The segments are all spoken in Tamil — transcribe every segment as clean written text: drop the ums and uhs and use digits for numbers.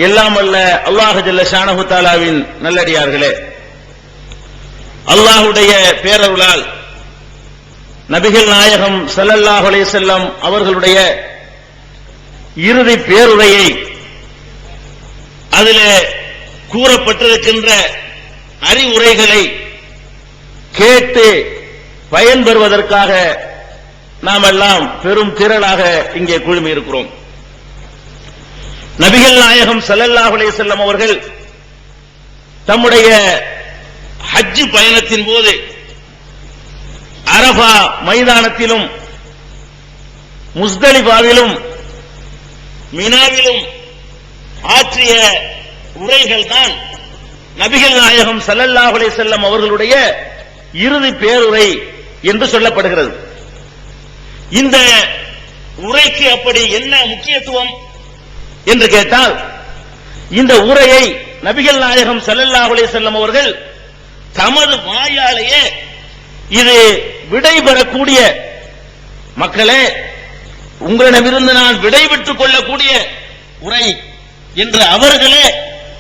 எல்லாம் அல்ல அல்லாஹ் ஜல்ல ஷானஹு தஆலாவின் நல்லடியார்களே, அல்லாஹ்வுடைய பேரருளால் நபிகள் நாயகம் ஸல்லல்லாஹு அலைஹி வஸல்லம் அவர்களுடைய இறுதி பேருரையை அதிலே கூறப்பட்டிருக்கின்ற அறிவுரைகளை கேட்டு பயன்பெறுவதற்காக நாம் எல்லாம் பெரும் திரளாக இங்கே குழுமி இருக்கிறோம். நபிகள் நாயகம் ஸல்லல்லாஹு அலைஹி வஸல்லம் அவர்கள் தம்முடைய ஹஜ் பயணத்தின் போது அரஃபா மைதானத்திலும் முஸ்தலிஃபாவிலும் மினாவிலும் ஆற்றிய உரைகள் தான் நபிகள் நாயகம் ஸல்லல்லாஹு அலைஹி வஸல்லம் அவர்களுடைய இறுதி பேருரை என்று சொல்லப்படுகிறது. இந்த உரைக்கு அப்படி என்ன முக்கியத்துவம் என்று கேட்டால், இந்த உரையை நபிகள் நாயகம் ஸல்லல்லாஹு அலைஹி வஸல்லம் அவர்கள் தமது வாயாலேயே இது விடைபெறக்கூடிய மக்களே, உங்களிடமிருந்து நான் விடைபெற்றுக் கொள்ளக்கூடிய உரை என்று அவர்களே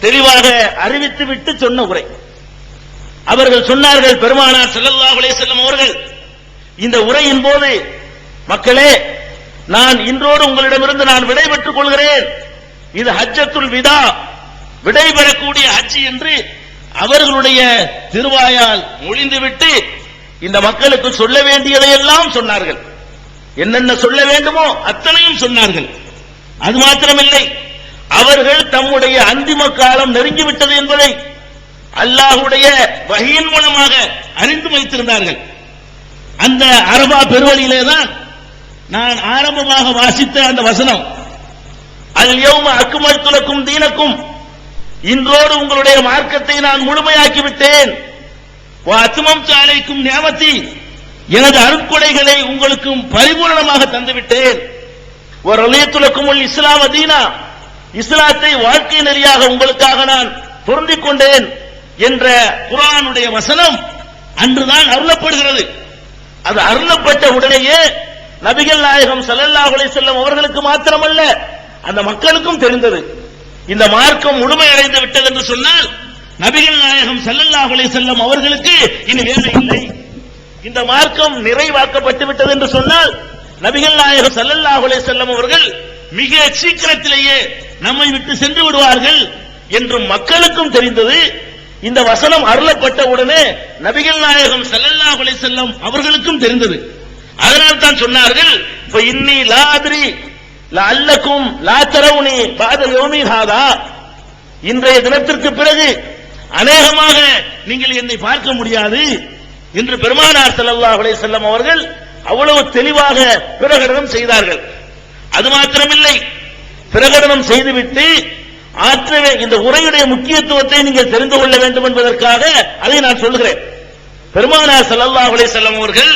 தெளிவாக அறிவித்துவிட்டு சொன்ன உரை. அவர்கள் சொன்னார்கள், பெருமானார் ஸல்லல்லாஹு அலைஹி வஸல்லம் அவர்கள் இந்த உரையின் போது, மக்களே, நான் இன்றோடு உங்களிடமிருந்து நான் விடைபெற்றுக் கொள்கிறேன், இது ஹஜ்ஜத்துல் விதா, விடைபெறக்கூடிய ஹஜ் என்று அவர்களுடைய திருவாயால் மொழிந்துவிட்டு இந்த மக்களுக்கு சொல்ல வேண்டியதையெல்லாம் சொன்னார்கள். என்னென்ன சொல்ல வேண்டுமோ அத்தனையும் சொன்னார்கள். அது மாத்திரமில்லை, அவர்கள் தம்முடைய அந்திம காலம் நெருங்கிவிட்டது என்பதை அல்லாஹ்வுடைய வஹீயின் மூலமாக அறிந்து வைத்திருந்தார்கள். அந்த அரபா பெருவழியிலே தான் நான் ஆரம்பமாக வாசித்த அந்த வசனம், அல் யௌம அக்மல்து லக்கும் தீனக்கும், இன்றோடு உங்களுடைய மார்க்கத்தை நான் முழுமையாக்கி விட்டேன், வ அத்மம்து அலைக்கும் நிஅமதி, எனது அருட்கொடைகளை உங்களுக்கு பரிபூரணமாக தந்துவிட்டேன், வ ரலீது லக்குமுல் இஸ்லாம தீனா, இஸ்லாத்தை வாழ்க்கை நெறியாக உங்களுக்காக நான் பொருந்திக் கொண்டேன் என்ற குர்ஆனுடைய வசனம் அன்றுதான் அருளப்படுகிறது. அது அருளப்பட்ட உடனேயே நபிகள் நாயகம் ஸல்லல்லாஹு அலைஹி வஸல்லம் அவர்களுக்கு மாத்திரமல்ல, அந்த மக்களுக்கும் தெரிந்தது, இந்த மார்க்கம் முழுமையடைந்து விட்டது என்று சொன்னால் நபிகள் நாயகம் ஸல்லல்லாஹு அலைஹி வஸல்லம் அவர்களுக்கு இனி வேலை இல்லை, இந்த மார்க்கம் நிறைவாக்கப்பட்டு விட்டது என்று சொன்னால் நபிகள் நாயகம் ஸல்லல்லாஹு அலைஹி வஸல்லம் அவர்கள் மிக சீக்கிரத்திலேயே நம்மை விட்டு சென்று விடுவார்கள் என்று மக்களுக்கும் தெரிந்தது. இந்த வசனம் அருளப்பட்ட உடனே நபிகள் நாயகம் ஸல்லல்லாஹு அலைஹி வஸல்லம் அவர்களுக்கும் தெரிந்தது. அதனால் தான் சொன்னார்கள், இன்னி லா அத்ரி லஅல்லக்கும் லா தரவுனி பஅத யௌமி ஹாதா, இன்றைய தினத்திற்கு பிறகு அநேகமாக நீங்கள் என்னை பார்க்க முடியாது என்று பெருமானார் ஸல்லல்லாஹு அலைஹி வஸல்லம் அவர்கள் அவ்வளவு தெளிவாக பிரகடனம் செய்தார்கள். அது மாத்திரமில்லை, பிரகடனம் செய்துவிட்டு ஆற்றவே இந்த உரையுடைய முக்கியத்துவத்தை நீங்கள் தெரிந்து கொள்ள வேண்டும் என்பதற்காக அதை நான் சொல்லுகிறேன். பெருமானார் ஸல்லல்லாஹு அலைஹி வஸல்லம் அவர்கள்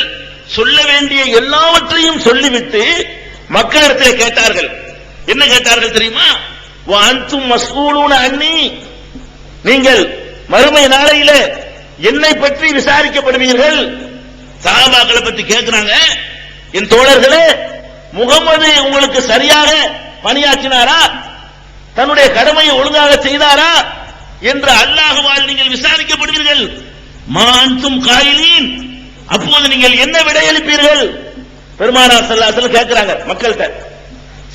சொல்ல வேண்டிய எல்லாவற்றையும் சொல்லிவிட்டு மக்களிடத்தில் கேட்டார்கள். என்ன கேட்டார்கள் தெரியுமா? வ அன்தும் மஸ்ஊலூன அன்னி, நீங்கள் மறுமை நாளையிலே என்னை பற்றி விசாரிக்கப்படுவீர்கள். சஹாபாக்களை பற்றி கேட்கிறாங்க, என் தோழர்களே, முகமது உங்களுக்கு சரியாக பணியாற்றினாரா, தன்னுடைய கடமையை ஒழுங்காக செய்தாரா என்று அல்லாஹ்வால் நீங்கள் விசாரிக்கப்படுவீர்கள். மா அன்தும் காயிலீன், அப்போது நீங்கள் என்ன விடையளிப்பீர்கள்? பெருமானார் ஸல்லல்லாஹு அலைஹி வஸல்லம் கேட்கிறாங்க மக்கள்கிட்ட.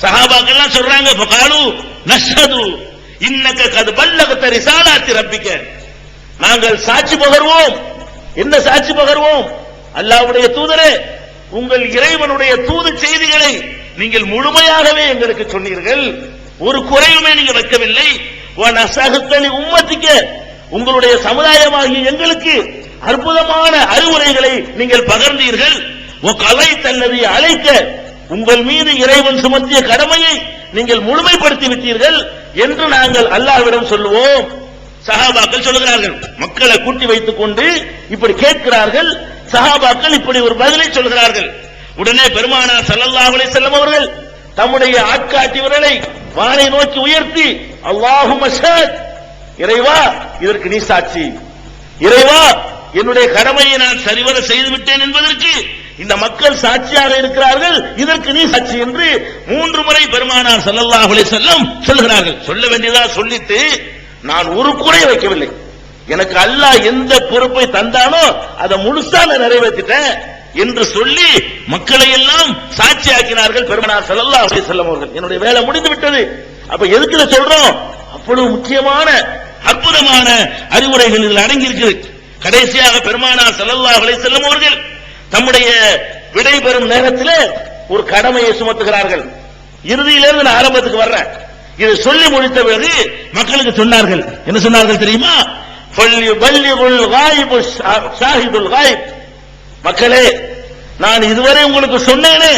சஹாபாக்கள் எல்லாம் சொல்றாங்க, ஃபகாலு நஷ்ஹது இன்னக கத் பல்லகத ரிசாலாத்தி ரப்பிக, நாங்கள் சாட்சி பகர்வோம். என்ன சாட்சி பகர்வோம்? அல்லாஹ்வுடைய தூதரே, உங்கள் இறைவனுடைய தூது செய்திகளை நீங்கள் முழுமையாகவே எங்களுக்கு சொன்னீர்கள், ஒரு குறையுமே நீங்க வைக்கவில்லை. வனஸஹ்தலி உம்மத்திக, உங்களுடைய சமுதாயமாகிய எங்களுக்கு அற்புதமான அறிவுரைகளை நீங்கள் பகர்ந்தீர்கள். வகலைத்தல்லதி அலைக்க, உங்கள் மீது இறைவன் சுமத்திய கடமையை நீங்கள் முழுமைப்படுத்தி விட்டீர்கள் என்று நாங்கள் அல்லாஹ்விடம் சொல்லுவோம். சஹாபாக்கள் சொல்கிறார்கள், மக்களை கூட்டி வைத்துக் கொண்டு இப்படி கேட்கிறார்கள். சஹாபாக்கள் இப்படி ஒரு பதிலை சொல்கிறார்கள். உடனே பெருமானார் ஸல்லல்லாஹு அலைஹி வஸல்லம் அவர்கள் தம்முடைய ஆட்காட்டி விரலை வானை நோக்கி உயர்த்தி, அல்லாஹும்ம ஷஹத், இறைவா இதற்கு நீ சாட்சி, இறைவா என்னுடைய கடமையை நான் சரிவர செய்து விட்டேன் என்பதற்கு இந்த மக்கள் சாட்சியாக இருக்கிறார்கள், இதற்கு நீ சாட்சி என்று 3 முறை பெருமானார் ஸல்லல்லாஹு அலைஹி வஸல்லம் சொல்கிறார்கள். சொல்ல வேண்டியதா சொல்லிட்டு நான் ஒரு குறை வைக்கவில்லை, எனக்கு அல்லாஹ் எந்த பொறுப்பை தந்தானோ அதை முழுசா நான் நிறைவேற்றிட்டேன் என்று சொல்லி மக்களை எல்லாம் சாட்சியாக்கினார்கள் பெருமானார் ஸல்லல்லாஹு அலைஹி வஸல்லம் அவர்கள். என்னுடைய வேலை முடிந்து விட்டது. அப்ப எதுக்கு சொல்றோம்? அவ்வளவு முக்கியமான அற்புதமான அறிவுரைகள் இதில் அடங்கி இருக்குது. கடைசியாக பெருமானார் ஸல்லல்லாஹு அலைஹி வஸல்லம் அவர்கள் தம்முடைய விடைபெறும் நேரத்தில் ஒரு கடமையை சுமத்துகிறார்கள். இறுதியிலிருந்து நான் ஆரம்பத்துக்கு வர்றேன். இதை சொல்லி முடித்த பிறகு மக்களுக்கு சொன்னார்கள். என்ன சொன்னார்கள் தெரியுமா? ஃபல்யுபல்லிகுல் காயிபு ஷாஹிதுல் காயிப். மக்களே, நான் இதுவரை உங்களுக்கு சொன்னேனே,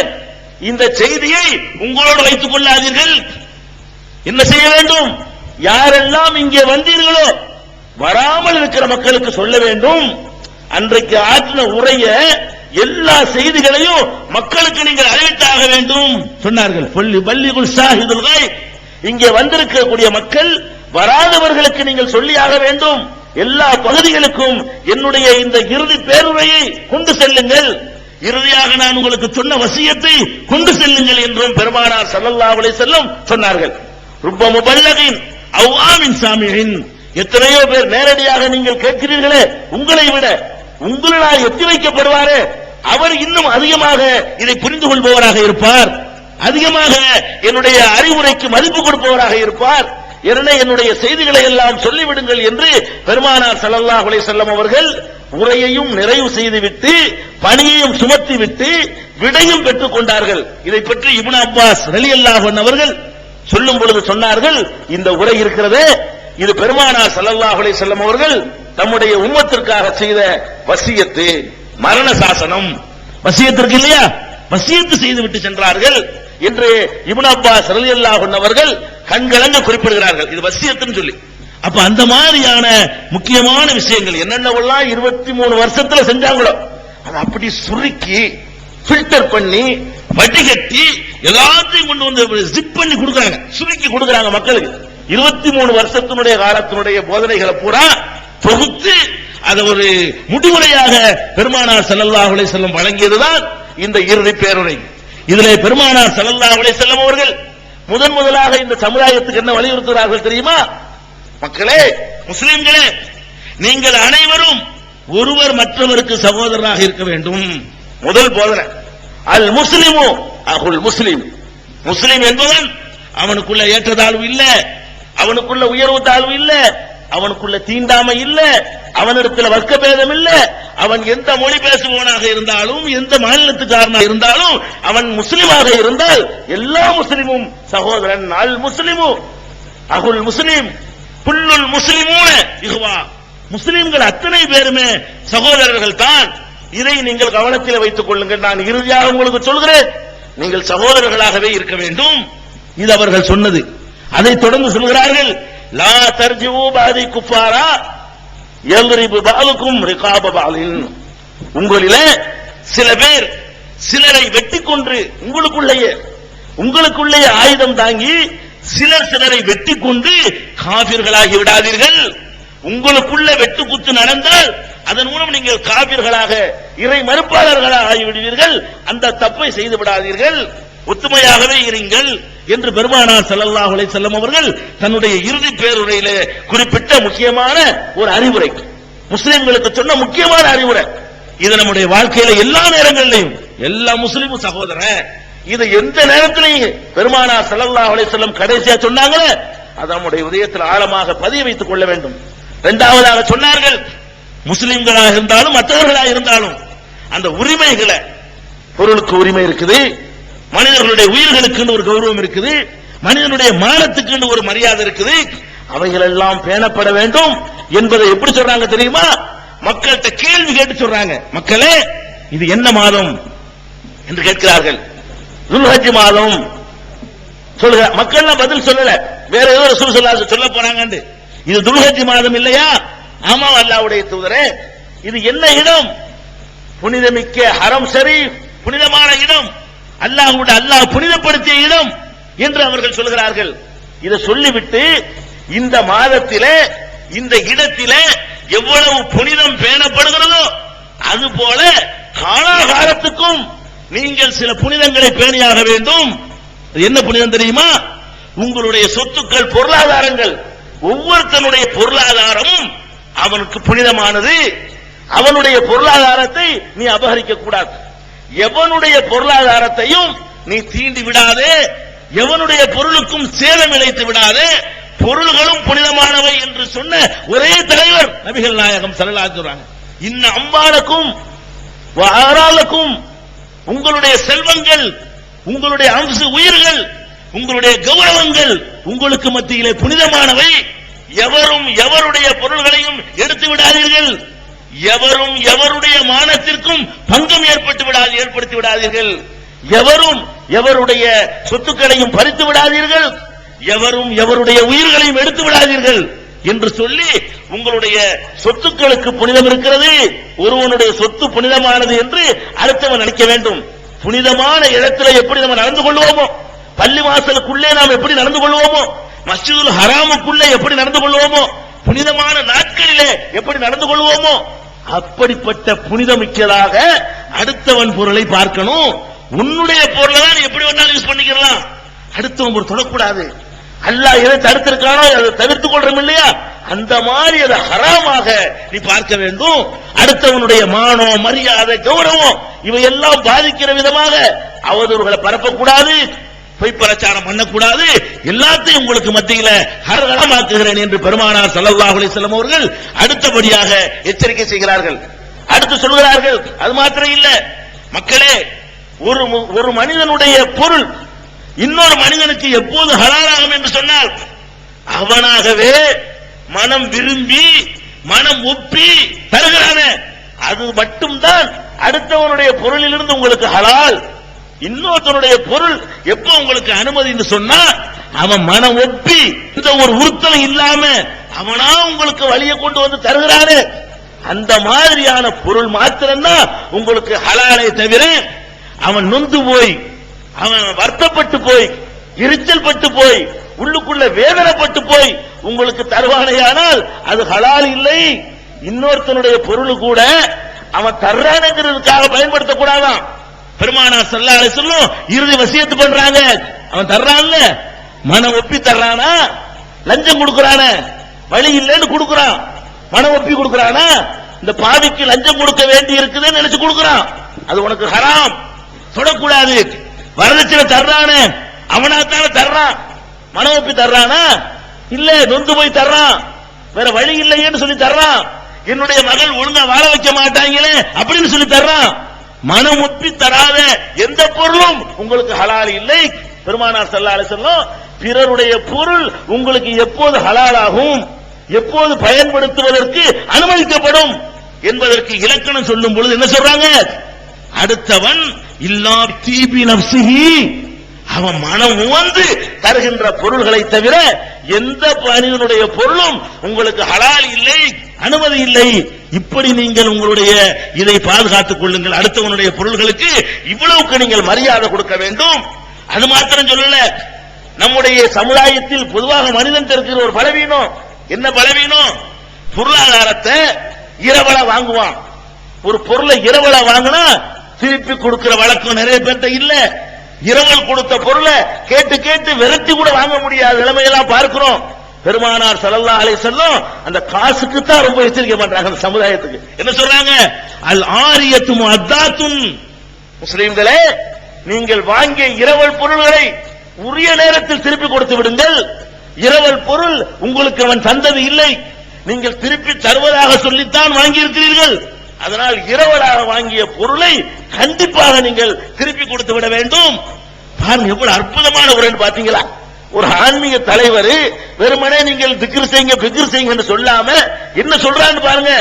இந்த செய்தியை உங்களோடு வைத்துக் கொள்ளாதீர்கள். என்ன செய்ய வேண்டும்? யாரெல்லாம் இங்கே வந்தீர்களோ வராமல் இருக்கிற மக்களுக்கு சொல்ல வேண்டும். அன்றைக்கு ஆற்றின உரைய எல்லா செய்திகளையும் மக்களுக்கு நீங்கள் அறிவித்தாக வேண்டும் சொன்னார்கள். ஃபல்யுபல்லிகுல் ஷாஹிதுல் காயிப். இங்கே வந்திருக்கக்கூடிய மக்கள் வராதவர்களுக்கு நீங்கள் சொல்லியாக வேண்டும். எல்லா பகுதிகளுக்கும் என்னுடைய இந்த இறுதி பேருரையை கொண்டு செல்லுங்கள். இறுதியாக நான் உங்களுக்கு சொன்ன வசியத்தை கொண்டு செல்லுங்கள் என்றும் பெருமானார் ஸல்லல்லாஹு அலைஹி வஸல்லம் சொன்னார்கள். ருப்ப முபல்லகின் அவ் ஆமின் சாமியின். எத்தனையோ பேர் நேரடியாக நீங்கள் கேட்கிறீர்களே, உங்களை விட உங்களால் எத்தி வைக்கப்படுவாரே அவர் இன்னும் அதிகமாக இதை புரிந்து கொள்பவராக இருப்பார், அதிகமாக என்னுடைய அறிவுரைக்கு மதிப்பு கொடுப்பவராக இருப்பார். என்னுடைய செய்திகளை எல்லாம் சொல்லிவிடுங்கள் என்று பெருமானார் ஸல்லல்லாஹு அலைஹி வஸல்லம் அவர்கள் உரையையும் நிறைவு செய்துவிட்டு பணியையும் சுமத்திவிட்டு விடையும் பெற்றுக் கொண்டார்கள். இதை பற்றி இப்னு அப்பாஸ் ரலியல்லாஹு அன்ஹு அவர்கள் சொல்லும் பொழுது சொன்னார்கள், இந்த உரை இருக்கிறதே, இது பெருமானார் ஸல்லல்லாஹு அலைஹி வஸல்லம் அவர்கள் தம்முடைய உம்மத்திற்காக செய்த வசியத்து, மரண சாசனம். வசியத்திற்கு இல்லையா, வசியத்து செய்துவிட்டு சென்றார்கள் என்று இப்னு அப்பாஸ் ரலியல்லாஹு அன்ஹு அவர்கள் கண்கலங்க குறிப்பிடுகிறார்கள். இது வசியத்துன்னு சொல்லி. அப்ப அந்த மாதிரியான முக்கியமான விஷயங்கள் என்னென்னவெல்லாம் 23 வருஷத்துல செஞ்சாங்களோ அதை அப்படி சுருக்கி ஃபில்டர் பண்ணி வடிகட்டி எல்லாத்தையும் கொண்டு வந்து ஜிப் பண்ணி கொடுக்கறாங்க, சுருக்கி கொடுக்கறாங்க மக்களுக்கு. 23 வருஷத்தினுடைய காலத்தினுடைய போதனைகளை பூரா தொகுத்து அதை ஒரு முடிவுரையாக பெருமானார் ஸல்லல்லாஹு அலைஹி வஸல்லம் வழங்கியதுதான் இந்த இறுதி பேருரை. இதிலே பெருமானார் ஸல்லல்லாஹு அலைஹி வஸல்லம் அவர்கள் முதலாக இந்த சமுதாயத்துக்கு என்ன வலியுறுத்துகிறார்கள் தெரியுமா? மக்களே, முஸ்லிம்களே, நீங்கள் அனைவரும் ஒருவர் மற்றவருக்கு சகோதரராக இருக்க வேண்டும். முதல் போதனை, அல் முஸ்லிமு அகுல் முஸ்லிம். முஸ்லிம் என்பவன் அவனுக்குள்ள ஏற்றதாழ்வு இல்ல, அவனுக்குள்ள உயர்வு தாழ்வு இல்ல, அவனுக்குள்ள தீண்டாமை இல்ல, அவனிடத்தில் வர்க்க பேதம் இல்ல. அவன் எந்த மொழி பேசுபவனாக இருந்தாலும் எந்த மாநிலத்துக்காரனாக இருந்தாலும் அவன் முஸ்லிமாக இருந்தால் எல்லா முஸ்லிமும் சகோதரன். அல் முஸ்லிமு அகுல் முஸ்லிம் புல்லுல் முஸ்லிமூன இஹ்வா. முஸ்லிம்கள் அத்தனை பேருமே சகோதரர்கள் தான். இதை நீங்கள் கவனத்தில் வைத்துக் கொள்ளுங்கள். நான் இறுதியாக உங்களுக்கு சொல்கிறேன், நீங்கள் சகோதரர்களாகவே இருக்க வேண்டும். இது அவர்கள் சொன்னது. அதை தொடர்ந்து சொல்கிறார்கள், லா தர்ஜிஉ பாதி குஃபாரா யல்ரிபு பஅலுக்கும் ரிகாப பஅலின். உங்களிலே சில பேர் சிலரை வெட்டிக் கொன்று உங்களுக்குள்ளேயே ஆயுதம் தாங்கி சிலரை வெட்டிக் கொண்டு காபிர்களாகி விடாதீர்கள். உங்களுக்குள்ள வெட்டு குத்து நடந்தால் அதன் மூலம் நீங்கள் காபிர்களாக இறை மறுப்பாளர்களாக ஆகிவிடுவீர்கள். அந்த தப்பை செய்து விடாதீர்கள், ஒத்துமையாகவே இருங்கள் என்று பெருமானார் ஸல்லல்லாஹு அலைஹி வஸல்லம் அவர்கள் தன்னுடைய இறுதி பேருரையிலே குறிப்பிட்ட முக்கியமான ஒரு அறிவுரை, முஸ்லிம்களுக்கு சொன்ன முக்கியமான அறிவுரை. இது நம்முடைய வாழ்க்கையில எல்லா நேரங்களிலும் எல்லா முஸ்லிமும் சகோதரன். இது எந்த நேரத்திலையும் பெருமானார் ஸல்லல்லாஹு அலைஹி வஸல்லம் கடைசியா சொன்னாங்களே, அது நம்முடைய இதயத்தில் ஆழமாக பதிய வைத்துக் கொள்ள வேண்டும். இரண்டாவதாக சொன்னார்கள், முஸ்லிம்களாக இருந்தாலும் மற்றவர்களாக இருந்தாலும் அந்த உரிமைகளை, பொருளுக்கு உரிமை இருக்குது, மனிதர்களுடைய உயிர்களுக்கு ஒரு கௌரவம் இருக்குது, மனிதனுடைய மானத்துக்கு ஒரு மரியாதை இருக்குது, அவைகள் எல்லாம் பேணப்பட வேண்டும் என்பதை எப்படி சொல்றாங்க தெரியுமா? மக்கள்கிட்ட கேள்வி கேட்டு சொல்றாங்க. மக்களே, இது என்ன மாதம் என்று கேட்கிறார்கள். துல்ஹஜ் மாதம் சொல்லுங்க. மக்கள் பதில் சொல்லல, வேற ஏதோ ரசூல் ஸல்லல்லாஹு அலைஹி வஸல்லம் சொல்ல போறாங்க. இது துல்ஹஜ் மாதம் இல்லையா? ஆமா அல்லாஹ்வுடைய தூதரே, இது என்ன இடம்? புனிதமிக்க ஹரம் ஷரீஃப், புனிதமான இடம், அல்லாஹ் புனிதப்படுத்திய இடம் என்று அவர்கள் சொல்கிறார்கள். இதை சொல்லிவிட்டு இந்த மாதத்திலே இந்த இடத்திலே எவ்வளவு புனிதம் பேணப்படுகிறதோ அதுபோல காலாகாலத்துக்கும் நீங்கள் சில புனிதங்களை பேணியாக வேண்டும். என்ன புனிதம் தெரியுமா? உங்களுடைய சொத்துக்கள், பொருளாதாரங்கள், ஒவ்வொருத்தனுடைய பொருளாதாரமும் அவனுக்கு புனிதமானது. அவனுடைய பொருளாதாரத்தை நீ அபகரிக்க கூடாது. எவனுடைய பொருளாதாரத்தையும் நீ தீண்டி விடாதே, எவனுடைய பொருளுக்கும் சேதம் இழைத்து விடாதே. பொருள்களும் புனிதமானவை என்று சொன்ன ஒரே தலைவர் நபிகள் நாயகம் ஸல்லல்லாஹு அலைஹி வஸல்லம். இன்ன அம்வாலக்கும் வ ஆராலக்கும், உங்களுடைய செல்வங்கள், உங்களுடைய அம்ச உயிர்கள், உங்களுடைய கௌரவங்கள் உங்களுக்கு மத்தியிலே புனிதமானவை. எவரும் எவருடைய பொருள்களையும் எடுத்து விடாதீர்கள். எவரும் எவருடைய மானத்திற்கும் பங்கம் ஏற்படுத்தி விடாதீர்கள். எவரும் எவருடைய சொத்துக்களையும் பறித்து விடாதீர்கள். எவரும் எவருடைய உயிர்களையும் எடுத்து விடாதீர்கள் என்று சொல்லி, உங்களுடைய சொத்துக்களுக்கு புனிதம் இருக்கிறது. ஒருவனுடைய சொத்து புனிதமானது என்று அடுத்தவன் நினைக்க வேண்டும். புனிதமான இடத்துல எப்படி நம்ம நடந்து கொள்வோமோ, பள்ளி வாசலுக்குள்ளே நாம் எப்படி நடந்து கொள்வோமோ, மஸ்ஜிதுல் ஹராமுக்குள்ளே எப்படி நடந்து கொள்வோமோ, புனிதமான நாட்களிலே எப்படி நடந்து கொள்வோமோ, அப்படிப்பட்ட புனிதமிக்கதாக அடுத்தவன் பொருளை பார்க்கணும். உன்னுடைய பொருளை தான் எப்படி வேணாலும் யூஸ் பண்ணிக்கலாம். அடுத்தவன் பொருள் தொடக்கூடாது. அல்லாஹ் எதை தடுத்திருக்கானோ அதை தவிர்த்துக் கொள்றோம் இல்லையா, அந்த மாதிரி அதை ஹராமாக நீ பார்க்க வேண்டும். அடுத்தவனுடைய மானம், மரியாதை, கௌரவம் இவையெல்லாம் பாதிக்கிற விதமாக அவதூறுகளை பரப்பக்கூடாது, பொய் பிரச்சாரம் பண்ணக்கூடாது. எல்லாத்தையும் உங்களுக்கு மத்தியில ஹராமாக்குகிறேன் என்று பெருமானார் ஸல்லல்லாஹு அலைஹி வஸல்லம் அவர்கள் அடுத்தபடியாக எச்சரிக்கை செய்கிறார்கள். அடுத்து சொல்கிறார்கள், அது மாத்திரம் இல்ல மக்களே, ஒரு மனிதனுடைய பொருள் இன்னொரு மனிதனுக்கு எப்போது ஹலாலாகும் என்று சொன்னால், அவனாகவே மனம் விரும்பி மனம் ஒப்பி தருகிறான அது மட்டும்தான் அடுத்தவனுடைய பொருளிலிருந்து உங்களுக்கு ஹலால். இன்னொருத்தனுடைய பொருள் எப்ப உங்களுக்கு அனுமதி என்று சொன்னா, அவன் மனம் ஒப்பி இந்த ஒரு உறுத்தம் இல்லாம அவனா உங்களுக்கு வழியை கொண்டு வந்து தருகிறானே, அந்த மாதிரியான பொருள் மாத்திரம்தான் உங்களுக்கு ஹலாலை தவிர, அவன் நொந்து போய், அவன் வருத்தப்பட்டு போய், எரிச்சல் பட்டு போய், உள்ளுக்குள்ள வேதனைப்பட்டு போய் உங்களுக்கு தருவானையானால் அது ஹலால் இல்லை. இன்னொருத்தனுடைய பொருள் கூட அவன் தர்றானுங்கிறதுக்காக பயன்படுத்தக்கூடாதான். பெருமானார் ஸல்லல்லாஹு அலைஹி வஸல்லம் இறுதி வசியத்து பண்றாங்க. அவன் தர்றான்ல, மனம் ஒப்பி தர்றானா, லஞ்சம் கொடுக்கறானே, வழி இல்லைன்னு கொடுக்கறான், மனம் ஒப்பி கொடுக்கறானா, இந்த பாவிக்கு லஞ்சம் கொடுக்க வேண்டி இருக்குதுன்னு நினைச்சு கொடுக்கறான், அது உனக்கு ஹராம், தொடக்கூடாது. வரதட்சணை தர்றானே, அவனாத்தான தர்றான், மனம் ஒப்பி தர்றானா, இல்ல நொந்து போய் தர்றான், வேற வழி இல்லையேன்னு சொல்லி தர்றான், என்னுடைய மகள் ஒழுங்கா வாழ வைக்க மாட்டாங்களே அப்படின்னு சொல்லி தர்றான். மனம் ஒப்பி தராத எந்த பொருளும் உங்களுக்கு ஹலால் இல்லை. பெருமானார் ஸல்லல்லாஹு அலைஹி வஸல்லம் பிறருடைய பொருள் உங்களுக்கு எப்போது ஹலாலாகும், எப்போது பயன்படுத்துவதற்கு அனுமதிக்கப்படும் என்பதற்கு இலக்கணம் சொல்லும் பொழுது என்ன சொல்றாங்க, அடுத்தவன் இல்லா தீபி நஃப்ஸிஹி, அவன் மனம் உவந்து தருகின்ற பொருள்களை தவிர எந்த மனிதனுடைய பொருளும் உங்களுக்கு ஹலால் இல்லை, அனுமதி இல்லை. இப்படி நீங்கள் உங்களுடைய இதை பாதுகாத்துக் கொள்ளுங்கள். அடுத்தவனுடைய பொருள்களுக்கு இவ்வளவுக்கு நீங்கள் மரியாதை கொடுக்க வேண்டும். அது மாத்திரம் சொல்லல, நம்முடைய சமுதாயத்தில் பொதுவாக மனிதன் இருக்கிற ஒரு பலவீனம், என்ன பலவீனம், பொருளாதாரத்தை இரவலா வாங்குவான். ஒரு பொருளை இரவலா வாங்கினா திருப்பி கொடுக்கிற வழக்கம் நிறைய பேர்ட்ட இல்ல. இரவல் கொடுத்த பொருளை கேட்டு கேட்டு விரட்டி கூட வாங்க முடியாத நிலைமையெல்லாம் பார்க்கிறோம். பெருமானார் ஸல்லல்லாஹு அலைஹி வஸல்லம் அந்த காசுக்கு தான் ரொம்ப எச்சரிக்கை பண்றாங்க அந்த சமுதாயத்துக்கு. என்ன சொல்றாங்க, அல் ஆரியத்து முஅத்தாத்துன், முஸ்லிம்களே நீங்கள் வாங்கிய இரவல் பொருள்களை உரிய நேரத்தில் திருப்பி கொடுத்து விடுங்கள். இரவல் பொருள் உங்களுக்கு அவன் தந்தது இல்லை, நீங்கள் திருப்பி தருவதாக சொல்லித்தான் வாங்கி இருக்கிறீர்கள். அதனால் இரவலாக வாங்கிய பொருளை கண்டிப்பாக நீங்கள் திருப்பி கொடுத்து விட வேண்டும். பாருங்க எவ்வளவு அற்புதமான உரை பாத்தீங்களா. ஒரு ஆன்மீக தலைவர் வெறுமனே நீங்கள் திக்ர் செய்யுங்க பிக்ர் செய்யுங்க என்று சொல்லாம என்ன சொல்றான்னு பாருங்க.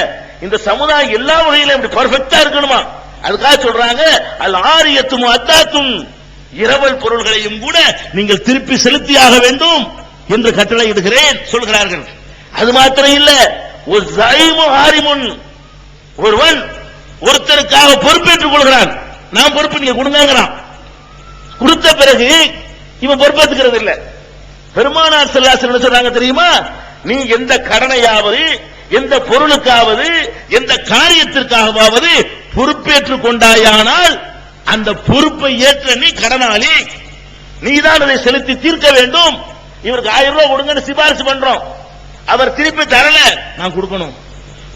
இந்த சமுதாயம் எல்லா வகையிலும் இப்படி பெர்ஃபெக்ட்டா இருக்கணுமா, அதுக்காக சொல்றாங்க அல் ஆரியத்து முஅத்தாத்துன், இரவல் பொருள்களையும் கூட நீங்கள் திருப்பி செலுத்தியாக வேண்டும் என்று கட்டளை இடுகிறேன் சொல்கிறார்கள். அது மாத்திரம் இல்ல, ஒரு ஸைமு ஹாரிமுன், ஒருவன் ஒருத்தருக்காக பொறுப்பேற்றுக் கொள்கிறான், நான் பொறுப்பு நீங்க கொடுங்கிறான், கொடுத்த பிறகு இவன் பொறுப்பேற்றுக்கிறது இல்ல. பெருமானார் ஸல்லல்லாஹு அலைஹி வஸல்லம் சொல்றாங்க தெரியுமா, நீ எந்த கடனையாவது எந்த பொருளுக்காவது எந்த காரியத்திற்காகவாவது பொறுப்பேற்றுக் கொண்டாயானால் அந்த பொறுப்பை ஏற்ற நீ கடனாளி, நீதான் அதை செலுத்தி தீர்க்க வேண்டும். இவருக்கு 1000 ரூபாய் கொடுங்கன்னு சிபாரிசு பண்றோம், அவர் திருப்பி தரல, நான் கொடுக்கணும்.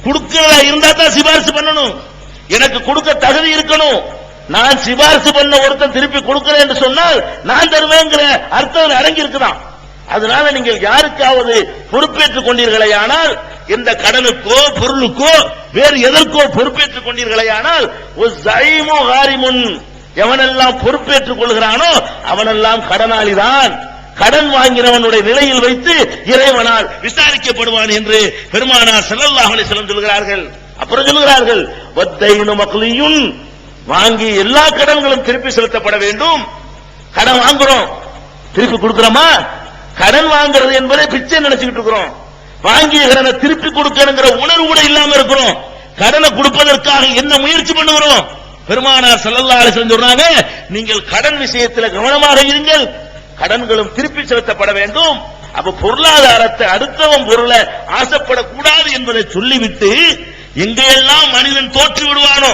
கொடுக்கிறதா இருந்தா தான் சிபாரிசு பண்ணணும், எனக்கு கொடுக்க தகுதி இருக்கணும். நான் சிபாரிசு பண்ண ஒருத்தன் திருப்பி கொடுக்கிறேன் என்று சொன்னால் நான் தருவேங்கிற அர்த்தம் அடங்கி இருக்குதான். அதனால நீங்கள் யாருக்காவது பொறுப்பேற்றுக் கொண்டீர்களேயானால், எந்த கடனுக்கோ பொருளுக்கோ வேறு எதற்கோ பொறுப்பேற்றுக் கொண்டீர்களேயானால், எவனெல்லாம் பொறுப்பேற்றுக் கொள்கிறானோ அவனெல்லாம் கடனாளிதான். கடன் வாங்கினவனுடைய நிலையில் வைத்து இறைவனால் விசாரிக்கப்படுவான் என்று பெருமானார் ஸல்லல்லாஹு அலைஹி வஸல்லம் சொல்கிறார்கள். அப்புறம் சொல்கிறார்கள், வத்தைனு மக்லியுன், வாங்கி எல்லா கடன்களும் திருப்பி செலுத்தப்பட வேண்டும். கடன் வாங்குறோம், திருப்பி கொடுக்கிறோமா? கடன் வாங்குறது என்பதை பிச்சை நினைச்சுக்கிட்டு இருக்கிறோம். வாங்கிய கடனை திருப்பி கொடுக்கணுங்கிற உணர்வு கூட இல்லாம இருக்கிறோம். கடனை கொடுப்பதற்காக என்ன முயற்சி பண்ணுகிறோம்? பெருமானார் ஸல்லல்லாஹு அலைஹி வஸல்லம் சொல்றாங்க, நீங்கள் கடன் விஷயத்தில் கவனமாக இருங்கள், கடன்களும் திருப்பி செலுத்தப்பட வேண்டும். அப்ப பொருளாதாரத்தை அடுத்தவன் பொருளை ஆசைப்படக்கூடாது என்பதை சொல்லிவிட்டு, எங்கெல்லாம் மனிதன் தோற்று விடுவானோ,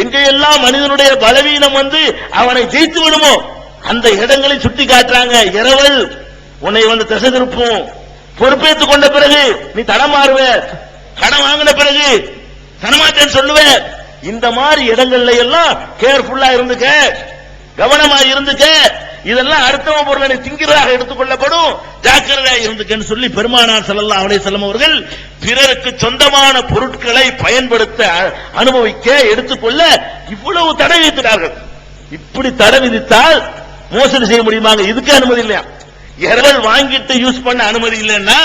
எங்கெல்லாம் மனிதனுடைய பலவீனம் வந்து அவனை ஜெயித்து விடுமோ அந்த இடங்களை சுட்டி காட்டுறாங்க. இரவல் உன்னை வந்து திசை திருப்பும், பொறுப்பேற்றுக் கொண்ட பிறகு நீ தடமாறுவ, கடன் வாங்கின பிறகு தனமாட்டேன்னு சொல்லுவ. இந்த மாதிரி இடங்கள்ல எல்லாம் கேர்ஃபுல்லா இருந்துக்க, கவனமா இருந்துக்க. இதெல்லாம் அடுத்தவன் பொருளை திங்கிறதாக எடுத்துக்கொள்ளப்படும், ஜாக்கிரதையா இருந்துக்கன்னு சொல்லி பெருமானார் ஸல்லல்லாஹு அலைஹி வஸல்லம் அவர்கள் பிறருக்கு சொந்தமான பொருட்களை பயன்படுத்த, அனுபவிக்க, எடுத்துக்கொள்ள இவ்வளவு தடை விதித்தார்கள். இப்படி தடை விதித்தால் மோசடி செய்ய முடியுமாங்க? இதுக்கு அனுமதி இல்லையா? இரவல் வாங்கிட்டு யூஸ் பண்ண அனுமதி இல்லைன்னா,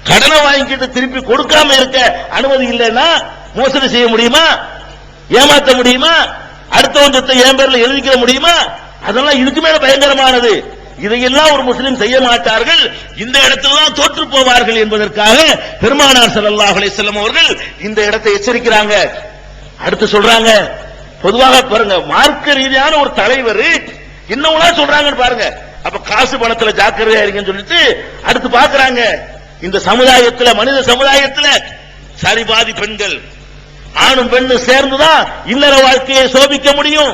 கடனை வாங்கிட்டு திருப்பி கொடுக்காம இருக்க அனுமதி இல்லைன்னா மோசடி செய்ய முடியுமா? ஏமாற்ற முடியுமா? அடுத்தவன் சொத்தை என் பேர்ல எழுதிக்கிற முடியுமா? அதெல்லாம் இதுக்கு மேல பயங்கரமானது. இதையெல்லாம் ஒரு முஸ்லிம் செய்ய மாட்டார்கள், இந்த இடத்துல தான் தோற்று போவார்கள் என்பதற்காக பெருமானார் ஸல்லல்லாஹு அலைஹி வஸல்லம் அவர்கள் இந்த இடத்தை எச்சரிக்கிறாங்க. அடுத்து சொல்றாங்க, பொதுவாக பாருங்க, மார்க்க ரீதியான ஒரு தலைவர் என்னவா சொல்றாங்கன்னு பாருங்க. அப்ப காசு பணத்துல ஜாக்கிரதையா இருக்கீங்கன்னு சொல்லிட்டு அடுத்து பாக்குறாங்க, இந்த சமுதாயத்துல, மனித சமுதாயத்துல சரிபாதி பெண்கள், ஆணும் பெண்ணும் சேர்ந்துதான் இல்லற வாழ்க்கையை சோபிக்க முடியும்,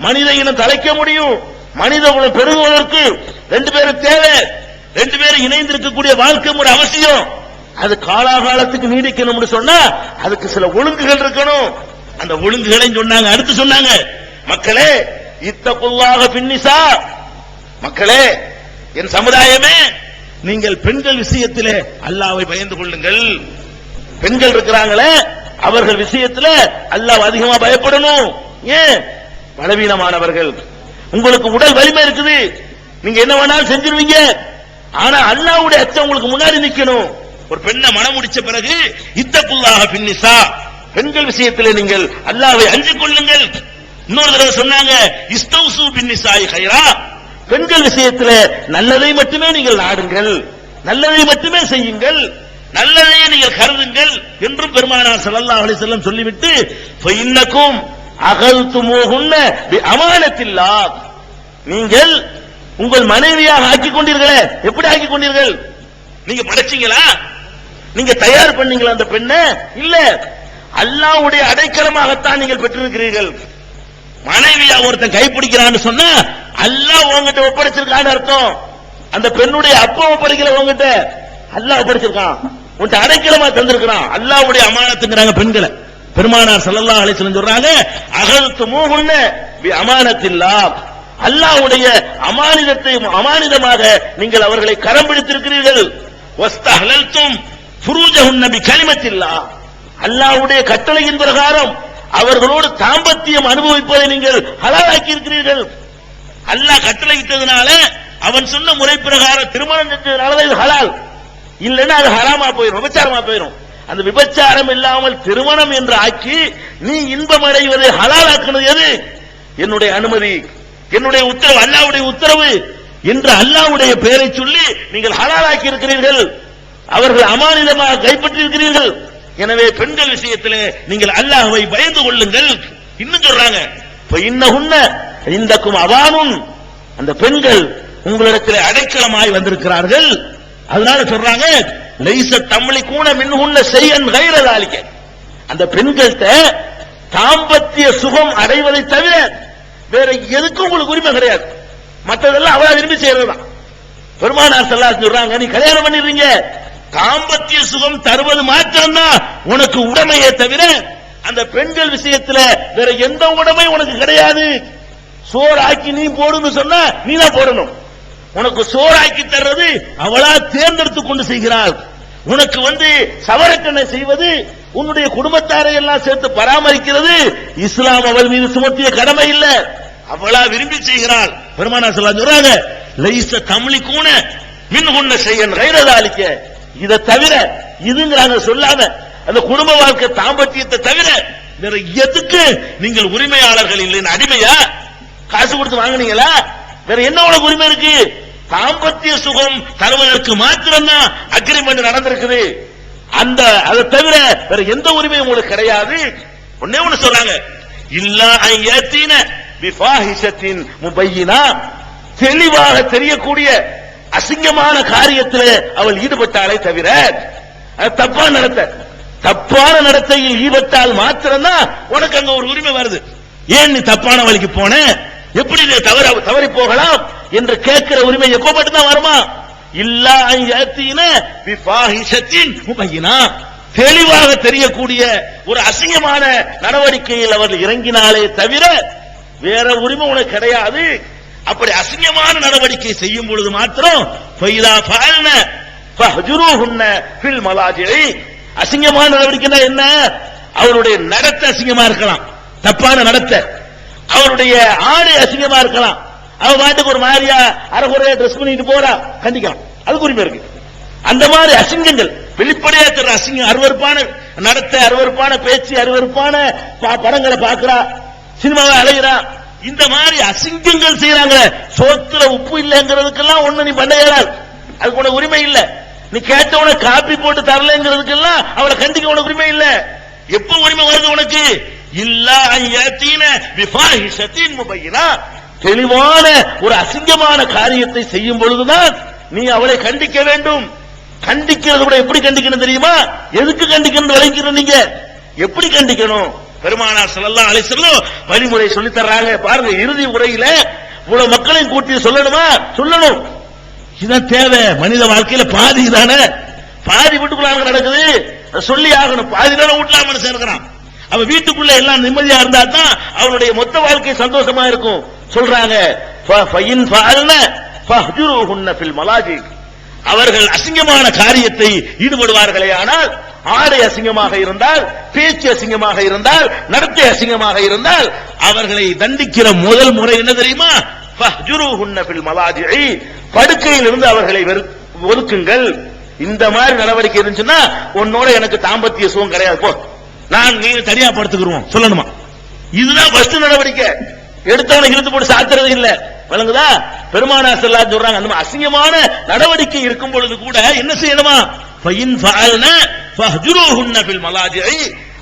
மனித இனம் தலைக்க முடியும். மனித குலம் பெருகுவதற்கு 2 பேரும் தேவை, 2 பேரும் இணைந்திருக்கக்கூடிய வாழ்க்கை ஒரு அவசியம். அது காலாகாலத்துக்கு நீடிக்கணும்னு சொன்னா அதுக்கு சில ஒழுங்குகள் இருக்கணும். அந்த ஒழுங்குகளை சொன்னாங்க. அடுத்து சொன்னாங்க, மக்களே இத்தகுல்லாஹ பின்னிசா, மக்களே என் சமுதாயமே, நீங்கள் பெண்கள் விஷயத்திலே அல்லாஹ்வை பயந்து கொள்ளுங்கள். பெண்கள் இருக்கிறாங்களே அவர்கள் விஷயத்துல அல்லாஹ் அதிகமா பயப்படணும். ஏன்? பலவீனமானவர்கள், உங்களுக்கு உடல் வலிமை இருக்குது, நீங்க என்ன வேணாலும் செஞ்சிருவீங்க, ஆனா அல்லாஹ்வுடைய அச்சம் உங்களுக்கு முன்னாடி நிக்கணும். ஒரு பெண்ணை மனம் முடிச்ச பிறகு இத்தகுல்லாஹ பின்னிசா, பெண்கள் விஷயத்திலே நீங்கள் அல்லாஹ்வை அஞ்சிக் கொள்ளுங்கள். இன்னொரு தடவை சொன்னாங்க, இஸ்தௌசு பின்னிசாஇ கைரா, பெண்கள் விஷயத்திலே நல்லதை மட்டுமே நீங்கள் நாடுங்கள், நல்லதை மட்டுமே செய்யுங்கள், நல்லதை நீங்கள் கருதுங்கள் என்றும் பெருமானார் ஸல்லல்லாஹு அலைஹி வஸல்லம் சொல்லிவிட்டு, ஃபஇன்னக்கும் அகல்துமூஹுன்ன பிஅமானத்தில்லாஹ், நீங்கள் உங்கள் மனைவியாக ஆக்கிக் கொண்டீர்களே. எப்படி ஆக்கிக் கொண்டீர்கள்? நீங்க படைச்சீங்களா? நீங்க தயார் பண்ணீங்களா அந்த பெண்ணை? இல்ல, அல்லாஹ்வுடைய அடைக்கலமாகத்தான் நீங்கள் பெற்றிருக்கிறீர்கள். மனைவியா ஒருத்தன் கைப்பிடிக்கிறான்னு சொன்னா அல்லாஹ் உங்ககிட்ட ஒப்படைச்சிருக்கான்னு அர்த்தம். அந்த பெண்ணுடைய அப்பா ஒப்படைக்கல, உங்ககிட்ட அல்லாஹ் ஒப்படைச்சிருக்கான், உன்கிட்ட அடைக்கலமா தந்திருக்கிறான். அல்லாஹ்வுடைய அமானத்துங்கிறாங்க பெண்களை. பெருமானார் ஸல்லல்லாஹு அலைஹி வஸல்லம் சொல்றாங்க, அகல்துமூஹுன்ன பிஅமானத்தில்லாஹ், அல்லாஹ்வுடைய அமானிதமாக நீங்கள் அவர்களை கரம் பிடித்திருக்கிறீர்கள். வஸ்தஹலல்தும் ஃபுரூஜஹுன்ன பிகலிமத்தில்லாஹ், அல்லாஹ்வுடைய கட்டளையின் பிரகாரம் அவர்களோடு தாம்பத்தியம் அனுபவிப்பதை நீங்கள் ஹலாலாக்கி இருக்கிறீர்கள். அல்லாஹ் கட்டளையிட்டதுனால, அவன் சொன்ன முறை பிரகாரம் திருமணம் செஞ்சதுனால இது ஹலால், இல்லைன்னா அது ஹராமா போயிடும், விபச்சாரமா போயிடும். அந்த விபச்சாரம் இல்லாமல் திருமணம் என்று ஆக்கி நீ இன்பம் அடைவதை ஹலாலாக்குனது எது? என்னுடைய அனுமதி, என்னுடைய உத்தரவு, அல்லாஹ்வுடைய உத்தரவு என்று அல்லாஹ்வுடைய பெயரை சொல்லி நீங்கள் ஹலாலாக்கி இருக்கிறீர்கள். அவர்கள் அமானிதமாக கைப்பற்றி இருக்கிறீர்கள். எனவே பெண்கள் விஷயத்திலே நீங்கள் அல்லாஹ்வை பயந்து கொள்ளுங்கள். இன்னும் சொல்றாங்க, இன்னஹுன்ன இந்தக்கும் அவானுன், அந்த பெண்கள் உங்களிடத்தில் அடைக்கலமாய் வந்திருக்கிறார்கள். அதனால சொல்றாங்க, லைஸ தம்லிகூன மின்ஹுன்ன ஷைஅன் கைர ذلك, அந்த பெண்கள்ட்ட தாம்பத்திய சுகம் அடைவதை தவிர வேற எதுக்கும் உங்களுக்கு உரிமை கிடையாது. மற்றதெல்லாம் அவளா விரும்பி செய்யறதுதான். பெருமானார் ஸல்லல்லாஹு அலைஹி சொல்றாங்க, நீ கல்யாணம் பண்ணிடுறீங்க, தாம்பத்திய சுகம் தருவது மாத்திரம்தான் உனக்கு உடைமையே தவிர அந்த பெண்கள் விஷயத்துல வேற எந்த உடைமை உனக்கு கிடையாது. சோறு ஆக்கி நீ போடுன்னு சொன்னா நீ தான் போடணும். உனக்கு சோறாக்கி தர்றது அவளா தேர்ந்தெடுத்து கொண்டு செய்கிறாள். உனக்கு சவரக்கணை செய்வது, உன்னுடைய குடும்பத்தாரை எல்லாம் சேர்த்து பராமரிக்கிறது இஸ்லாம் அவள் மீது சுமத்திய கடமை இல்ல, அவளா விரும்பி செய்கிறாள். பெருமானார் ஸல்லல்லாஹு அலைஹி சொல்றாங்க, லைஸ தம்லிகூன மின்ஹுன்ன ஷைஅன் கைர ذلك, இத தவிர இதுங்கறாங்க சொல்லாம அந்த குடும்ப வாழ்க்கை தாம்பத்தியத்தை தவிர வேற எதுக்கு நீங்கள் உரிமையாளர்கள் இல்லைன்னு. அடிமையா காசு கொடுத்து வாங்குனீங்களா? வேற என்ன உனக்கு உரிமை இருக்கு? தாம்பத்திய சுகம் தருவதற்கு மாத்திரம்தான் அக்ரிமெண்ட் நடந்திருக்குது. அதை தவிர வேற எந்த உரிமையும் உங்களுக்கு கிடையாது. ஒண்ணே ஒண்ணு சொல்றாங்க, இல்லா ஐயத்தின பிஃபாஹிஷத்தின் முபையினா, தெளிவாக தெரியக்கூடிய அசிங்கமான காரியத்தில் அவள் ஈடுபட்டாலே தவிர, தப்பான நடத்தையில் ஈடுபட்டால் மாத்திரம்தான் உனக்கு அங்க ஒரு உரிமை வருது. ஏன் நீ தப்பான வழிக்கு போன, எப்படி நீ தவறி போகலாம் என்று கேட்கிற உரிமை எப்ப மட்டும்தான் வருமா? இல்லா ஐயத்தின பிஃபாஹிஷத்தின் முபையினா, தெளிவாக தெரியக்கூடிய ஒரு அசிங்கமான நடவடிக்கையில் அவர்கள் இறங்கினாலே தவிர வேற உரிமை உனக்கு கிடையாது. அப்படி அசிங்கமான நடவடிக்கை செய்யும் பொழுது மாத்திரம் ஃபைதா ஃபஅல்ன ஃபஹ்ஜுருஹுன்ன ஃபில் மலாஜிஇ, அசிங்கமான நடவடிக்கைனா என்ன? அவருடைய நடத்தை அசிங்கமா இருக்கலாம், தப்பான நடத்தை. அவருடைய ஆடை அசிங்கமா இருக்கலாம், அவ பாட்டுக்கு ஒரு மாதிரியா அரைகுறையா ட்ரெஸ் பண்ணிட்டு போறா, கண்டிக்கலாம், அதுக்கு உரிமை இருக்கு. அந்த மாதிரி அசிங்கங்கள் வெளிப்படையா தர அசிங்கம், அருவருப்பான நடத்தை, அருவருப்பான பேச்சு, அருவருப்பான படங்களை பாக்குறா, சினிமாவை அலைகிறா, இந்த மாதிரி அசிங்கங்கள் செய்யறாங்க. சோத்துல உப்பு இல்லைங்கிறதுக்கெல்லாம் ஒண்ணு நீ பண்ண இயலாது, அதுக்கு உனக்கு உரிமை இல்ல. நீ கேட்டவன காப்பி போட்டு தரலங்கிறதுக்கெல்லாம் அவளை கண்டிக்க உனக்கு உரிமை இல்ல. எப்ப உரிமை வருது உனக்கு? இல்லா ஐயத்தின பிஃபாஹிஷத்தின் முபையினா, தெளிவான ஒரு அசிங்கமான காரியத்தை செய்யும் பொழுதுதான் நீ அவளை கண்டிக்க வேண்டும். கண்டிக்கிறது கூட எப்படி கண்டிக்கணும் தெரியுமா? எதுக்கு கண்டிக்கணும் விளங்கிக்கணும். நீங்க எப்படி கண்டிக்கணும்? பெருமானார் ஸல்லல்லாஹு அலைஹி வஸல்லம் வழிமுறை சொல்லி தர்றாங்க பாருங்க. இறுதி உரையில இவ்வளவு மக்களையும் கூட்டி சொல்லணுமா? சொல்லணும். இதுதான் தேவை. மனித வாழ்க்கையில பாதி தானே, பாதி வீட்டுக்குள்ள நடக்குது, சொல்லி ஆகணும். பாதி நேரம் வீட்டுல மனுஷன் இருக்கிறான், அவன் வீட்டுக்குள்ள எல்லாம் நிம்மதியா இருந்தா தான் அவனுடைய மொத்த வாழ்க்கை சந்தோஷமா இருக்கும். சொல்றாங்க, அவர்கள் அசிங்கமான காரியத்தை ஈடுபடுவார்களே ஆனால், ஆடை அசிங்கமாக இருந்தால், பேச்சு அசிங்கமாக இருந்தால், நடத்தை அசிங்கமாக இருந்தால், அவர்களை தண்டிக்கிற முதல் முறை என்ன தெரியுமா? படுக்கையில் இருந்து அவர்களை ஒதுக்குங்கள். இந்த மாதிரி நடவடிக்கை இருந்துச்சுன்னா உன்னோட எனக்கு தாம்பத்திய சுகம் கிடையாது, போ, நான் நீ தனியா படுத்துக்கிறோம் சொல்லணுமா? இதுதான் ஃபர்ஸ்ட் நடவடிக்கை. எடுத்தவனை இழுத்து போட்டு சாத்துறது இல்ல, விளங்குதா? பெருமானார் ஸல்லல்லாஹு அலைஹி சொல்றாங்க, அந்த அசிங்கமான நடவடிக்கை இருக்கும் பொழுது கூட என்ன செய்யணுமா? ஃபஇன் ஃபஅல்ன ஃபஹ்ஜுருஹுன்ன ஃபில் மலாஜிஇ,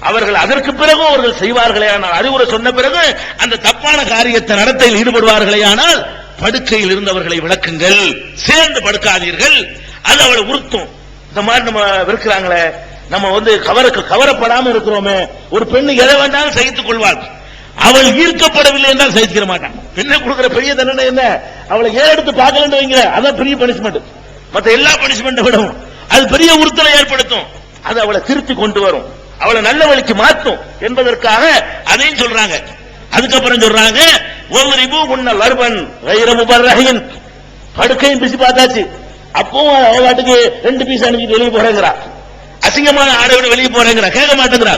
அவர்கள் அதற்கு பிறகு அவர்கள் செய்வார்களே ஆனால், அறிவுரை சொன்ன பிறகு அந்த தப்பான காரியத்தை நடத்தையில் ஈடுபடுவார்களே ஆனால் படுக்கையில் இருந்தவர்களை விளக்குங்கள், சேர்ந்து படுக்காதீர்கள். அது அவளை உறுத்தும். இந்த மாதிரி நம்ம இருக்கிறாங்களே, நம்ம கவரப்படாம இருக்கிறோமே, ஒரு பெண்ணு எதை வேண்டாலும் சகித்துக் கொள்வாள், அவள் ஈர்க்கப்படவில்லை என்றால் சகிக்க மாட்டான். பெண்ணை கொடுக்கிற பெரிய தண்டனை என்ன? அவளை ஏறெடுத்து பார்க்கலன்னு வைங்க, அதான் பெரிய பனிஷ்மெண்ட். மற்ற எல்லா பனிஷ்மெண்ட்டை விடவும் அது பெரிய உறுத்தலை ஏற்படுத்தும். அது அவளை திருத்தி கொண்டு வரும், அவளை நல்ல வழிக்கு மாற்றும் என்பதற்காக அதையும் சொல்றாங்க. அதுக்கப்புறம் சொல்றாங்க, ஒவ்வொரு உன்ன லர்பன் கைர முபர்ரஹின், படுக்கையும் பிசி பார்த்தாச்சு, அப்பவும் அவட்டுக்கு 2 பீஸ் அனுப்பிட்டு வெளியே போறேங்கிறா, அசிங்கமான ஆடையோட வெளியே போறேங்கிறா, கேட்க மாட்டேங்கிறா.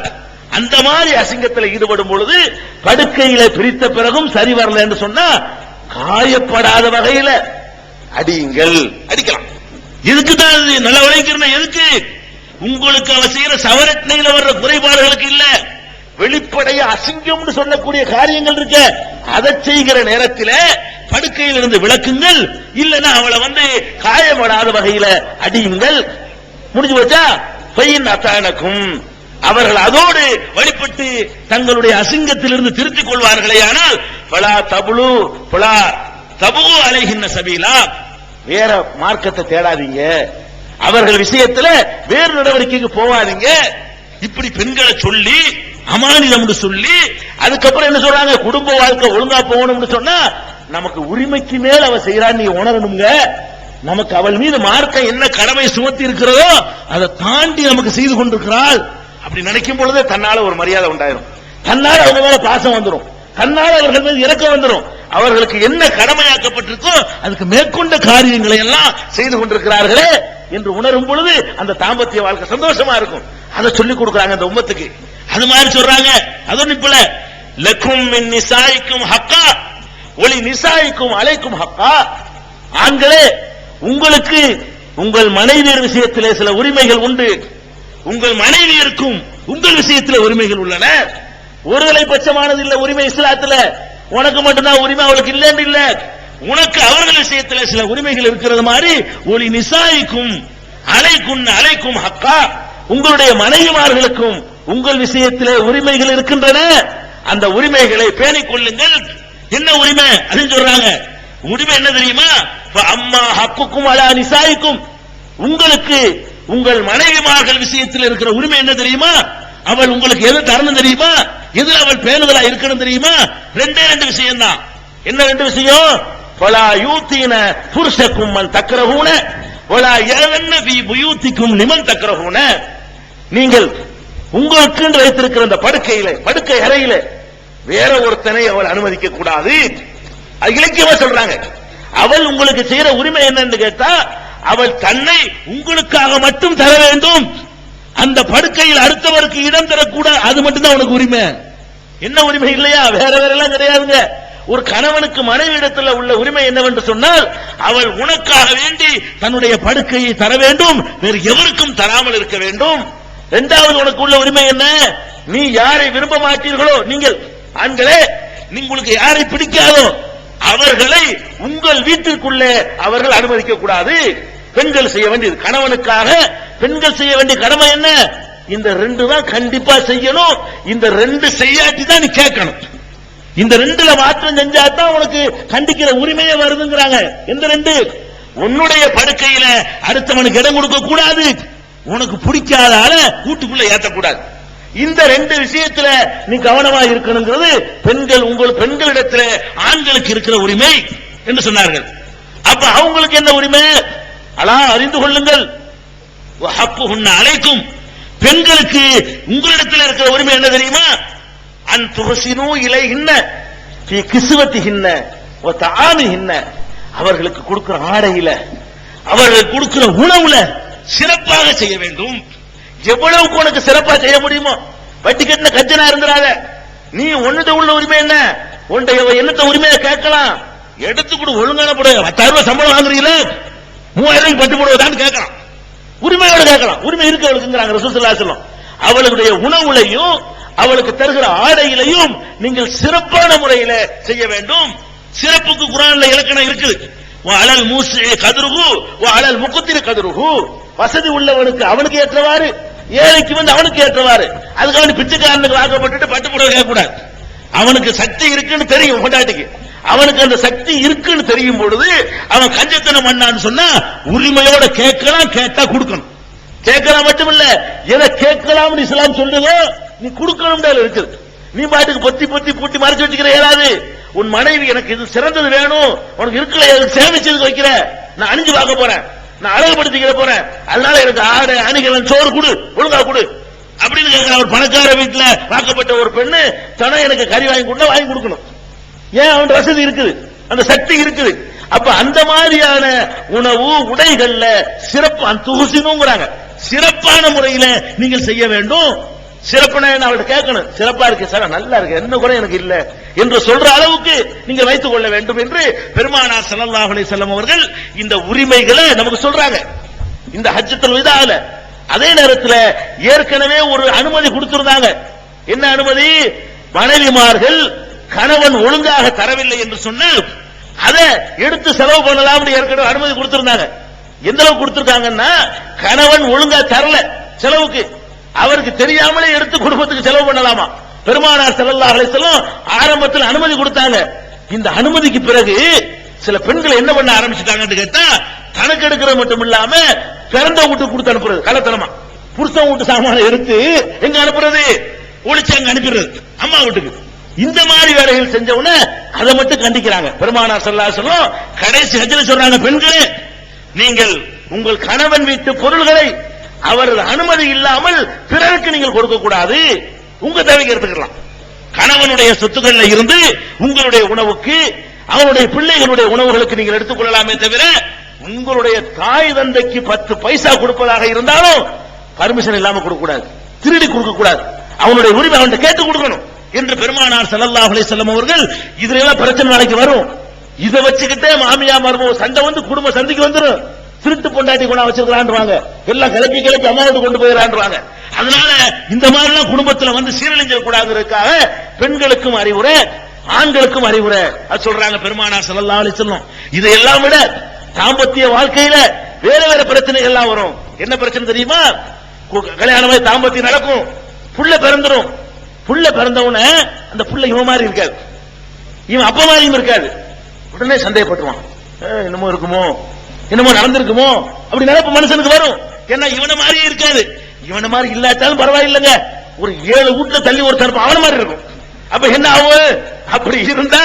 அந்த மாதிரி அசிங்கத்தில் ஈடுபடும் பொழுது படுக்கையில பிரித்த பிறகும் சரி வரல என்று சொன்னா காயப்படாத வகையில அடியுங்கள், அடிக்கலாம். எதுக்கு தான் நல்ல விளைக்கிறேன்? எதுக்கு? உங்களுக்கு அவ செய்யற சவரட்னையில வர்ற குறைபாடுகளுக்கு இல்ல, வெளிப்படைய அசிங்கம்னு சொல்லக்கூடிய காரியங்கள் இருக்க, அதை செய்கிற நேரத்தில் படுக்கையில் இருந்து விளக்குங்கள், இல்லன்னா அவளை காயப்படாத வகையில அடியுங்கள். முடிஞ்சு வச்சா பையன் அத்தானக்கும், அவர்கள் அதோடு வழிபட்டு தங்களுடைய அசிங்கத்திலிருந்து திருத்திக் கொள்வார்களே ஆனால் பலா தபுலு பலா தபு அலைஹின்ன சபீலா, வேற மார்க்கத்தை தேடாதீங்க, அவர்கள் விஷயத்துல வேறு நடவடிக்கைக்கு போவாதீங்க. இப்படி பெண்களை சொல்லி அமானிதம் சொல்லி அதுக்கப்புறம் என்ன சொல்றாங்க, குடும்ப வாழ்க்கை ஒழுங்கா போகணும்னு சொன்னா நமக்கு உரிமைக்கு மேல் அவ செய்யறான்னு நீ உணரணுங்க. நமக்கு அவள் மீது மார்க்க என்ன கடமை சுமத்தி இருக்கிறதோ அதை தாண்டி நமக்கு செய்து கொண்டிருக்கிறாள். அப்படி நினைக்கும் பொழுது தன்னால ஒரு மரியாதை உண்டாயிரும், தன்னால அவங்க மேல பாசம் வந்துடும், தன்னால அவர்கள் மீது இறக்கம் வந்துடும். அவர்களுக்கு என்ன கடமையாக்கப்பட்டிருக்கோ அதுக்கு மேற்கொண்ட காரியங்களை எல்லாம் செய்து கொண்டிருக்கிறார்களே என்று உணரும் பொழுது அந்த தாம்பத்திய வாழ்க்கை சந்தோஷமா இருக்கும். அதை சொல்லிக் கொடுக்கிறாங்க அந்த உம்மத்துக்கு. அது மாதிரி சொல்றாங்க. அதுவும் இப்ப லக்கும் மின் நிசாயிக்கும் ஹக்கா ஒலி நிசாயிக்கும் அலைக்கும் ஹக்கா. ஆண்களே, உங்களுக்கு உங்கள் மனைவியர் விஷயத்திலே சில உரிமைகள் உண்டு, உங்கள் மனைவியருக்கும் உங்கள் விஷயத்தில் உரிமைகள் உள்ளன. ஒருதலை பட்சமானது இல்ல உரிமை இஸ்லாத்துல. உனக்கு மட்டும்தான் உரிமை, அவளுக்கு இல்லன்னு இல்ல. உனக்கு அவர்கள் விஷயத்தில் சில உரிமைகள் இருக்கிறது மாதிரி ஒலி நிசாயிக்கும் அலைக்கும் ஹக்கா, உங்களுடைய மனைவிமார்களுக்கும் உங்கள் விஷயத்திலே உரிமைகள் இருக்கின்றன. அந்த உரிமைகளை பேணிக் கொள்ளுங்கள். என்ன உரிமை அப்படின்னு சொல்றாங்க? உரிமை என்ன தெரியுமா? அம்மா ஹக்குக்கும் அலா நிசாயிக்கும், உங்களுக்கு உங்கள் மனைவிமார்கள் விஷயத்தில் இருக்கிற உரிமை என்ன தெரியுமா? அவள் உங்களுக்கு எது தரணும் தெரியுமா? எது அவள் பேணுதலா இருக்கணும் தெரியுமா? ரெண்டு விஷயம் தான். என்ன ரெண்டு விஷயம்? வலா யூத்தீன புருஷக்கும் மன் தக்ரஹூன வலா யலன்ன ஃபீ புயூத்திக்கும் லிமன் தக்ரஹூன. நீங்கள் உங்களுக்கு வைத்திருக்கிற அந்த படுக்கை அறையில வேற ஒருத்தனை அவள் அனுமதிக்க கூடாது. இலக்கியமா சொல்றாங்க. அவள் உங்களுக்கு செய்யற உரிமை என்னன்னு கேட்டா, அவள் தன்னை உங்களுக்காக மட்டும் தர வேண்டும், அந்த படுக்கையில் அடுத்தவருக்கு இடம் தரக்கூடாது. அது மட்டும்தான் உனக்கு உரிமை. என்ன உரிமை இல்லையா? வேற எல்லாம் கிடையாதுங்க. ஒரு கணவனுக்கு மனைவி இடத்துல உள்ள உரிமை என்னவென்று சொன்னால், அவள் உனக்காக வேண்டி தன்னுடைய படுக்கையை தர வேண்டும், வேறு எவருக்கும் தராமல் இருக்க வேண்டும். இரண்டாவது உனக்கு உள்ள உரிமை என்ன? நீ யாரை விரும்ப மாட்டீர்களோ, நீங்கள் ஆண்களே, உங்களுக்கு யாரை பிடிக்காதோ அவர்களை உங்கள் வீட்டிற்குள்ளே அவர்கள் அனுமதிக்க கூடாது. பெண்கள் செய்ய வேண்டியது, கணவனுக்காக பெண்கள் செய்ய வேண்டிய கடமை என்ன? இந்த ரெண்டு தான் கண்டிப்பா செய்யணும். இந்த ரெண்டு செய்யாட்டி தான் நீ கேட்கணும். இந்த ரெண்டுல மாற்றம் செஞ்சாதான் உனக்கு கண்டிக்கிற உரிமையே வருதுங்கிறாங்க. எந்த ரெண்டு? உன்னுடைய படுக்கையில அடுத்தவனுக்கு இடம் கொடுக்க கூடாது, உனக்கு பிடிக்காத ஆள வீட்டுக்குள்ள ஏற்றக்கூடாது. இந்த ரெண்டு விஷயத்துல நீ கவனமா இருக்கணுங்கிறது உங்கள் பெண்களிடத்துல ஆண்களுக்கு இருக்கிற உரிமை என்று சொன்னார்கள். அப்ப அவங்களுக்கு என்ன உரிமை? அலா அறிந்து கொள்ளுங்கள், அலைக்கும், பெண்களுக்கு உங்களிடத்தில் இருக்கிற உரிமை என்ன தெரியுமா? அன் துஹ்சினூ இலைஹின்ன ஃபீ கிஸ்வத்திஹின்ன வ தஆமிஹின்ன, அவர்களுக்கு கொடுக்கிற ஆடையில, அவர்களுக்கு கொடுக்கிற உணவுல சிறப்பாக செய்ய வேண்டும். எவ்வளவுக்கு உனக்கு சிறப்பா செய்ய முடியுமோ. வட்டி கட்டின கஜனா இருந்துறாத. நீ ஒன்னுட்ட உள்ள உரிமை என்ன? உன்னுடைய என்னத்த உரிமையை கேட்கலாம். எடுத்துக்கூட ஒழுங்கான போட 10,000 ரூபாய் சம்பளம் வாங்குறீங்கள, 3000 ரூபாய்க்கு பட்டு போடுவதான்னு கேட்கலாம். உரிமையோட கேட்கலாம். உரிமை இருக்கு அவளுக்குங்கிறாங்க ரசூல் ஸல்லல்லாஹு அலைஹி வஸல்லம். அவளுடைய உணவுலையும் அவளுக்கு தருகிற ஆடையிலையும் நீங்கள் சிறப்பான முறையில செய்ய வேண்டும். சிறப்புக்கு குர்ஆன்ல இலக்கணம் இருக்குது. வஅலல் மூஸி கத்ருஹு வஅலல் முக்திரி கத்ருஹு, வசதி உள்ளவனுக்கு அவனுக்கு ஏற்றவாறு, ஏழைக்கு அவனுக்கு ஏற்றவாறு. அதுக்காக பிச்சைக்காரனுக்கு வாக்கப்பட்டு பட்டு புடவை கேட்க கூடாது. அவனுக்கு சக்தி இருக்குன்னு தெரியும், கொண்டாட்டிக்கு அவனுக்கு அந்த சக்தி இருக்குன்னு தெரியும் பொழுது அவன் கஞ்சத்தனம் பண்ணான்னு சொன்னா உரிமையோட கேட்கலாம், கேட்டா கொடுக்கணும். கேட்கலாம் மட்டும் இல்ல, எதை கேட்கலாம் இஸ்லாம் சொல்லுதோ நீ கொடுக்கணும் இருக்குது. நீ பாட்டுக்கு பொத்தி பொத்தி பூட்டி மறைச்சு வச்சுக்கிற ஏதாவது. உன் மனைவி எனக்கு இது சிறந்தது வேணும், உனக்கு இருக்கல சேமிச்சதுக்கு வைக்கிற, நான் அணிஞ்சு பார்க்க போறேன், நான் அழகுபடுத்திக்கிற போறேன், அதனால எனக்கு ஆடை அணிகலன் சோறு கொடு, ஒழுங்கா கொடு அப்படின்னு கேட்கிற. ஒரு பணக்கார வீட்டுல வாக்கப்பட்ட ஒரு பெண்ணு தன எனக்கு கறி வாங்கி கொடுத்தா வாங்கி கொடுக்கணும். ஏன்? அவன் வசதி இருக்குது, அந்த சக்தி இருக்குது. அப்ப அந்த மாதிரியான உணவு உடைகள்ல சிறப்பு துஹ்சினுங்கிறாங்க, சிறப்பான முறையில நீங்கள் செய்ய வேண்டும். சிறப்புனா அவள்கிட்ட கேட்கணும், சிறப்பா இருக்கு சார், நல்லா இருக்கு, என்ன கூட எனக்கு இல்ல என்று சொல்ற அளவுக்கு நீங்க வைத்துக் கொள்ள வேண்டும் என்று பெருமானார் ஸல்லல்லாஹு அலைஹி வஸல்லம் அவர்கள் இந்த உரிமைகளை நமக்கு சொல்றாங்க இந்த ஹஜ்ஜத்துல் விதால. அதே நேரத்தில் ஏற்கனவே ஒரு அனுமதி கொடுத்திருந்தாங்க. என்ன அனுமதி? மனைவிமார்கள் கணவன் ஒழுங்காக தரவில்லை என்று சொன்னால் அதை எடுத்து செலவு பண்ணலாம் ஏற்கனவே அனுமதி கொடுத்திருந்தாங்க. எந்த அளவுக்கு கொடுத்திருக்காங்கன்னா, கணவன் ஒழுங்கா தரல செலவுக்கு, அவருக்கு தெரியாமலே எடுத்து குடும்பத்துக்கு செலவு பண்ணலாமா. பெருமானார் ஸல்லல்லாஹு அலைஹி வஸல்லம் ஆரம்பத்தில் அனுமதி கொடுத்தாங்க. இந்த அனுமதிக்கு பிறகு சில பெண்கள் என்ன பண்ண ஆரம்பிச்சுட்டாங்கன்னு கேட்டா, தனக்கு எடுக்கிறது மட்டும் இல்லாம பிறந்த வீட்டுக்கு கொடுத்து அனுப்புறது கள்ளத்தனமா. புருஷன் வீட்டு சாமான எடுத்து எங்க அனுப்புறது? ஒளிச்சு அங்க அனுப்பிடுறது அம்மா வீட்டுக்கு. இந்த மாதிரி வேலைகள் செஞ்ச உடனே அதை மட்டும் கண்டிக்கிறாங்க. பெருமானார் ஸல்லல்லாஹு அலைஹி வஸல்லம் கடைசி ஹஜ்ல சொல்றாங்க, பெண்களே நீங்கள் உங்கள் கணவன் வீட்டு பொருள்களை அவரது அனுமதி இல்லாமல் பிறருக்கு நீங்கள் கொடுக்க கூடாது. உங்க தேவைக்கு எடுத்துக்கலாம். கணவனுடைய சொத்துக்கள்ல இருந்து உங்களுடைய உணவுக்கு, அவனுடைய பிள்ளைகளுடைய உணவுகளுக்கு நீங்கள் எடுத்துக்கொள்ளலாமே தவிர உங்களுடைய தாய் தந்தைக்கு 10 பைசா கொடுப்பதாக இருந்தாலும் பர்மிஷன் இல்லாம கொடுக்க கூடாது, திருடி கொடுக்க கூடாது. அவனுடைய உரிமை அவன் கேட்டு கொடுக்கணும் என்று பெருமானார் ஸல்லல்லாஹு அலைஹி வஸல்லம் அவர்கள். இதுல எல்லாம் பிரச்சனை நாளைக்கு வரும். இதை வச்சுக்கிட்டே மாமியா மருமக சண்டை வந்து குடும்ப சந்திக்கு வந்துடும். திருட்டு பொண்டாட்டி கொண்டா வச்சிருக்கான்றாங்க, எல்லாம் கிளப்பி அம்மாவோடு கொண்டு போயிடறான்றாங்க. அதனால இந்த மாதிரி எல்லாம் குடும்பத்துல வந்து சீரழிஞ்ச கூடாதுக்காக பெண்களுக்கும் அறிவுரை, ஆண்களுக்கும் அறிவுரை சொல்றாங்க பெருமானார் ஸல்லல்லாஹு அலைஹி வஸல்லம். இதையெல்லாம் விட தாம்பத்திய வாழ்க்கையில வேற வேற பிரச்சனைகள் எல்லாம் வரும். என்ன பிரச்சனை தெரியுமா? கல்யாணமாய் தாம்பத்தியம் நடக்கும், புள்ள பிறந்துரும். புள்ள பிறந்தவன அந்த புள்ள இவன் மாதிரி இருக்காது, இவன் அப்ப மாதிரியும் இருக்காது. உடனே சந்தேகப்பட்டுவான், என்னமோ இருக்குமோ, என்னமோ நடந்திருக்குமோ அப்படி நினைப்பு மனுஷனுக்கு வரும். ஏன்னா இவன மாதிரியே இருக்காது. இவன மாதிரி இல்லாட்டாலும் பரவாயில்லைங்க, ஒரு 7 வீட்டுல தள்ளி ஒருத்தர் அவன மாதிரி இருக்கும். அப்ப என்ன ஆகும்? அப்படி இருந்தா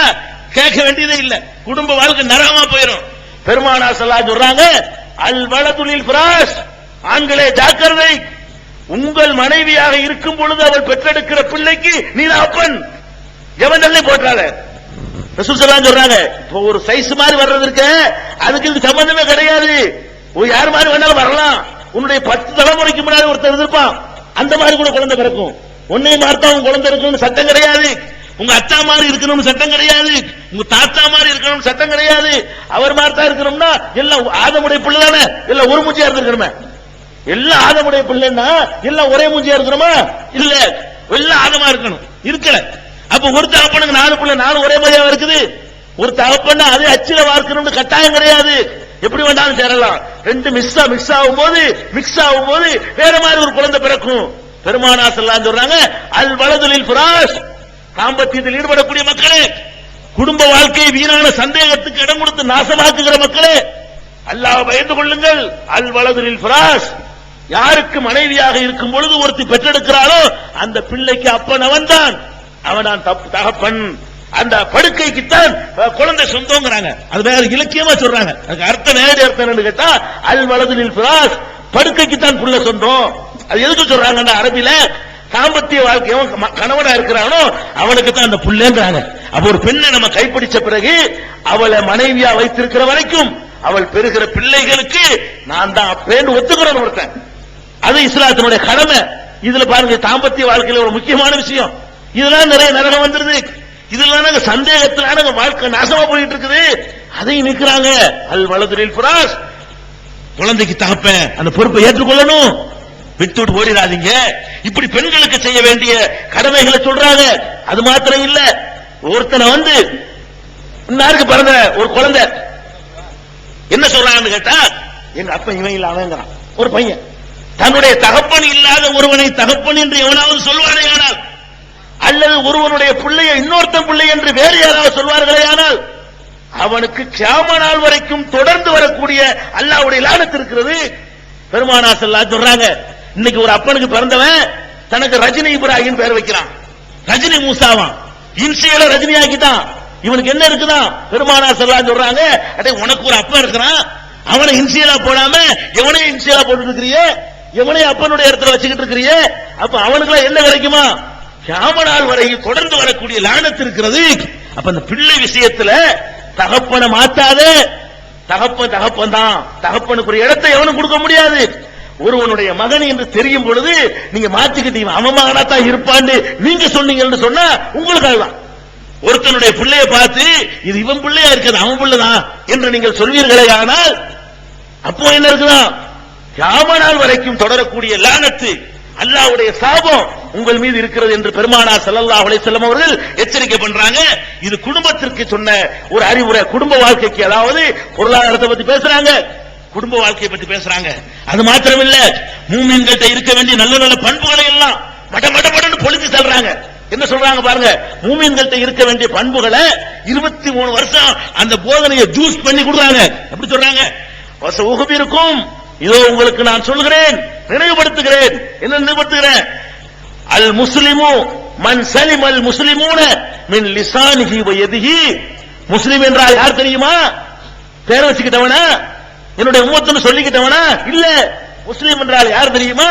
கேட்க வேண்டியதே இல்ல, குடும்ப வாழ்க்கை நரகமா போயிடும். பெருமானார் ஸல்லல்லாஹு அலைஹி சொல்றாங்க, அல் வலதுலில் ஃபிராஷ், ஆண்களே ஜாக்கிரதை, உங்கள் மனைவியாக இருக்கும் பொழுது அவள் பெற்றெடுக்கிற பிள்ளைக்கு நீ அப்பன், எவன் தள்ளி போட்டால. ரசூல் ஸல்லல்லாஹு சொல்றாங்க, இப்போ ஒரு சைஸ் மாதிரி வர்றது இருக்க, அதுக்கு சம்பந்தமே கிடையாது. யார் மாதிரி வேணாலும் வரலாம். உன்னுடைய 10 தலைமுறைக்கு முன்னாடி ஒருத்தர் இருப்பான், அந்த மாதிரி கூட குழந்தை பிறக்கும். உன்னை மார்த்தா உன் குழந்தை இருக்கணும்னு சட்டம் கிடையாது. உங்க அத்தா மாதிரி இருக்கணும்னு சட்டம் கிடையாது. உங்க தாத்தா மாதிரி இருக்கணும்னு சட்டம் கிடையாது. அவர் மார்த்தா இருக்கணும்னா எல்லாம் ஆதமுடைய பிள்ளை தானே, எல்லாம் ஒரு மூஞ்சியா இருக்கணுமே. எல்லாம் ஆதமுடைய பிள்ளைன்னா எல்லாம் ஒரே மூஞ்சியா இருக்கணுமா? இல்ல, எல்லாம் ஆதமா இருக்கணும். இருக்கல. அப்ப ஒரு தகப்பனுக்கு 4 பிள்ளை 4 ஒரே மாதிரியா இருக்குது. ஒரு தகப்பன்னா அதே அச்சில வார்க்கணும்னு கட்டாயம் கிடையாது. எப்படி வேண்டாலும் சேரலாம். 2 மிக்ஸ் ஆகும்போது வேற மாதிரி ஒரு குழந்தை பிறக்கும். பெருமானார் ஸல்லல்லாஹு அலைஹி சொல்றாங்க, அல் வலதுலில் ஃபிராஷ், தாம்பத்தியத்தில் ஈடுபடக்கூடிய மக்களே, குடும்ப வாழ்க்கையை வீணான சந்தேகத்துக்கு இடம் கொடுத்து நாசமாக்குகிற மக்களே, அல்லாஹ் பயந்து கொள்ளுங்கள். அல் வலதுலில் ஃபிராஷ், யாருக்கு மனைவியாக இருக்கும் பொழுது ஒருத்தி பெற்றெடுக்கிறாளோ அந்த பிள்ளைக்கு அப்பன் அவன்தான், அவன் தகப்பன். அந்த படுக்கைக்குத்தான் குழந்தை சொந்தங்கிறாங்க. அது வேற இலக்கியமா சொல்றாங்க. அதுக்கு அர்த்தம் நேரடி அர்த்தம் என்னன்னு கேட்டா, அல் வலதுலில் ஃபிராஷ், படுக்கைக்குத்தான் புள்ள சொந்தம். அது எதுக்கு சொல்றாங்கன்னா, அரபில தாம்பத்திய வாழ்க்கை கணவனா இருக்கிறானோ அவனுக்கு தான் அந்த புள்ளங்கிறாங்க. அப்ப ஒரு பெண்ணை நம்ம கைப்பிடிச்ச பிறகு அவளை மனைவியா வைத்திருக்கிற வரைக்கும் அவள் பெறுகிற பிள்ளைகளுக்கு நான் தான் அப்பேன்னு ஒத்துக்கிறேன் ஒருத்தன். அது இஸ்லாத்தினுடைய கடமை. இதுல பாருங்க, தாம்பத்திய வாழ்க்கையில ஒரு முக்கியமான விஷயம். இதெல்லாம் நிறைய நரகம் வந்துருது. இதெல்லாம் சந்தேகத்தினால வாழ்க்கை நாசமா போயிட்டு இருக்குது. அதையும் நிற்கிறாங்க. அல் வலதுலில் ஃபிராஷ், குழந்தைக்கு தகப்பன் அந்த பொறுப்பை ஏற்றுக்கொள்ளணும், விட்டுட்டு ஓடிடாதீங்க. இப்படி பெண்களுக்கு செய்ய வேண்டிய கடமைகளை சொல்றாங்க. அது மாத்திரம் இல்ல, ஒருத்தனை வந்து இன்னாருக்கு பிறந்த ஒரு குழந்தை என்ன சொல்றான்னு கேட்டா, எங்க அப்பன் இவன் இல்ல அவங்கிறான். ஒரு பையன் தன்னுடைய தகப்பன் இல்லாத ஒருவனை தகப்பன் என்று எவனாவது சொல்வானே ஆனால், அல்லது ஒருவனுடைய பிள்ளையை இன்னொருத்தன் பிள்ளை என்று வேறு யாராவது சொல்வார்களே ஆனால், அவனுக்கு கியாம நாள் வரைக்கும் தொடர்ந்து வரக்கூடிய அல்லாஹ்வுடைய லானத் இருக்கிறது. பெருமானார் ஸல்லல்லாஹு அலைஹி சொல்றாங்க, இன்னைக்கு ஒரு அப்பனுக்கு பிறந்தவன் தனக்கு ரஜினி இப்ராஹிம் பேர் வைக்கிறான். ரஜினி மூசாவான், இன்சியல ரஜினி ஆக்கிட்டான். இவனுக்கு என்ன இருக்குதான்? பெருமானார் ஸல்லல்லாஹு அலைஹி சொல்றாங்க, அடே உனக்கு ஒரு அப்பன் இருக்கிறான், அவனை இன்சியலா போடாம எவனே இன்சியலா போட்டு இருக்கிறியே, எவனே அப்பனுடைய இடத்துல வச்சுக்கிட்டு இருக்கிறியே, அப்ப அவனுக்கு என்ன கிடைக்குமா? கியாம நாள் வரை தொடர்ந்து வரக்கூடிய லானத் இருக்கிறது. அப்ப அந்த பிள்ளை விஷயத்துல தகப்பனை மாத்தாதே. தகப்பன் தான், தகப்பனுக்கு ஒரு இடத்தை எவனும் கொடுக்க முடியாது. ஒருவனுடைய மகன் என்று தெரியும் பொழுது நீங்க மாத்திக்கிட்டீங்க, அவன் மகனா தான் இருப்பான்னு நீங்க சொன்னீங்கன்னு சொன்னா உங்களுக்கு தான். ஒருத்தனுடைய பிள்ளைய பார்த்து இது இவன் பிள்ளையா இருக்குது, அவன் பிள்ளைதான் என்று நீங்கள் சொல்வீர்களே, ஆனால் அப்போ என்ன இருக்குதான்? கியாம நாள் வரைக்கும் தொடரக்கூடிய லானத்து, அல்லாஹ்வுடைய சாபம் உங்கள் மீது இருக்கிறது என்று பெருமானார் ஸல்லல்லாஹு அலைஹி வஸல்லம் அவர்கள் எச்சரிக்கை பண்றாங்க. இது குடும்பத்திற்கு சொன்ன ஒரு அறிவுரை. குடும்ப வாழ்க்கைக்கு, அதாவது பொருளாதாரத்தை பத்தி பேசுறாங்க, குடும்ப வாழ்க்கையை பத்தி பேசுறாங்க. அது மாத்திரமில்ல, மூமின்கிட்ட இருக்க வேண்டிய நல்ல நல்ல பண்புகளை எல்லாம் மடமடன்னு பொழிஞ்சு தள்ளுறாங்க. என்ன சொல்றாங்க பாருங்க, மூமின்கிட்ட இருக்க வேண்டிய பண்புகளை 23 வருஷம் அந்த போதனையை ஜூஸ் பண்ணி கொடுறாங்க. எப்படி சொல்றாங்க? வசவுகும், இதோ உங்களுக்கு நான் சொல்கிறேன், நினைவுபடுத்துகிறேன். என்ன நினைவுபடுத்துகிறேன்? அல் முஸ்லிமு மன் சலிமல் முஸ்லிமூன மின் லிசானிஹி வ யதிஹி. முஸ்லிம் என்றால் யார் தெரியுமா? பேர் வச்சுக்கிட்டவனா, என்னுடைய மூத்தன்னு சொல்லிக்கிட்டவனா? இல்ல. முஸ்லிம் என்றால் யார் தெரியுமா?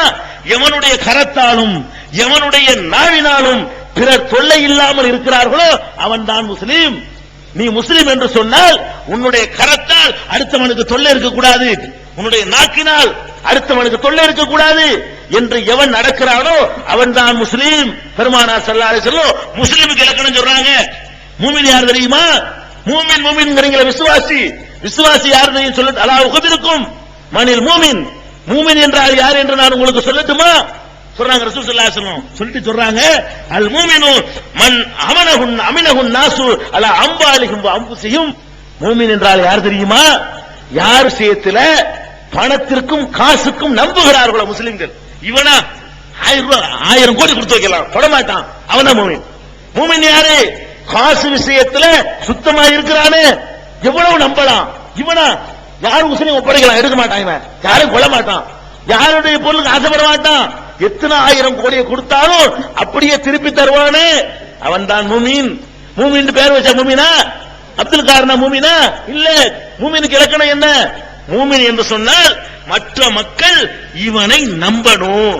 எவனுடைய கரத்தாலும் எவனுடைய நாவினாலும் பிறர் தொல்லை இல்லாமல் இருக்கிறார்களோ அவன் தான் முஸ்லிம். நீ முஸ்லிம் என்று சொன்னால் உன்னுடைய கரத்தால் அடுத்தவனுக்கு தொல்லை இருக்கக்கூடாது, உன்னுடைய நாக்கினால் அடுத்தவனுக்கு தொல்லை இருக்கக்கூடாது என்று எவன் நடக்கிறானோ அவன் தான் முஸ்லிம். பெருமானார் ஸல்லல்லாஹு அலைஹி வஸல்லம் முஸ்லிமுக்கு இலக்கணம் சொல்றாங்க. மூமின் யார் தெரியுமா? மூமின் மூமின்ங்கறீங்களே விசுவாசி, விசுவாசி யார் தெரியும் சொல்ல அலா உகபிருக்கும் மனில் மூமின். மூமின் என்றால் யார் என்று நான் உங்களுக்கு சொல்லட்டுமா? சொல்றாங்க ரசூல் ஸல்லல்லாஹு அலைஹி வஸல்லம் சொல்லிட்டு சொல்றாங்க, அல் மூமினு மன் அமினஹுன் நாசு அலா அம்பாலிஹிம் வ அன்ஃபுஸிஹிம். மூமின் என்றால் யார் தெரியுமா? யார் விஷயத்துல பணத்திற்கும் காசுக்கும் நம்புகிறார்களோ முஸ்லிம்கள். இவனா 1000 கோடி கொடுத்து வைக்கலாம், தொட மாட்டான், அவன்தான் மூமின். மூமின் யாரு? காசு விஷயத்துல சுத்தமா இருக்கிறானே, எவ்வளவு நம்பலாம். இவனா யாரும் முஸ்லிம் ஒப்படைக்கலாம், எடுக்க மாட்டான், இவன் யாரும் கொள்ள மாட்டான், யாருடைய பொருளுக்கு ஆசைப்பட மாட்டான், எத்தனை 1000 கோடியை கொடுத்தாலும் அப்படியே திருப்பி தருவானே, அவன் தான் மூமின். மூமின் பேர் வச்ச மூமினா? அப்துல் கார்னா மூமினா? இல்ல. மூமினுக்கு இலக்கணம் என்ன? மூமின் என்று சொன்னால் மற்ற மக்கள் இவனை நம்பணும்.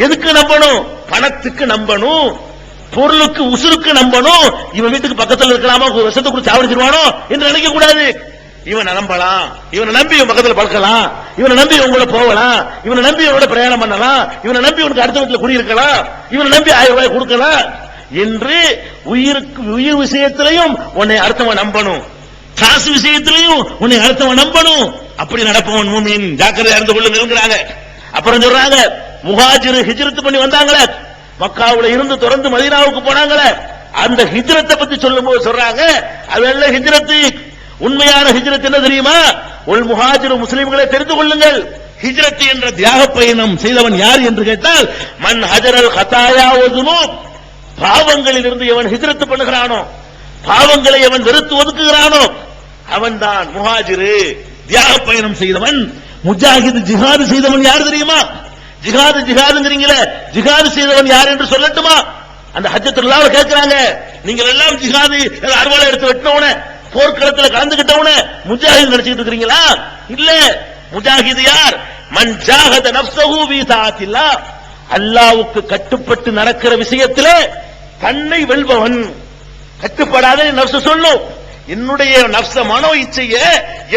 எதுக்கு நம்பணும்? பணத்துக்கு நம்பணும், பொருளுக்கு உசுருக்கு நம்பணும். இவன் வீட்டுக்கு பக்கத்தில் இருக்கலாமா, விஷத்துக்கு சாவடிச்சிருவானோ என்று நினைக்க கூடாது. இவனை நம்பலாம், இவனை நம்பி இவன் பக்கத்தில் படுக்கலாம், இவனை நம்பி இவன் கூட போகலாம், இவனை நம்பி இவனோட பிரயாணம் பண்ணலாம், இவனை நம்பி இவனுக்கு அடுத்த வீட்டில் குடியிருக்கலாம், இவனை நம்பி 1000 ரூபாய் கொடுக்கலாம் என்று உயிர் விஷயத்திலையும் உன்னை அடுத்தவன் நம்பணும், காசு விஷயத்திலையும் உன்னை அடுத்தவன் நம்பணும். அப்படி நடப்பவன் மூமின். ஜாக்கிரதையா இருந்து கொள்ளுங்கிறாங்க. அப்புறம் சொல்றாங்க, முஹாஜிர் ஹிஜ்ரத் பண்ணி வந்தாங்களே, மக்காவுல இருந்து தொடர்ந்து மதீனாவுக்கு போனாங்களே, அந்த ஹிஜ்ரத்தை பத்தி சொல்லும்போது சொல்றாங்க, அதெல்லாம் ஹிஜ்ரத்து. உண்மையான ஹிஜ்ரத் என்ன தெரியுமா? உல் முஹாஜிர் முஸ்லிம்களை தெரிந்து கொள்ளுங்கள். ஹிஜ்ரத் என்ற தியாக பயணம் செய்தவன் யார் என்று கேட்டால், மன் ஹஜரல் கதாயா வதுனூப். பாவங்களில் இருந்து எவன் ஹிஜ்ரத் பண்ணுகிறானோ, பாவங்களை எவன் வெறுத்து ஒதுக்குகிறானோ அவன் தான் முஹாஜிர், தியாக பயணம் செய்தவன். முஜாஹித் ஜிஹாது செய்தவன் யார் தெரியுமா? ஜிஹாதுங்கிறீங்களே, ஜிஹாது செய்தவன் யார் என்று சொல்லட்டுமா? அந்த ஹஜ்ஜத்துல்லாஹ் கேட்கிறாங்க, நீங்கள் எல்லாம் ஜிஹாது அறுவாளை எடுத்து வெட்டினவன, போர்க்களத்தில் கலந்துகிட்டவன முஜாஹித் நினைச்சிட்டு இருக்கிறீங்களா? இல்ல. முஜாஹித் யார்? மன் ஜாஹத நஃப்ஸஹு ஃபீ தாஅத்தில்லாஹ். அல்லாஹ்வுக்கு கட்டுப்பட்டு நடக்கிற விஷயத்திலே தன்னை வெல்பவன். கட்டுப்படாத நஃப்ஸ் சொல்லும், என்னுடைய நஃப்ஸ மனோ இச்சைய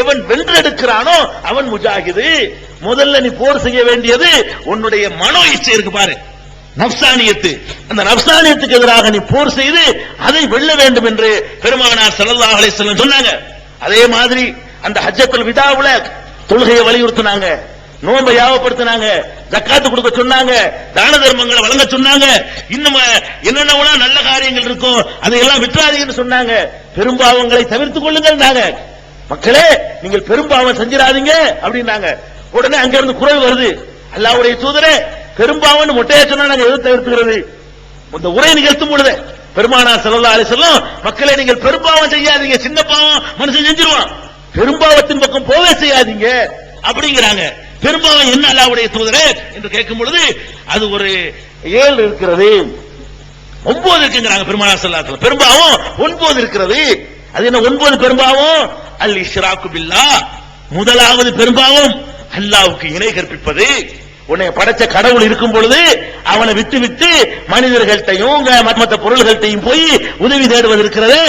எவன் வென்றெடுக்கிறானோ அவன் முஜாஹிது. முதல்ல நீ போர் செய்ய வேண்டியது உன்னுடைய மனோ இச்சை இருக்கு பாரு, நஃப்சானியத்து. அந்த நஃப்சானியத்துக்கு எதிராக நீ போர் செய்து அதை வெல்ல வேண்டும் என்று பெருமானார் ஸல்லல்லாஹு அலைஹி வஸல்லம் சொன்னாங்க. அதே மாதிரி அந்த ஹஜ்ஜத்துல் விதாவுல தொழுகையை வலியுறுத்தினாங்க, நோன்பை யாவப்படுத்தினாங்க, ஜக்காத்து கொடுக்க சொன்னாங்க, தான தர்மங்களை வழங்க சொன்னாங்க, இன்னும் என்னென்ன நல்ல காரியங்கள் இருக்கும் அதையெல்லாம் விட்டுறாதீங்கன்னு சொன்னாங்க. பெரும்பாவங்களை தவிர்த்துக் கொள்ளுங்கள். மக்களே, நீங்கள் பெரும்பாவம் செஞ்சிடாதீங்க அப்படின்னாங்க. உடனே அங்க இருந்து குரல் வருது, அல்லாஹ்வுடைய தூதரே, பெரும்பாவம் மொட்டையா சொன்னா நாங்க எது தவிர்த்துக்கிறது? இந்த உரை நிகழ்த்தும் பொழுது பெருமானார் ஸல்லல்லாஹு அலைஹி வஸல்லம், மக்களே நீங்கள் பெரும்பாவம் செய்யாதீங்க, சின்ன பாவம் மனுஷன் செஞ்சிருவான், பெரும்பாவத்தின் பக்கம் போவே செய்யாதீங்க அப்படிங்கிறாங்க. பெரும்பாவம் என்ன அல்லாஹ்வுடைய தூதரே என்று கேட்கும் பொழுது அது ஒரு 7 இருக்கிறது, 9 இருக்குங்கிறாங்க பெருமானார் ஸல்லல்லாஹு அலைஹி வஸல்லம். பெரும்பாவம் 9 இருக்கிறது. அது என்ன 9 பெரும்பாவம்? அல் இஷ்ராக்கு பில்லாஹ். முதலாவது பெரும்பாவம் அல்லாஹ்வுக்கு இணை கற்பிப்பது. உன்னை படைச்ச கடவுள் இருக்கும் பொழுது அவனை விட்டு விட்டு மனிதர்கள்ட்டையும் மற்ற பொருள்கள்ட்டையும் போய் உதவி தேடுவது இருக்கிறது,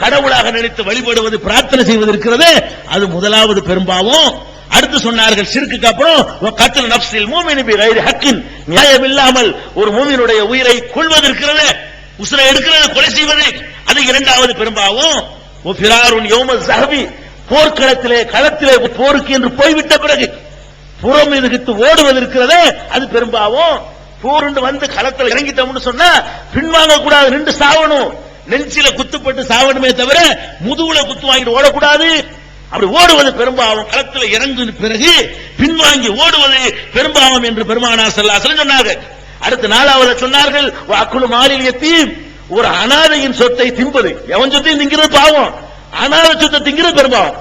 கடவுளாக நினைத்து வழிபடுவது, பிரார்த்தனை செய்வது இருக்கிறது, அது முதலாவது பெரும்பாவம். அடுத்து சொன்னார்கள், ஷிர்க்குக்கு அப்புறம் கத்ல் நஃப்ஸில் மூமின் பிகைரி ஹக்கின், நியாயம் இல்லாமல் ஒரு மூமினுடைய உயிரை கொல்வது இருக்கிறது, உசுரை எடுக்கிறது, கொலை செய்வது, அது இரண்டாவது பெரும்பாவம். ஃபிராருன் யௌமஸ் ஸஹபி, போர்க்களத்திலே களத்திலே போருக்கு என்று போய்விட்ட பிறகு புறம் எதுகிட்டு ஓடுவது இருக்கிறது, அது பெரும்பாவம். போருண்டு வந்து களத்தில் இறங்கிட்டோம்னு சொன்னா பின்வாங்க கூடாது, நின்று சாவணும். நெஞ்சில குத்துப்பட்டு சாவணுமே தவிர முதுகுல குத்து வாங்கிட்டு ஓடக்கூடாது. அப்படி ஓடுவது பெரும்பாவம். களத்தில் இறங்கின பிறகு பின்வாங்கி ஓடுவது பெரும்பாவம் என்று பெருமானார் ஸல்லல்லாஹு அலைஹி வஸல்லம் சொன்னார்கள். அடுத்து 4வது சொன்னார்கள், வஅக்குலு மாலில் யதீம், ஒரு அனாதையின் சொத்தை தின்பது. எவன் சொத்தையும் திங்கிறது பாவம், அனாதை சொத்தை திங்கிறது பெரும்பாவம்.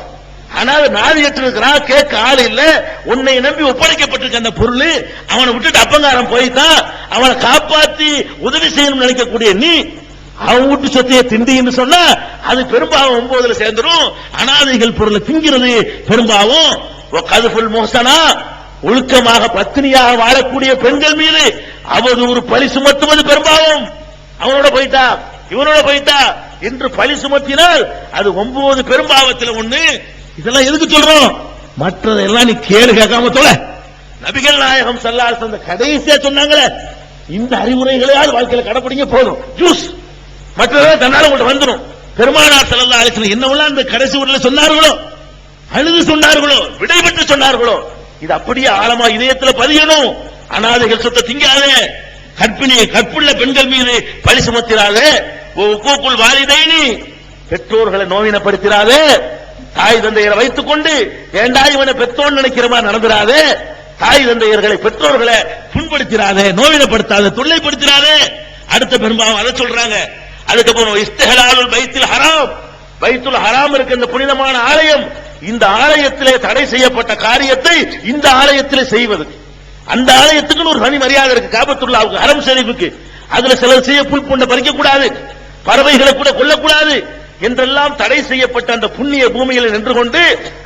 ஆனால் நாதியற்று இருக்கிறான், கேட்க ஆள் இல்ல, உன்னை நம்பி ஒப்படைக்கப்பட்டிருக்க அந்த பொருள் அவனை விட்டுட்டு அப்பங்காரம் போய்தான், அவனை காப்பாத்தி உதவி செய்யணும் நினைக்கக்கூடிய நீ அவன் வீட்டு சொத்தையை திண்டின்னு சொன்னா அது பெரும்பாவம் 9ல சேர்ந்துரும். அனாதைகள் பொருளை திங்கிறது பெரும்பாவம். கதுபுல் மோசனா, ஒழுக்கமாக பத்தினியாக வாழக்கூடிய பெண்கள் மீது அவதூறு பழி சுமத்துவது பெரும்பாவம். அவனோட போயிட்டா இவனோட போயிட்டா என்று பழி சுமத்தினால் அது 9 பெரும்பாவத்தில் ஒண்ணு. இதெல்லாம் எதுக்கு சொல்றோம்? மற்றதெல்லாம் நீ கேளு கேட்காம தொலை. நபிகள் நாயகம் ஸல்லல்லாஹு அலைஹி வஸல்லம் கடைசியா சொன்னாங்களே, இந்த அறிவுரைகளையாவது வாழ்க்கையில கடைபிடிங்க போதும், ஜூஸ் மற்றதெல்லாம் தன்னால உங்கள்ட்ட வந்துடும். பெருமானார் ஸல்லல்லாஹு அலைஹி வஸல்லம் என்னவெல்லாம் இந்த கடைசி ஊர்ல சொன்னார்களோ, அழுது சொன்னார்களோ, விடைபெற்று சொன்னார்களோ, இது அப்படியே ஆழமா இதயத்துல பதியணும். அனாதைகள் சொத்தை திங்காதே, கற்புள்ள பெண்கள் மீது பழி சுமத்திராதே, கூக்குள் வாலிதைனி, பெற்றோர்களை நோவினப்படுத்திராதே, தாய் தந்தையரை வைத்துக் கொண்டு ஏண்டா இவனை பெற்றோன்னு நினைக்கிற மாதிரி நடந்துராதே, தாய் தந்தையர்களை பெற்றோர்களை புண்படுத்திராதே, நோவினப்படுத்தாதே, தொல்லைப்படுத்திராதே. அடுத்த பெரும்பாவம் அதை சொல்றாங்க. அதுக்கப்புறம் இஸ்திஹலாலுல் பைத்துல் ஹராம், பைத்துல் ஹராம் இருக்கு இந்த புனிதமான ஆலயம், இந்த ஆலயத்திலே தடை செய்யப்பட்ட காரியத்தை இந்த ஆலயத்திலே செய்வது. அந்த ஆலயத்துக்கு ஒரு தனி மரியாதை இருக்கு, காபத்துல்லாஹ்வுக்கு, ஹரம் ஷரீஃபுக்கு. அதுல சிலர் செய்ய புல் பூண்டை பறிக்க கூடாது, பறவைகளை கூட கொல்லக்கூடாது என்றெல்லாம் தடை செய்யப்பட்ட அந்த புண்ணிய பூமியில் நின்று கொண்டு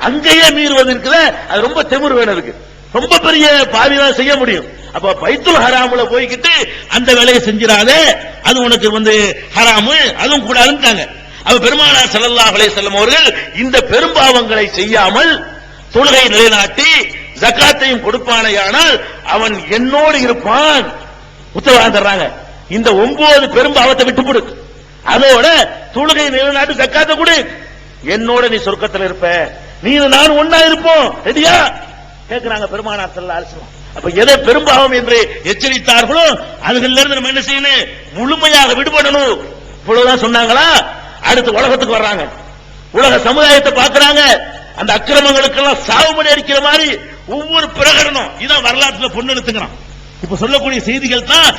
அங்கேயே மீறுவது இருக்குது. அது ரொம்ப திமிரு வேணும் இருக்கு, ரொம்ப பெரிய பாவிதான் செய்ய முடியும். அப்ப பைத்துல் ஹராமுல போய்கிட்டு அந்த வேலையை செஞ்சிராதே, அது உனக்கு ஹராமு, அதுவும் கூடாதுன்னு. அப்ப பெருமானார் ஸல்லல்லாஹு அலைஹி வஸல்லம் அவர்கள் இந்த பெரும்பாவங்களை செய்யாமல் தொழுகை நிலைநாட்டி ஜகாத்தையும் கொடுப்பானேயானால் அவன் என்னோடு இருப்பான் உத்தரவாதம் தர்றாங்க. இந்த 9 பெரும்பாவத்தை விட்டு கொடு, அதோட தொழுகை நிலைநாட்டி ஜகாத்தை கொடு, என்னோட நீ சொர்க்கத்தில் இருப்ப, நீ நான் ஒன்னா இருப்போம், ரெடியா கேட்கிறாங்க பெருமானார் ஸல்லல்லாஹு அலைஹி வஸல்லம். அப்ப எதை பெரும்பாவம் என்று எச்சரித்தார்களோ அதுகளிலிருந்து நம்ம என்ன செய்யணும்? முழுமையாக விடுபடணும். இவ்வளவுதான் சொன்னாங்களா? அடுத்து உலகத்துக்கு வர்றாங்க, உலக சமுதாயத்தை பார்க்கிறாங்க. அந்த அக்கிரமங்களுக்கெல்லாம் சாவுமணி அடிக்கிற மாதிரி ஒவ்வொரு பிரகடனம், இதான் வரலாற்றுல பொன்னெழுத்துங்கிறான். இப்ப சொல்லக்கூடிய செய்திகள் தான்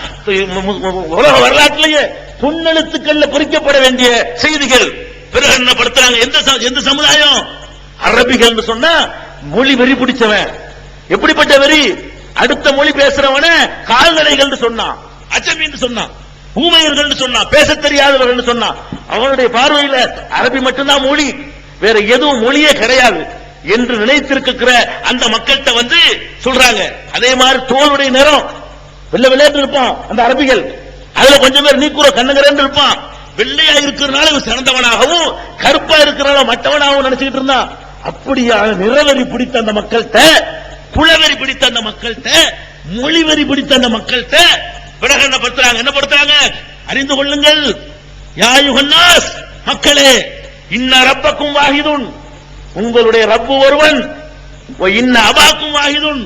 உலக வரலாற்றிலேயே பொன்னெழுத்துக்கள்ல குறிக்கப்பட வேண்டிய செய்திகள் பிரகடனப்படுத்துறாங்க. எந்த சமுதாயம்? அரபிகள் சொன்னா மொழி வெறி பிடிச்சவன். எப்படிப்பட்ட வெறி? அடுத்த மொழி பேசுறவன கால்நடைகள் சொன்னான், அஜமின்னு சொன்னான், ஊமையர்கள் சொன்னான், பேச தெரியாதவர்கள் சொன்னான். அவனுடைய பார்வையில அரபி மட்டும்தான் மொழி, வேற எதுவும் மொழியே கிடையாது என்று நினைத்திருக்கிற அந்த மக்கள்கிட்ட சொல்றாங்க. அதே மாதிரி தோளுடைய நிறம் வெள்ளை வெள்ளையு இருப்பான் அந்த அரபிகள், அதுல கொஞ்சம் பேர் நீக்குற கண்ணங்கரன்னு இருப்பான். வெள்ளையா இருக்கிறனால சிறந்தவனாகவும் கருப்பா இருக்கிறனால மற்றவனாகவும் நினைச்சுக்கிட்டு இருந்தான். அப்படியான நிறவெறி பிடித்த அந்த மக்கள்கிட்ட, புலவெறி பிடித்த அந்த மக்கள்கிட்ட, மொழிவெறி பிடித்த அந்த மக்கள்கிட்ட பிரகடனப்படுத்துறாங்க. என்ன படுத்துறாங்க? அறிந்து கொள்ளுங்கள், யா அய்யுஹன்னாஸ், மக்களே, இன்ன ரப்பக்கும் வாஹிதுன், உங்களுடைய ரப்பு ஒருவன், இன்ன அபாக்கும் வாஹிதுன்,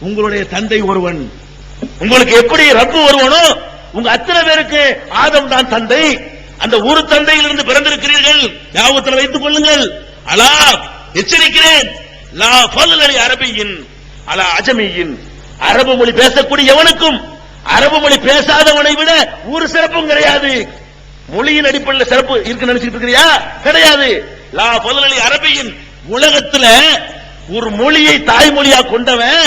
உங்களுடைய தந்தை ஒருவன். உங்களுக்கு எப்படி ரப்பு ஒருவனோ உங்க அத்தனை பேருக்கு ஆதம் தான் தந்தை, அந்த ஒரு தந்தையிலிருந்து பிறந்திருக்கிறீர்கள், ஞாபகத்தில் வைத்துக் கொள்ளுங்கள். அலா, எச்சரிக்கிறேன், லா ஃபضل அரபியின் அலா அஜமியின், அரபு மொழி பேசக்கூடிய எவனுக்கும் அரபு மொழி பேசாதவனை விட ஒரு சிறப்பும் கிடையாது. மொழியின் அடிப்படையில் சிறப்பு இருக்கு நினைச்சிட்டு இருக்கிறியா? கிடையாது. லா ஃபضل அரபியின், உலகத்துல ஒரு மொழியை தாய்மொழியா கொண்டவன்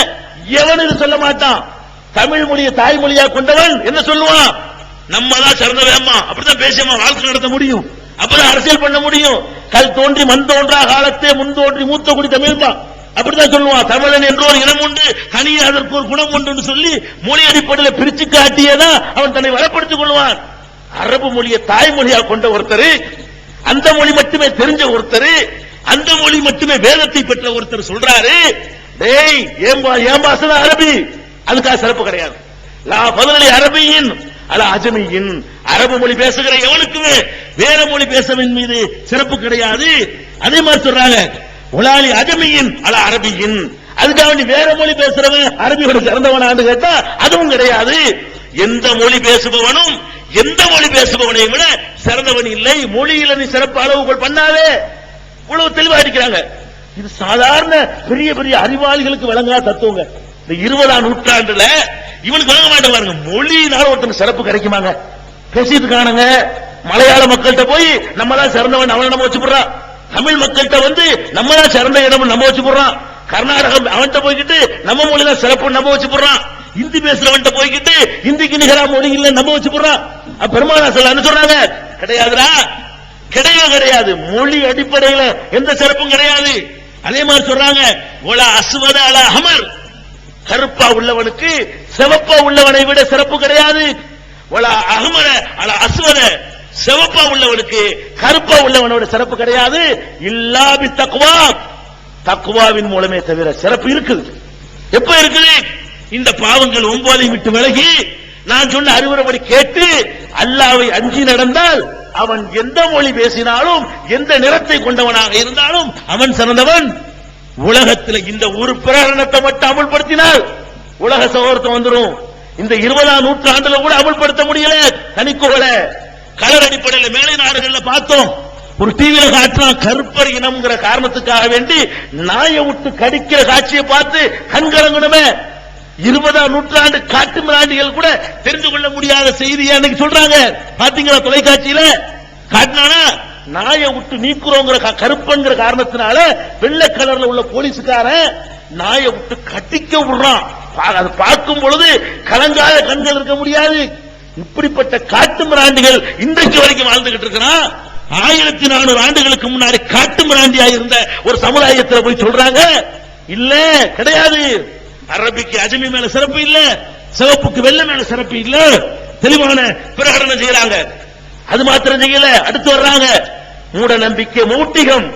எவனு சொல்ல மாட்டான். தமிழ் மொழியை தாய்மொழியா கொண்டவன் என்ன சொல்லுவான்? நம்ம தான் சிறந்தவம்மா, அப்படித்தான் பேசியம்மா வாழ்க்கை நடத்த முடியும், அப்பதான் அரசியல் பண்ண முடியும். கல் தோன்றி மண் தோன்றா காலத்தே முன் தோன்றி மூத்த குடி தமிழ் தான், அப்படித்தான் சொல்லுவான். தமிழன் என்ற ஒரு இனம் உண்டு, தனியே அதற்கு ஒரு குணம் உண்டு சொல்லி மொழி அடிப்படையில் பிரிச்சு காட்டியதான் அவன் தன்னை வளப்படுத்திக் கொள்வான். அரபு மொழியை தாய்மொழியா கொண்ட ஒருத்தர், அந்த மொழி மட்டுமே தெரிஞ்ச ஒருத்தர், அந்த மொழி மட்டுமே வேதத்தை பெற்ற ஒருத்தர் சொல்றாரு, டேய் ஏன் பாசன அரபி, அதுக்காக சிறப்பு கிடையாது. லா ஃபضل அரபியின் அலா அஜமியின், அரபு மொழி பேசுகிற எவனுக்குமே வேற மொழி பேசவின் மீது சிறப்பு கிடையாது. அதே மாதிரி சொல்றாங்க, உலாலி அஜமியின் அலா அரபியின், அதுக்காக நீ வேற மொழி பேசுறவன் அரபியோட சிறந்தவனான்னு கேட்டா அதுவும் கிடையாது. எந்த மொழி பேசுபவனும் எந்த மொழி பேசுபவனை விட சிறந்தவன் இல்லை. மொழியில நீ சிறப்பு அளவுகள் பண்ணாலே. இவ்வளவு தெளிவா இருக்கிறாங்க. இது சாதாரண பெரிய பெரிய அறிவாளிகளுக்கு விளங்காத தத்துவங்க. இந்த 20ஆம் நூற்றாண்டுல இவனுக்கு விளங்க மாட்டேன் பாருங்க. மொழியினால ஒருத்தனுக்கு சிறப்பு கிடைக்குமாங்க? பேசிட்டு இருக்கானுங்க. மலையாள மக்கள்கிட்ட போய் நம்ம தான் சிறந்தவன் அவனை நம்ம வச்சுடுறான். தமிழ் மக்கள்கிட்ட வந்து நம்ம தான் சிறந்த இடம் நம்ம வச்சு போடுறான். கர்நாடகம் அவன்கிட்ட போய்கிட்டு நம்ம மொழி தான் சிறப்பு நம்ம வச்சு போடுறான். இந்தி பேசுறவன்கிட்ட போய்கிட்டு இந்திக்கு நிகரா மொழி இல்ல நம்ம வச்சு போடுறான். பெருமானார் என்ன சொல்றாங்க? கிடையாதுடா, கிடையாது. மொழி அடிப்படையில் எந்த சிறப்பும் கிடையாது. அதே மாதிரி சொல்றாங்க, ஒலா அஸ்வத அலா அஹமர், கருப்பா உள்ளவனுக்கு சிவப்பா உள்ளவனை விட சிறப்பு கிடையாது. ஒலா அஹமர அலா அஸ்வத, சிவப்பா உள்ளவனுக்கு கருப்பா உள்ளவனோட சிறப்பு கிடையாது. இல்லா பி தக்வா, தக்வாவின் மூலமே தவிர சிறப்பு இருக்குது. எப்ப இருக்குது? இந்த பாவங்கள் 9 விட்டு விலகி நான் சொன்ன அறிவுரைப்படி கேட்டு அல்லாஹ்வை அஞ்சி நடந்தால் அவன் எந்த மொழி பேசினாலும் எந்த நிறத்தை கொண்டவனாக இருந்தாலும் அவன் சிறந்தவன். உலகத்தில் இந்த ஒரு பிரகடனத்தை மட்டும் அமல்படுத்தினால் உலக சகோதரத்தை வந்துடும். இந்த 20ஆம் நூற்றாண்டுல கூட அமல்படுத்த முடியல. தனிக்கோல கலர் அடிப்படையில் மேலை நாடுகளில் பார்த்தோம். ஒரு டிவியில காட்டுறான், கருப்பர் இனம்ங்கிற காரணத்துக்காக வேண்டி நாயை விட்டு கடிக்கிற காட்சியை பார்த்து கண்கலங்கணுமே. 20ஆம் நூற்றாண்டு காட்டு மிராண்டிகள் கூட தெரிந்து கொள்ள முடியாத செய்தியை அன்னைக்கு சொல்றாங்க. பாத்தீங்களா தொலைக்காட்சியில காட்டினானா? நாயை விட்டு நீக்குறோங்கிற கருப்பங்கிற காரணத்தினால வெள்ளை கலர்ல உள்ள போலீஸ்காரன் நாயை விட்டு கட்டிக்க விடுறான். அது பார்க்கும் பொழுது கலங்காத கண்கள் இருக்க முடியாது. இப்படிப்பட்ட காட்டு மிராண்டிகள் இன்றைக்கு வரைக்கும் வாழ்ந்துகிட்டு இருக்கிறான். 1400 ஆண்டுகளுக்கு முன்னாடி காட்டு மிராண்டியா இருந்த ஒரு சமுதாயத்தில் போய் சொல்றாங்க, இல்ல கிடையாது, அரபிக்கு அஜமி மேல சிறப்பு இல்ல, சிவப்புக்கு வெள்ளை மேல சிறப்பு இல்ல, தெளிவான பிரகடனம் செய்யறாங்க. அது மாத்திரம் செய்யல, அடுத்து வர்றாங்க மூட நம்பிக்கை மூட்டிகம்,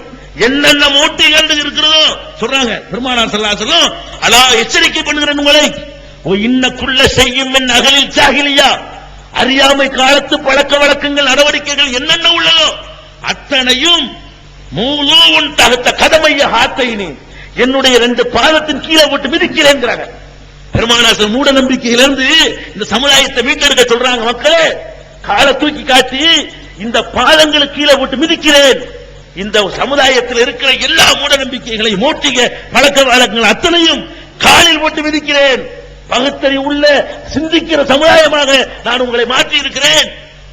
என்னென்ன மூட்டிகள் இருக்கிறதோ சொல்றாங்க. பெருமானார் ஸல்லல்லாஹு அலைஹி வஸல்லம் அலா எச்சரிக்கை பண்ணுகிறேன் உங்களை, இன்னக்குள்ள செய்யும் என் அகலில் ஜாஹிலியா, அறியாமை காலத்து பழக்க வழக்கங்கள் நடவடிக்கைகள் என்னென்ன உள்ளதோ அத்தனையும் மூலோன் தகுத்த கதமைய ஹாத்தைனி, என்னுடைய 2 பாதத்தின் கீழே போட்டு மிதிக்கிறேங்கிறாங்க. பெருமானார் மூட நம்பிக்கையிலிருந்து இந்த சமுதாயத்தை மீட்டெடுக்க சொல்றாங்க. மக்களே, காலை தூக்கி காட்டி இந்த பாதங்களுக்கு கீழே போட்டு மிதிக்கிறேன். இந்த சமுதாயத்தில் இருக்கிற எல்லா மூட நம்பிக்கைகளையும் மூட்டிக பழக்க வழக்கங்கள் அத்தனையும் காலில் போட்டு மிதிக்கிறேன். பகுத்தறி உள்ள சிந்திக்கிற சமுதாயமாக நான் உங்களை மாற்றி இருக்கிறேன்.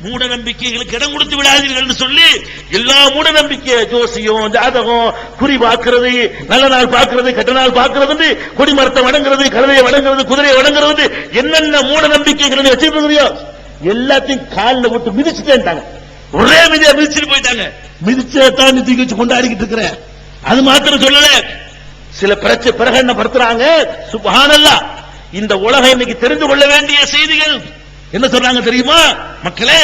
மூட நம்பிக்கைகளுக்கு இடம் கொடுத்து விடாதீர்கள் என்று சொல்லி எல்லா மூட நம்பிக்கை, ஜோசியம், ஜாதகம், குறி பார்க்கிறது, நல்ல நாள் பார்க்கிறது, கெட்ட நாள் பார்க்கிறது, கொடிமரத்தை வணங்குறது, கழுதையை வணங்குறது, குதிரையை வணங்குறது, என்னென்ன மூட நம்பிக்கைகள் வச்சிருக்கிறியோ எல்லாத்தையும் காலில் போட்டு மிதிச்சுட்டேன்ட்டாங்க. ஒரே மிதியா மிதிச்சுட்டு போயிட்டாங்க. மிதிச்சதான் தூக்கி வச்சு கொண்டாடிக்கிட்டு இருக்கிறேன். அது மாத்திரம் சொல்லல, சில பிரகடனப்படுத்துறாங்க. சுப்ஹானல்லாஹ், இந்த உலகம் இன்னைக்கு தெரிந்து கொள்ள வேண்டிய செய்திகள் என்ன சொல்றாங்க தெரியுமா? மக்களே,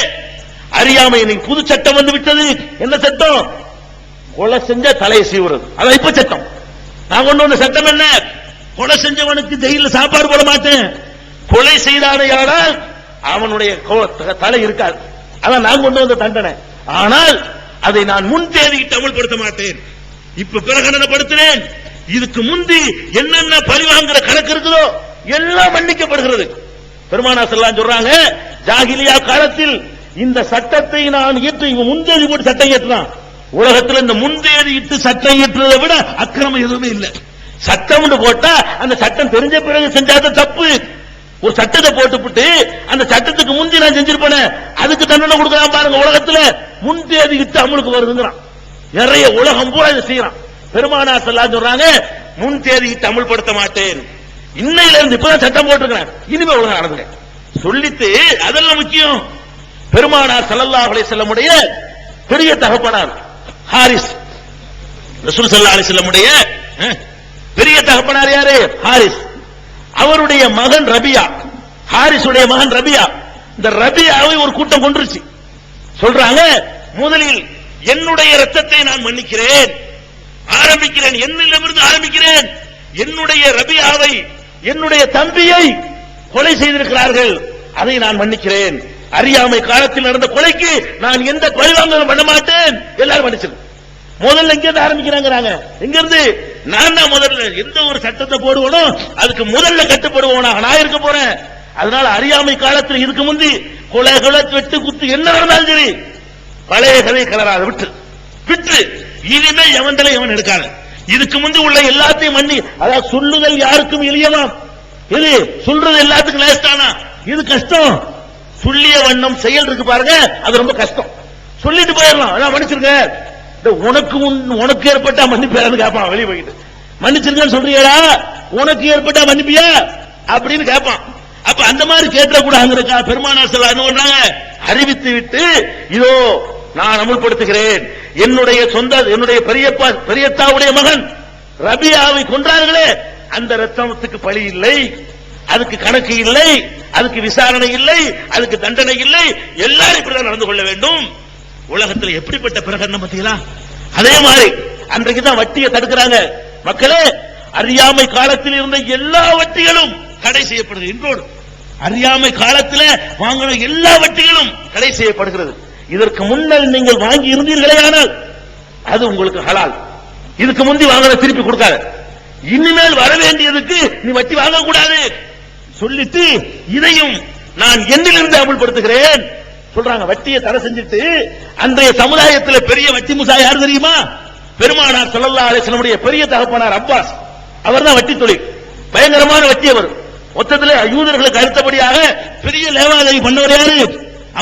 அறியாமை இன்னைக்கு புது சட்டம் வந்து விட்டது. என்ன சட்டம்? கொலை செஞ்ச தலையை சீவுறது. அதான் இப்ப சட்டம். நான் கொண்டு வந்த சட்டம் என்ன? கொலை செஞ்சவனுக்கு ஜெயில சாப்பாடு போட மாட்டேன். கொலை செய்தானையானால் அவனுடைய தலை இருக்காது. அதான் நான் கொண்டு வந்த தண்டனை. ஆனால் அதை நான் முன் தேதியிட்டு அமல்படுத்த மாட்டேன். இப்ப பிரகடனப்படுத்தினேன். இதுக்கு முந்தி என்னென்ன பழிவாங்கிற கணக்கு இருக்குதோ எல்லாம் மன்னிக்கப்படுகிறது. பெருமானார் ஸல்லல்லாஹு சொல்றாங்க, ஜாகிலியா காலத்தில் இந்த சட்டத்தை நான் இயற்றி முன்தேதி போட்டு சட்டம் இயற்றினான். உலகத்தில் இந்த முன்தேதி இட்டு சட்டம் இயற்றுவதை விட அக்கிரமம் எதுவுமே இல்லை. சட்டம் போட்டா அந்த சட்டம் தெரிஞ்ச பிறகு செஞ்சாத தப்பு. ஒரு சட்டத்தை போட்டுவிட்டு அந்த சட்டத்துக்கு முந்தி நான் செஞ்சிருப்பேன், அதுக்கு தண்டனை கொடுக்கலாம் பாருங்க. உலகத்தில் முன்தேதி இட்டு அமலுக்கு வருதுங்கிறான். நிறைய உலகம் பூரா இதை செய்யறான். பெருமானார் ஸல்லல்லாஹு சொல்றாங்க, முன்தேதி இட்டு அமல்படுத்த மாட்டேன். இன்னையில இருந்து இப்பதான் சட்டம் போட்டிருக்கிறேன், இனிமே ஒழுங்கா நடந்துங்க சொல்லிட்டு, அதெல்லாம் முக்கியம். பெருமானார் ஸல்லல்லாஹு அலைஹி வஸல்லம் உடைய பெரிய தகப்பனார் ஹாரிஸ், ரசூல் ஸல்லல்லாஹு அலைஹி வஸல்லம் உடைய பெரிய தகப்பனார் யாரு? ஹாரிஸ். அவருடைய மகன் ரபியா, ஹாரிஸுடைய மகன் ரபியா. இந்த ரபியாவை ஒரு கூட்டம் கொண்டுருச்சு. சொல்றாங்க, முதலில் என்னுடைய ரத்தத்தை நான் மன்னிக்கிறேன், ஆரம்பிக்கிறேன், என்னிடமிருந்து ஆரம்பிக்கிறேன். என்னுடைய ரபியாவை, என்னுடைய தம்பியை கொலை செய்திருக்கிறார்கள், அதை நான் மன்னிக்கிறேன். அறியாமை காலத்தில் நடந்த கொலைக்கு நான் எந்த பழிவாங்கலும் பண்ண மாட்டேன். எல்லாரும் மன்னிச்சிருக்கேன். முதல்ல எங்க இருந்து ஆரம்பிக்கிறாங்க? எங்க இருந்து? நான் தான் முதல்ல எந்த ஒரு சட்டத்தை போடுவனோ அதுக்கு முதல்ல கட்டுப்படுவோம். நான் இருக்க போறேன். அதனால அறியாமை காலத்தில் இதுக்கு முந்தி கொலை வெட்டு குத்து என்ன நடந்தாலும் சரி, பழைய கதை கலராத விட்டு விட்டு இனிமே எவன்தலை எவன் எடுக்காத. இதுக்கு முந்தி உள்ள எல்லாத்தையும் மன்னி. அதாவது சொல்லுதல் யாருக்கும் எளியலாம், இது சொல்றது எல்லாத்துக்கும் லேஸ்டானா, இது கஷ்டம். சொல்லிய வண்ணம் செயல் இருக்கு பாருங்க, அது ரொம்ப கஷ்டம். சொல்லிட்டு போயிடலாம், அதான் மன்னிச்சிருங்க. உனக்கு ஏற்பட்டா மன்னிப்பியான்னு கேட்பான். வெளியே போயிட்டு மன்னிச்சிருக்கேன்னு சொல்றீங்களா, உனக்கு ஏற்பட்டா மன்னிப்பியா அப்படின்னு கேட்பான். அப்ப அந்த மாதிரி கேட்கக்கூடாதுங்கறக்கா பெருமானார் ஸல்லல்லாஹு அலைஹி வஸல்லம் அறிவித்து விட்டு, இதோ நான் அமுல்படுத்துகிறேன், என்னுடைய பெரியத்தாவுடைய மகன் ரபியாவை கொன்றார்களே, அந்த ரத்தத்துக்கு பழி இல்லை, அதுக்கு கணக்கு இல்லை, அதுக்கு விசாரணை இல்லை, அதுக்கு தண்டனை இல்லை, எல்லாரும் இப்படிதான் நடந்து கொள்ள வேண்டும். உலகத்தில் எப்படிப்பட்ட பிரகடனம் பார்த்தீங்களா? அதே மாதிரி அன்றைக்கு தான் வட்டியை தடுக்கிறாங்க. மக்களே, அறியாமை காலத்தில் இருந்த எல்லா வட்டிகளும் தடை செய்யப்படுகிறது. இன்றோடு அறியாமை காலத்தில் வாங்கின எல்லா வட்டிகளும் தடை செய்யப்படுகிறது. இதற்கு முன்னர் நீங்கள் வாங்கி இருந்தீர்களே ஆனால் அது உங்களுக்கு ஹலால். இதுக்கு முந்தி வாங்கின திருப்பி கொடுக்காத, இனிமேல் வர வேண்டியதுக்கு நீ வட்டி வாங்கக்கூடாது சொல்லிட்டு இதையும் நான் என்னிலிருந்து அமல்படுத்துகிறேன் சொல்றாங்க. வட்டியை தடை செஞ்சுட்டு அன்றைய சமுதாயத்தில் பெரிய வட்டி முசா யார் தெரியுமா? பெருமானார் ஸல்லல்லாஹு அலைஹி வஸல்லம் பெரிய தகப்பனார் அப்பாஸ். அவர் தான் வட்டி தொழில் பயங்கரமான வட்டி. அவர் மொத்தத்தில் யூதர்களுக்கு அடுத்தபடியாக பெரிய லேவாதேவி பண்ணவர் யாரு?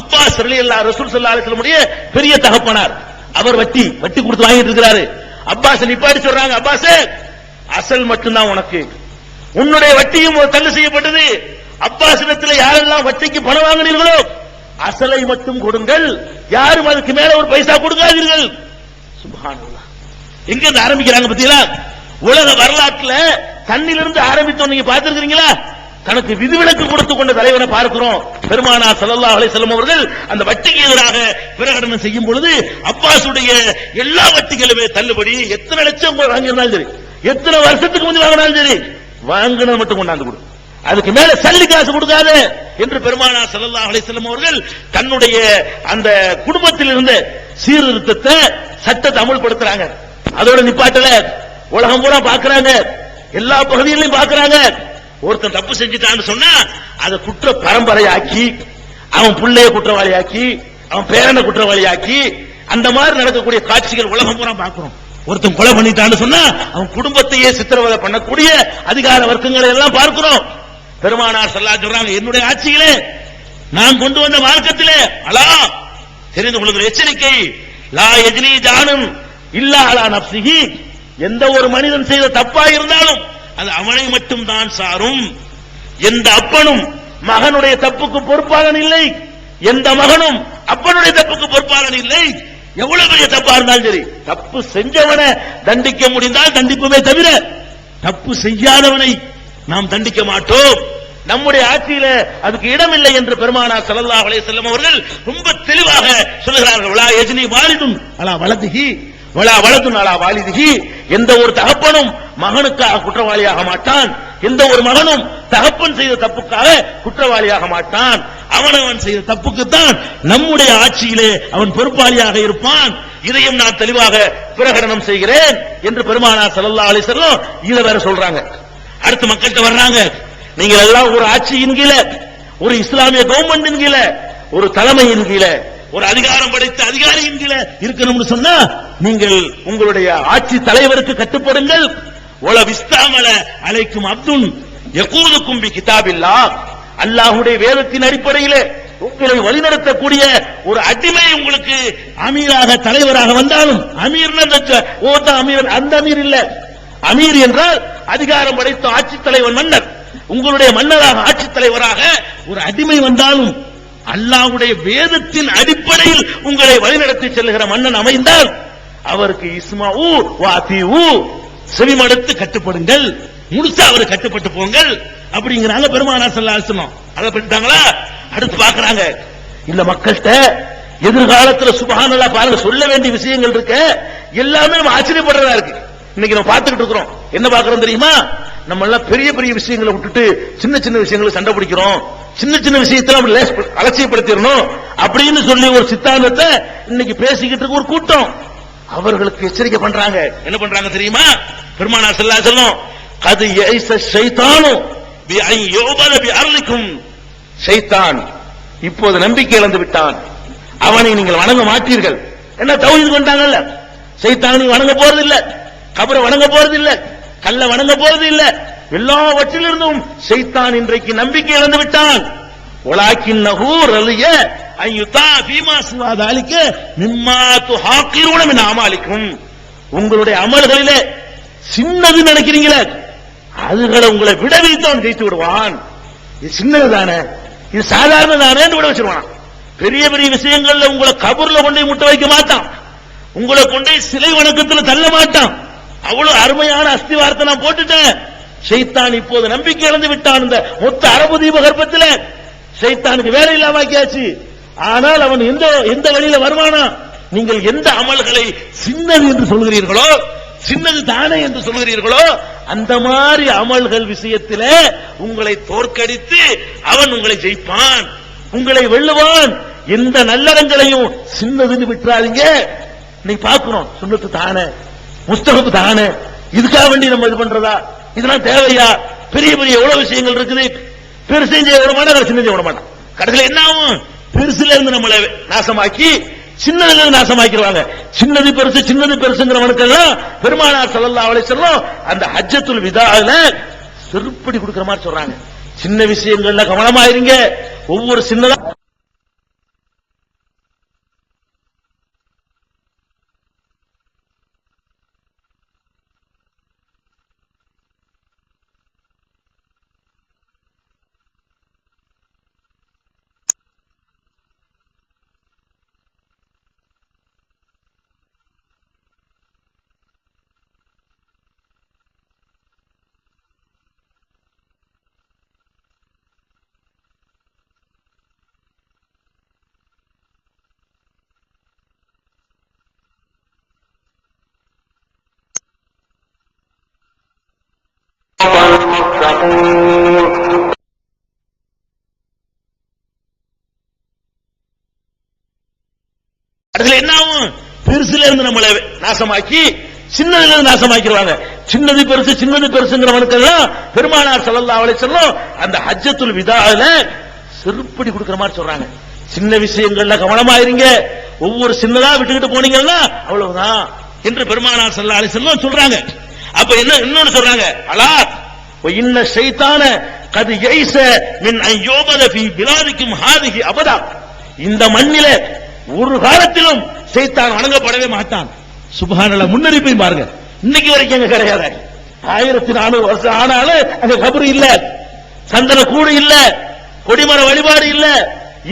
அப்பாஸ் ரலியல்லாஹு ரசூல் ஸல்லல்லாஹு அலைஹி வஸல்லம் பெரிய தகப்பனார். அவர் வட்டி கொடுத்து வாங்கிட்டு இருக்கிறாரு. அப்பாஸ் நிப்பாட்டி சொல்றாங்க, அப்பாஸ் அசல் மட்டும்தான் உனக்கு, உன்னுடைய வட்டியும் தள்ளு செய்யப்பட்டது. அப்பாஸிடத்தில் யாரெல்லாம் வட்டிக்கு பணம் வாங்கினீர்களோ அசலை மட்டும் கொடுங்கள், யாரும் அதுக்கு மேல ஒரு பைசா கொடுக்காதீர்கள். சுப்ஹானல்லாஹ். எங்க இருந்து ஆரம்பிக்கிறாங்க பத்தியா? உலக வரலாற்றுல தண்ணிலிருந்து ஆரம்பித்தோம். நீங்க பார்த்திருக்கீங்களா? தனக்கு விதிவிலக்கு கொடுத்து கொண்ட தலைவனை பார்க்கிறோம். பெருமானார் ஸல்லல்லாஹு அலைஹி வஸல்லம் அவர்கள் அந்த வட்டிக்கு எதிராக பிரகடனம் செய்யும் பொழுது அப்பாஸுடைய எல்லா வட்டிகளுமே தள்ளுபடி. எத்தனை லட்சம் வாங்கியிருந்தாலும் சரி, எத்தனை வருஷத்துக்கு முந்தி வாங்கினாலும் சரி, வாங்கினது மட்டும் கொண்டாந்து கொடு, அதுக்கு மேல சல்லி காசு கொடுக்காத என்று பெருமானார் ஸல்லல்லாஹு அலைஹி வஸல்லம் அவர்கள் தன்னுடைய அந்த குடும்பத்தில் இருந்த சீர்திருத்தத்தை சட்டத்தை அமல்படுத்துறாங்க. அதோட நிப்பாட்டல உலகம் பூரா பாக்குறாங்க, எல்லா பகுதிகளிலும் பாக்குறாங்க. ஒருத்தன் தப்பு செஞ்சுட்டான்னு சொன்னா அதை குற்ற பரம்பரையாக்கி, அவன் பிள்ளைய குற்றவாளியாக்கி, அவன் பேரனை குற்றவாளியாக்கி, அந்த மாதிரி நடக்கக்கூடிய காட்சிகள் உலகம் பூரா பாக்குறோம். ஒருத்தன் கொலை பண்ணிட்டான்னு சொன்னா அவன் குடும்பத்தையே சித்திரவதை பண்ணக்கூடிய அதிகார வர்க்கங்களை எல்லாம் பார்க்கிறோம். பெருமானார் ஸல்லல்லாஹு அலைஹி வஸல்லம் என்னுடைய ஆட்சியிலே நான் கொண்டு வந்த மார்க்கத்திலே அலா தெரிந்து கொள்ளுகிற எச்சரிக்கை, லா யஜ்னி ஜானும் இல்லா அலா நஃப்ஸிஹி, எந்த ஒரு மனிதன் செய்த தப்பா இருந்தாலும் அது அவனை மட்டும் தான் சாரும். எந்த அப்பனும் மகனுடைய தப்புக்கு பொறுப்பாளன் இல்லை, எந்த மகனும் அப்பனுடைய தப்புக்கு பொறுப்பாளன் இல்லை. எவ்வளவு பெரிய தப்பா இருந்தாலும் சரி, தப்பு செஞ்சவனை தண்டிக்க முடிந்தால் தண்டிப்புமே தவிர தப்பு செய்யாதவனை நாம் தண்டிக்க மாட்டோம். நம்முடைய ஆட்சியில அதுக்கு இடமில்லை என்று பெருமானார் ஸல்லல்லாஹு அலைஹி வஸல்லம் அவர்கள் ரொம்ப தெளிவாக சொல்கிறார்கள். வலா யஜ்னி வாலிதுன் அலா வலதிஹி வலா வலதுன் அலா வாலிதிஹி, எந்த ஒரு தகப்பனும் மகனுக்காக குற்றவாளியாக மாட்டான், எந்த ஒரு மகனும் தகப்பன் செய்த தப்புக்காக குற்றவாளியாக மாட்டான். அவனவன் செய்த தப்புக்குத்தான் நம்முடைய ஆட்சியிலே அவன் பொறுப்பாளியாக இருப்பான். இதையும் நான் தெளிவாக பிரகடனம் செய்கிறேன் என்று பெருமானார் ஸல்லல்லாஹு அலைஹி வஸல்லம் இதை வேற சொல்றாங்க. அடுத்து மக்கள்கிட்ட வர்றாங்க, நீங்கள் எல்லாம் ஒரு ஆட்சியின் கீழ, ஒரு இஸ்லாமிய கவர்மெண்டின் கீழ, ஒரு தலைமையின் கீழ, ஒரு அதிகாரம் படைத்த அதிகாரியின் கீழ இருக்கணும்னு சொன்னா நீங்கள் உங்களுடைய ஆட்சி தலைவருக்கு கட்டுப்படுங்கள். ஒல விஸ்தாமல அலைக்கும் அப்துன் யகூதுக்கும் பி கிதாபில்லாஹ், அல்லாஹ்வுடைய வேதத்தின் அடிப்படையிலே உங்களை வழிநடத்தக்கூடிய ஒரு அடிமை உங்களுக்கு அமீராக தலைவராக வந்தாலும், அமீர் அமீர் அந்த அமீர் இல்ல, அமீர் என்றால் அதிகாரம் படைத்த ஆட்சி தலைவன் மன்னர். உங்களுடைய மன்னராக ஆட்சி தலைவராக ஒரு அடிமை வந்தாலும் அல்லாஹ்வுடைய வேதத்தின் அடிப்படையில் உங்களை வழிநடத்தி செல்லுகிற மன்னன் அமைந்தால் அவருக்கு இஸ்மாஉ வாதிஉ, செவிமடுத்து கட்டுப்படுங்கள், முழுசா அவருக்கு கட்டுப்பட்டு போங்கள் அப்படிங்கிறாங்க பெருமானார் ஸல்லல்லாஹு அலைஹி வஸல்லம். அதை பண்ணிட்டாங்களா? அடுத்து பாக்குறாங்க, இந்த மக்கள்கிட்ட எதிர்காலத்தில் சுப்ஹானல்லாஹ் பாருங்க, சொல்ல வேண்டிய விஷயங்கள் இருக்க எல்லாமே நம்ம ஆச்சரியப்படுறதா இருக்கு. இன்னைக்கு நம்ம பார்த்துக்கிட்டு இருக்கிறோம். என்ன பார்க்கிறோம் தெரியுமா? நம்ம எல்லாம் பெரிய பெரிய விஷயங்களை விட்டுட்டு சின்ன சின்ன விஷயங்களை சண்டை பிடிக்கிறோம், சின்ன சின்ன விஷயத்தை அலட்சியப்படுத்திடணும் அப்படின்னு சொல்லி ஒரு சித்தாந்தத்தை இன்னைக்கு பேசிக்கிட்டு இருக்க ஒரு கூட்டம். அவர்களுக்கு எச்சரிக்கை பண்றாங்க. என்ன பண்றாங்க தெரியுமா? பெருமானார் ஸல்லல்லாஹு அலைஹி வஸல்லம் கது யைஸ ஷைத்தானு பி ஐ யுபத பி அர்லிக்கும், ஷைத்தான் இப்போது நம்பிக்கை இழந்து விட்டான், அவனை நீங்கள் வணங்க மாட்டீர்கள். என்ன தௌஹீத் கொண்டாங்கல்ல, ஷைத்தானை வணங்க போறது இல்ல, கபரை வணங்க போறது இல்ல, கல்ல வணங்க போறது இல்ல, எல்லாவற்றிலிருந்தும் ஷைத்தான் இன்றைக்கு நம்பிக்கை இழந்து விட்டான். வலாக்கின்னஹு ரலிய ஐயுதா ஃபீமா சிவா தாலிக மிம்மா துஹாகிரூன மின் அமாலிக்கும். உங்களுடைய அமல்களிலே சின்னது நினைக்கிறீங்களே அதுகளை உங்களை விட வைத்து அவன் ஜெயித்து விடுவான். இது சின்னது தானே, இது சாதாரண தானே விட வச்சிருவான். பெரிய பெரிய விஷயங்கள்ல உங்களை கபூர்ல கொண்டு முட்ட வைக்க மாட்டான், உங்களை கொண்டு சிலை வணக்கத்தில் தள்ள மாட்டான். அவ்வளவு அருமையான அஸ்திவாரத்தை நான் போட்டுட்டேன். ஷைத்தான் இப்போது நம்பிக்கை இழந்து விட்டான். இந்த மொத்த அரபு தீபகற்பத்தில் ஷைத்தானுக்கு வேலை இல்லாம ஆக்கியாச்சு. ஆனால் அவன் எந்த வழியில வருவானா? நீங்கள் எந்த அமல்களை சின்னது என்று சொல்கிறீர்களோ, சின்னது தானே என்று சொல்கிறீர்களோ, அந்த மாதிரி அமல்கள் விஷயத்திலே உங்களை தோற்கடித்து அவன் உங்களை ஜெயிப்பான், உங்களை வெல்லுவான். எந்த நல்லறங்களையும் சின்னதுன்னு விட்டுறாதீங்க. நீ பார்க்கிறோம், சுன்னத்து தானே, முஸ்தஹப் தானே, இதுக்காக வேண்டி நம்ம இது பண்றதா? இதெல்லாம் தேவையா? பெரிய பெரிய எவ்வளவு விஷயங்கள் இருக்குது. பெருசு செய்ய விட மாட்டான், சின்ன விட மாட்டான். கடைசியில் என்ன ஆகும்? பெருசுல இருந்து நம்மளை நாசமாக்கி சின்னதுல இருந்து நாசமாக்கிடுவாங்க. சின்னது பெருசு சின்னது பெருசுங்கிறவனுக்கெல்லாம் பெருமானார் ஸல்லல்லாஹு அலைஹி வஸல்லம் அந்த ஹஜ்ஜத்துல் விதால செருப்படி கொடுக்கிற மாதிரி சொல்றாங்க. சின்ன விஷயங்கள்ல கவனமாயிருங்க. ஒவ்வொரு சின்னதா அதுல என்ன ஆகும்? பெருசுல இருந்து நம்மளை நாசமாக்கி சின்னதுல இருந்து நாசமாக்கிடுவாங்க. சின்னது பெருசு சின்னது பெருசுங்கிறவனுக்கெல்லாம் பெருமானார் ஸல்லல்லாஹு அலைஹி வஸல்லம் அந்த ஹஜ்ஜத்துல் விதால செருப்படி கொடுக்கிற மாதிரி சொல்றாங்க. சின்ன விஷயங்கள்ல கவனமாயிருங்க. ஒவ்வொரு சின்னதா விட்டுக்கிட்டு போனீங்கன்னா அவ்வளவுதான் என்று பெருமானார் ஸல்லல்லாஹு அலைஹி வஸல்லம் சொல்றாங்க. அப்ப என்ன இன்னொன்னு சொல்றாங்க, அலா இன்ன ஷைத்தான கத் யைஸ மின் அன் யுபத ஃபீ பிலாதிக்கும் ஹாதிஹி அபதா. இந்த மண்ணிலே ஒரு காலத்திலும் ஷைத்தான் வணங்கப்படவே மாட்டான். சுப்ஹானல்லாஹ், முன்னறிப்பை பாருங்க. இன்னைக்கு வரைக்கும் அங்க கிடையாது. 1400 வருஷம் ஆனாலும் அங்க கபர் இல்ல, சந்தன கூடு இல்ல, கொடிமர வழிபாடு இல்ல.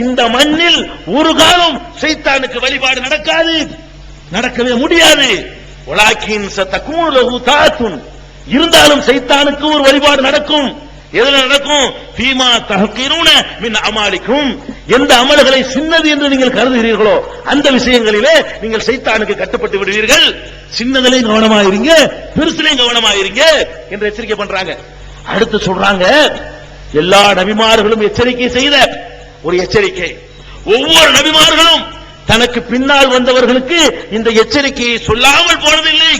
இந்த மண்ணில் ஒரு காலம் ஷைத்தானுக்கு வழிபாடு நடக்காது, நடக்கவே முடியாது. வலாக்கின் சதகூனு லஹு தாத்துன், இருந்தாலும் ஷைத்தானுக்கு ஒரு வழிபாடு நடக்கும். எதுல நடக்கும்? ஃபீமா தஹ்கிரூன மின் அமாலிக்கும். எந்த அமல்களை சின்னது என்று நீங்கள் கருதுகிறீர்களோ அந்த விஷயங்களிலே நீங்கள் ஷைத்தானுக்கு கட்டுப்பட்டு விடுவீர்கள். சின்னதிலையும் கவனமாயிருங்க, பெருசிலையும் கவனமாயிருங்க என்று எச்சரிக்கை பண்றாங்க. அடுத்து சொல்றாங்க, எல்லா நபிமார்களும் எச்சரிக்கை செய்த ஒரு எச்சரிக்கை. ஒவ்வொரு நபிமார்களும் தனக்கு பின்னால் வந்தவர்களுக்கு இந்த எச்சரிக்கையை சொல்லாமல் போனதில்லை.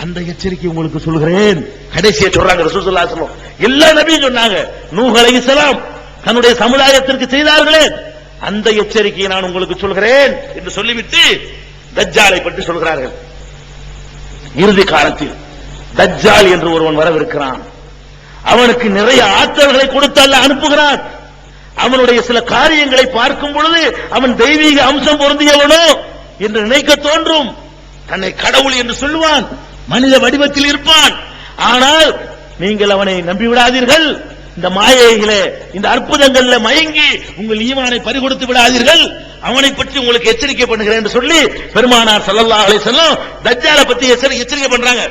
அந்த எச்சரிக்கை உங்களுக்கு சொல்கிறேன். கடைசியை சொல்றாங்க ரசூலுல்லாஹி ஸல்லல்லாஹு அலைஹி வஸல்லம். எல்லா நபியும் சொன்னாங்க. நூஹ் அலைஹிஸ்ஸலாம் தன்னுடைய சமுதாயத்திற்கு செய்தார்களே அந்த எச்சரிக்கையை நான் உங்களுக்கு சொல்கிறேன் என்று சொல்லிவிட்டு தஜ்ஜாலை பற்றி சொல்கிறார்கள். இறுதி காலத்தில் தஜ்ஜால் என்று ஒருவன் வரவிருக்கிறான். அவனுக்கு நிறைய ஆற்றல்களை கொடுத்து அல்லாஹ் அனுப்புகிறான். அவனுடைய சில காரியங்களை பார்க்கும் பொழுது அவன் தெய்வீக அம்சம் பொருந்தியவனோ என்று நினைக்க தோன்றும். தன்னை கடவுள் என்று சொல்லுவான், மனித வடிவத்தில் இருப்பான். ஆனால் நீங்கள் அவனை நம்பிவிடாதீர்கள். இந்த மாயைகளே, இந்த அற்புதங்கள்ல மயங்கி உங்கள் ஈமானை பறிகொடுத்து விடாதீர்கள். அவனை பற்றி உங்களுக்கு எச்சரிக்கை பண்ணுகிறேன் என்று சொல்லி பெருமானார் ஸல்லல்லாஹு அலைஹி வஸல்லம் தஜ்ஜாலை பற்றி எச்சரிக்கை பண்றாங்க.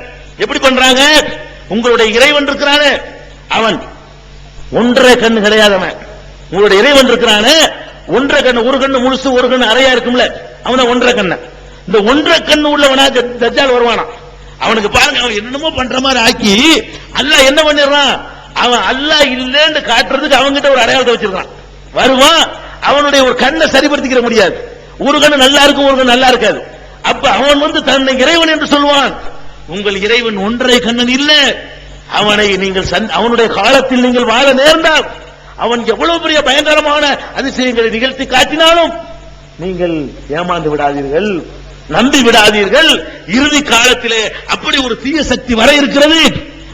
எப்படி பண்றாங்க? உங்களுடைய இறைவன் இருக்கிறானே அவன் ஒன்றரை கண்ணு கிடையாதவன். உங்களுடைய இறைவன் இருக்கிறானே ஒன்றரை கண்ணு, ஒரு கண்ணு முழுசு ஒரு கண்ணு அறையா இருக்கும்ல, அவன ஒன்றரை கண்ணு. இந்த ஒன்றரை கண்ணு உள்ளவனா தஜ்ஜால் வருவானா? அவனுக்கு பாருங்க, அவன் என்னென்னமோ பண்ற மாதிரி ஆக்கி அல்லாஹ் என்ன பண்ணிடுறான், அவன் அல்லாஹ் இல்லைன்னு காட்டுறதுக்கு அவன்கிட்ட ஒரு அடையாளத்தை வச்சிருக்கான். வருவான், அவனுடைய ஒரு கண்ணை சரிப்படுத்திக்கிற முடியாது. ஒரு கண்ணு நல்லா இருக்கும், ஒரு கண்ணு நல்லா இருக்காது. அப்ப அவன் வந்து தன்னை இறைவன் என்று சொல்வான். உங்கள் இறைவன் ஒன்றரை கண்ணன் இல்ல. அவனை நீங்கள் அவனுடைய காலத்தில் நீங்கள் வாழ நேர்ந்தால் அவன் எவ்வளவு பெரிய பயங்கரமான அதிசயங்களை நிகழ்த்தி காட்டினாலும் நீங்கள் ஏமாந்து விடாதீர்கள், நம்பி விடாதீர்கள். இறுதி காலத்திலே அப்படி ஒரு தீய சக்தி வர இருக்கிறது.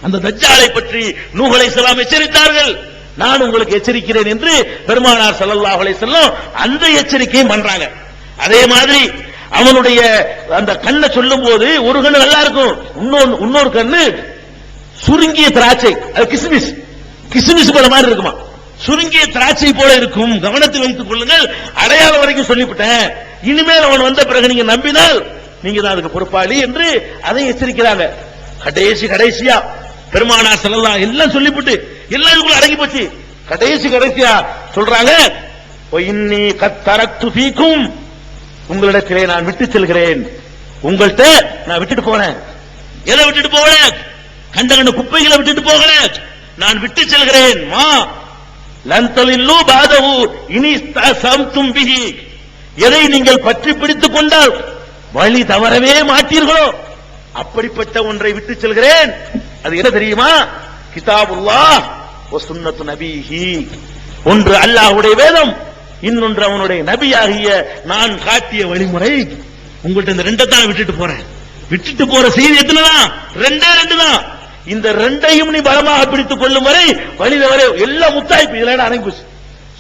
அந்த தஜ்ஜாலை பற்றி நூஹ் அலைஹிஸ்ஸலாம் எச்சரித்தார்கள். நான் உங்களுக்கு எச்சரிக்கிறேன் என்று பெருமானார் ஸல்லல்லாஹு அலைஹி வஸல்லம் அந்த எச்சரிக்கையை பண்றாங்க. அதே மாதிரி அவனுடைய அந்த கண்ணை சொல்லும் போது ஒரு கண்ணு நல்லா இருக்கும், இன்னொரு கண்ணு சுருங்கிய திராட்சை, அது கிஸ்மிஸ் போல மாதிரி இருக்குமா, சுருங்கிய திராட்சை போல இருக்கும், கவனத்தில் வைத்துக் கொள்ளுங்கள். அடையாளம் வரைக்கும் சொல்லிவிட்டேன், இனிமேல் அவன் வந்த பிறகு நீங்க நம்பினால் நீங்க தான் அதுக்கு பொறுப்பாளி என்று அதை எச்சரிக்கிறாங்க. கடைசியா பெருமானார் ஸல்லல்லாஹு எல்லாம் சொல்லிவிட்டு எல்லாம் இதுக்குள்ள அடங்கி போச்சு. கடைசியா சொல்றாங்க, இன்னி கத் தரக்து ஃபீக்கும், உங்களிடத்திலே நான் விட்டு செல்கிறேன், உங்கள்கிட்ட நான் விட்டுட்டு போறேன். எதை விட்டுட்டு போகிறேன்? கண்ட குப்பைகளை விட்டுட்டு போகிறேன், நான் விட்டு செல்கிறேன். மா லந்தலில்லு பாதஹு இனி தஸம்தும் பிஹி, எதை நீங்கள் பற்றி பிடித்துக் கொண்டால் வழி தவறவே மாட்டீர்களோ அப்படிப்பட்ட ஒன்றை விட்டு செல்கிறேன். அது என்ன தெரியுமா? கிதாபுல்லாஹ் வ சுன்னத்து நபிஹி. ஒன்று அல்லாஹ்வுடைய வேதம், இன்னொன்று அவனுடைய நபியாகிய நான் காட்டிய வழிமுறை. உங்கள்ட்ட இந்த ரெண்டை தான் விட்டுட்டு போறேன். விட்டுட்டு போற செய்தி எத்தனைதான்? ரெண்டு தான். இந்த ரெண்டையும் நீ பலமாக பிடித்துக் கொள்ளும் வரை வழி தவற எல்லா முத்தாய்ப்பு இதுல அடங்கிச்சு.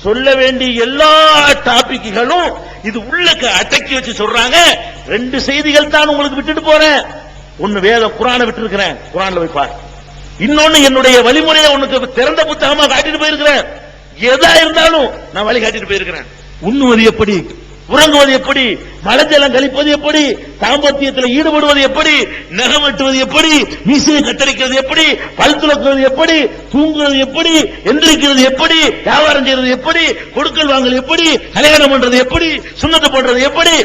சொல்ல வேண்டிய எல்லா டாபிக்குகளும் இது உள்ளக்க அடக்கி வச்சு சொல்றாங்க. ரெண்டு செய்திகள் தான் உங்களுக்கு விட்டுட்டு போறேன். ஒன்னு வேதம் குர்ஆனை விட்டு இருக்கிறேன், குர்ஆன்ல போய் பார். இன்னொன்னு என்னுடைய வழிமுறையை உனக்கு திறந்த புத்தகமா காட்டிட்டு போயிருக்கிறேன். எதா இருந்தாலும் நான் வழி காட்டிட்டு போயிருக்கிறேன். உண்ணுவது எப்படி, உறங்குவது எப்படி, மலஜலம் கழிப்பது எப்படி, தாம்பத்தியத்தில் ஈடுபடுவது எப்படி, நகம் வெட்டுவது எப்படி, மீசையை கத்தரிக்கிறது எப்படி, பல் துலக்குவது எப்படி, தூங்குவது எப்படி, எந்திரிக்கிறது எப்படி, வியாபாரம் செய்வது எப்படி, கொடுக்கல் வாங்கல் எப்படி, கல்யாணம் பண்றது எப்படி, சுண்ணத்து பண்றது எப்படி,